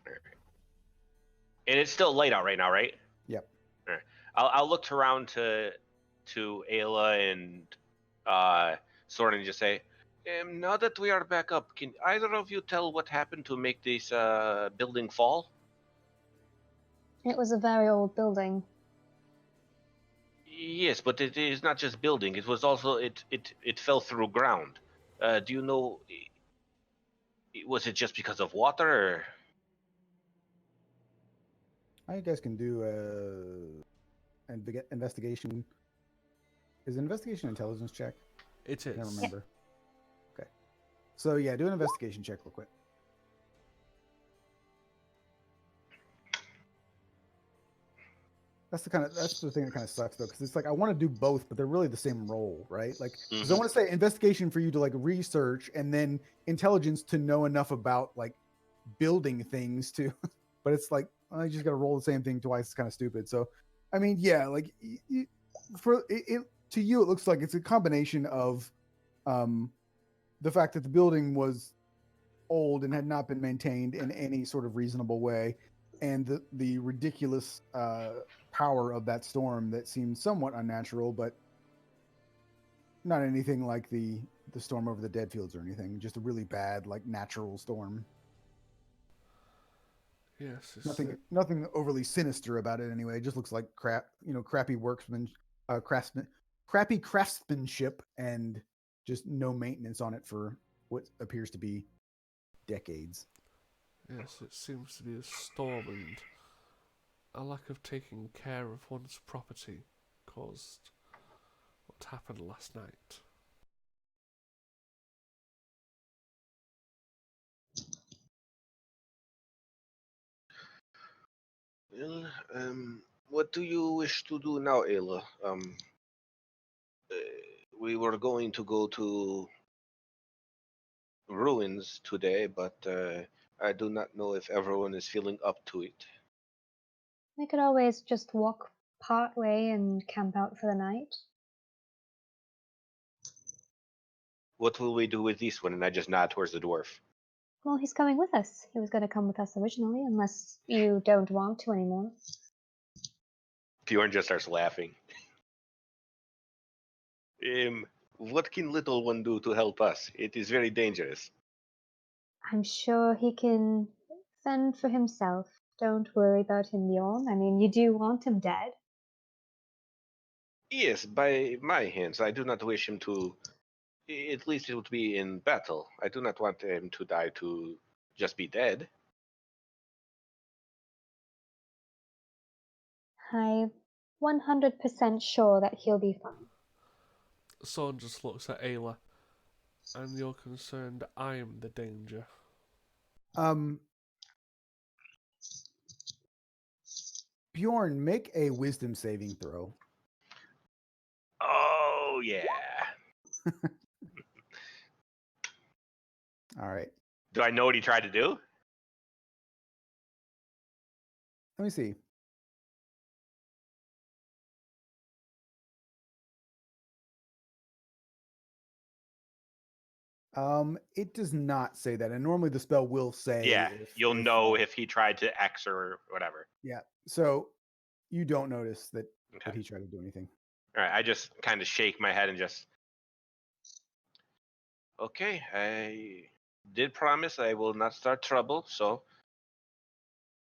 And it's still light out right now, right? Yep. All right. I'll look around to Ayla and Soren and just say, now that we are back up, can either of you tell what happened to make this building fall? It was a very old building. Yes, but it is not just building. It was also it fell through ground. Do you know? Was it just because of water? Or... You guys can do investigation. Is an investigation intelligence check? It I don't is. remember. Okay. So yeah, do an investigation check real quick. That's the thing that kind of sucks though, because it's like I want to do both, but they're really the same role, right? Like, because I want to say investigation for you to like research, and then intelligence to know enough about like building things to, but it's like I just got to roll the same thing twice. It's kind of stupid. So, I mean, yeah, like for it to you, it looks like it's a combination of the fact that the building was old and had not been maintained in any sort of reasonable way, and the ridiculous power of that storm that seemed somewhat unnatural, but not anything like the storm over the dead fields or anything. Just a really bad, like, natural storm. Yes. Nothing overly sinister about it anyway. It just looks like crappy crappy craftsmanship, and just no maintenance on it for what appears to be decades. Yes, it seems to be a storm and a lack of taking care of one's property caused what happened last night. Well, what do you wish to do now, Ayla? We were going to go to ruins today, but I do not know if everyone is feeling up to it. We could always just walk part way and camp out for the night. What will we do with this one? And I just nod towards the dwarf. Well, he's coming with us. He was going to come with us originally, unless you don't want to anymore. Bjorn just starts laughing. What can little one do to help us? It is very dangerous. I'm sure he can fend for himself. Don't worry about him, Bjorn. I mean, you do want him dead. Yes, by my hands. I do not wish him to. At least it would be in battle. I do not want him to die to just be dead. I'm 100% sure that he'll be fine. Son just looks at Ayla, and you're concerned I'm the danger. Bjorn, make a wisdom saving throw. Oh, yeah. All right. Do I know what he tried to do? Let me see. It does not say that, and normally the spell will say. Yeah, you'll know if he tried to X or whatever. Yeah, so you don't notice that Okay. he tried to do anything. All right, I just kind of shake my head and just. Okay, I did promise I will not start trouble, so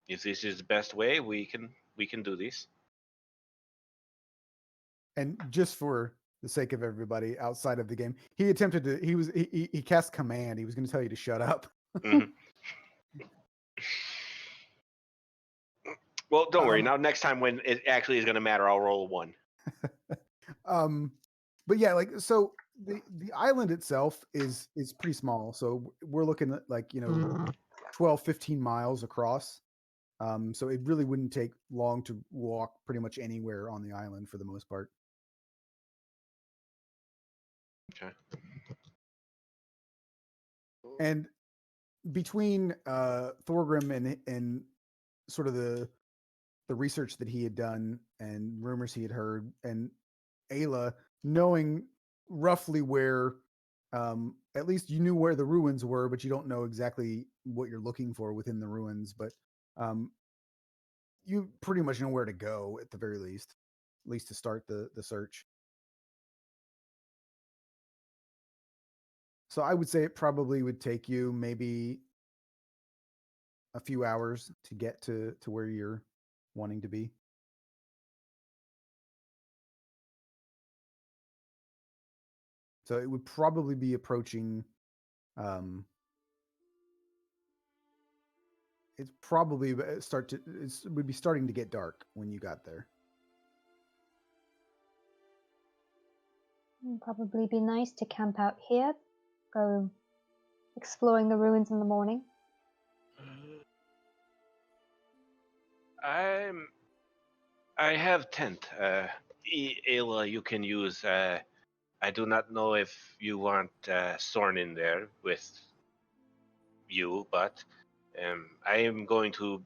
if this is the best way, we can do this. And just for the sake of everybody outside of the game, he attempted to. He cast command. He was going to tell you to shut up. Mm-hmm. Well, don't worry. Now, next time when it actually is going to matter, I'll roll a 1. But yeah, like, so the island itself is pretty small. So we're looking at, like, 12, 15 miles across. So it really wouldn't take long to walk pretty much anywhere on the island for the most part. Okay. And between Thorgrim and sort of the research that he had done and rumors he had heard, and Ayla, knowing roughly where, at least you knew where the ruins were, but you don't know exactly what you're looking for within the ruins. But you pretty much know where to go at the very least, at least to start the search. So I would say it probably would take you maybe a few hours to get to where you're wanting to be. So it would probably be approaching. It's probably would be starting to get dark when you got there. It'd probably be nice to camp out here, go exploring the ruins in the morning. I have tent. Ayla, you can use. I do not know if you want Sorn in there with you, but I am going to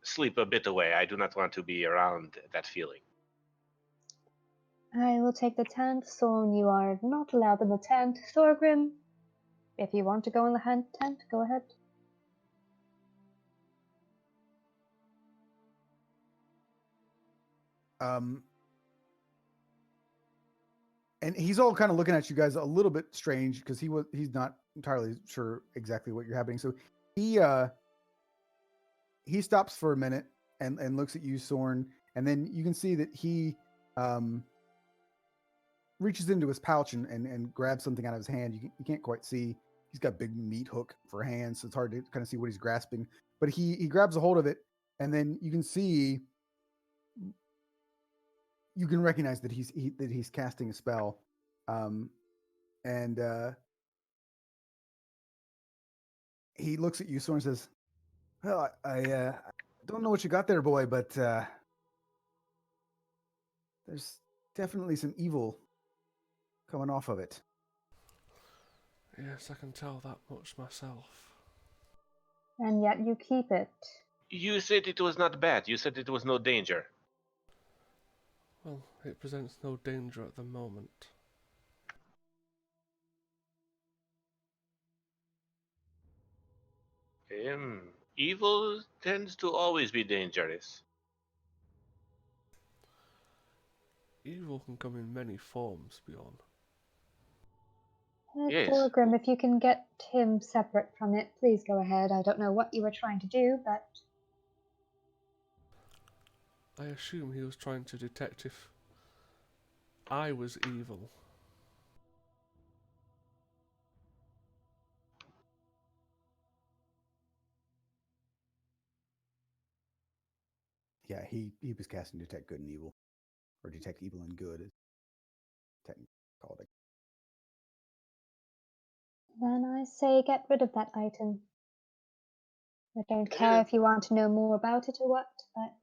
sleep a bit away. I do not want to be around that feeling. I will take the tent. Thorn, you are not allowed in the tent. Thorgrim, if you want to go in the tent, go ahead. And he's all kind of looking at you guys a little bit strange because he's not entirely sure exactly what you're happening. So he stops for a minute and looks at you, Sorn, and then you can see that he reaches into his pouch and grabs something out of his hand. You can't quite see. He's got a big meat hook for hands, so it's hard to kind of see what he's grasping. But he grabs a hold of it, and then you can see, you can recognize that he's casting a spell, and he looks at you, Sorn, and says, "Well, I don't know what you got there, boy, but there's definitely some evil coming off of it." Yes, I can tell that much myself. And yet you keep it. You said it was not bad. You said it was no danger. Well, it presents no danger at the moment. Evil tends to always be dangerous. Evil can come in many forms, Bjorn. Yes. Thorgrim, if you can get him separate from it, please go ahead. I don't know what you were trying to do, but... I assume he was trying to detect if I was evil. Yeah, he was casting detect good and evil, or detect evil and good, is technically called it. Then I say get rid of that item. I don't care if you want to know more about it or what, but...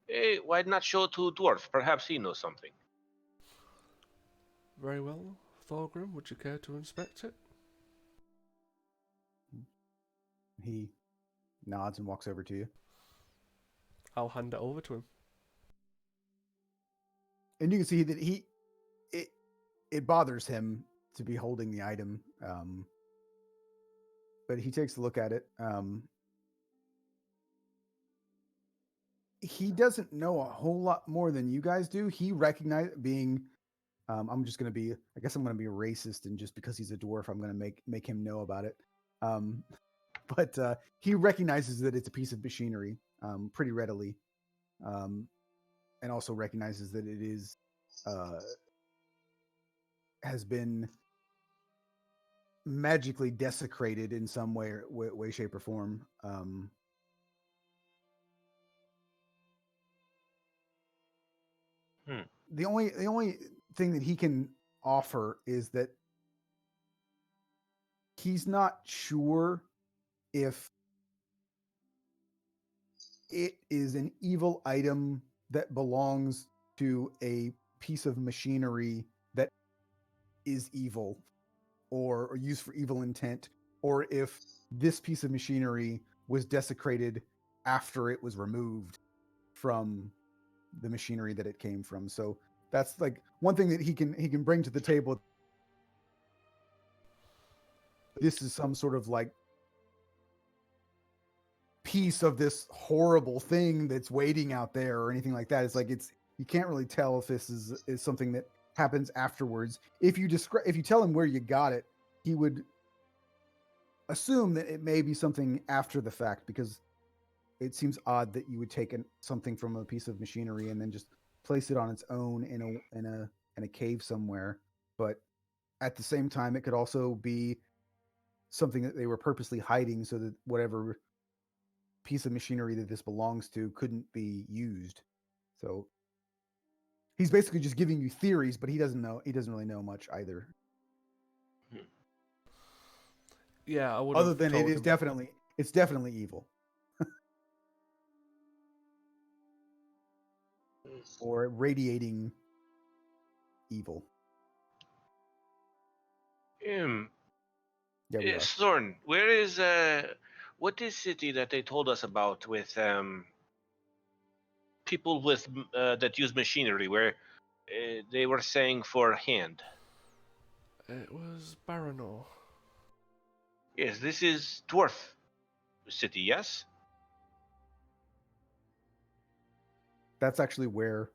Hey, why not show to Dwarf? Perhaps he knows something. Very well. Thorgrim, would you care to inspect it? He nods and walks over to you. I'll hand it over to him. And you can see that it bothers him to be holding the item. But he takes a look at it. He doesn't know a whole lot more than you guys do. He recognized being, I'm just going to be, I guess I'm going to be racist, and just because he's a dwarf, I'm going to make him know about it. But he recognizes that it's a piece of machinery pretty readily, and also recognizes that it is has been magically desecrated in some way, shape, or form. The only thing that he can offer is that he's not sure if it is an evil item that belongs to a piece of machinery that is evil or used for evil intent, or if this piece of machinery was desecrated after it was removed from the machinery that it came from. So That's like one thing that he can bring to the table. This is some sort of like piece of this horrible thing that's waiting out there or anything like that. It's like you can't really tell if this is something that happens afterwards. If you tell him where you got it, he would assume that it may be something after the fact, because it seems odd that you would take something from a piece of machinery and then just place it on its own in a cave somewhere. But at the same time, it could also be something that they were purposely hiding so that whatever piece of machinery that this belongs to couldn't be used. So he's basically just giving you theories, but he doesn't really know much either. Yeah, I would Other have than told him. it's definitely evil. Or radiating evil. Yeah, we are. Thorn, where is what is city that they told us about with people with that use machinery, where they were saying for hand? It was Baranor. Yes, this is dwarf city. Yes. That's actually where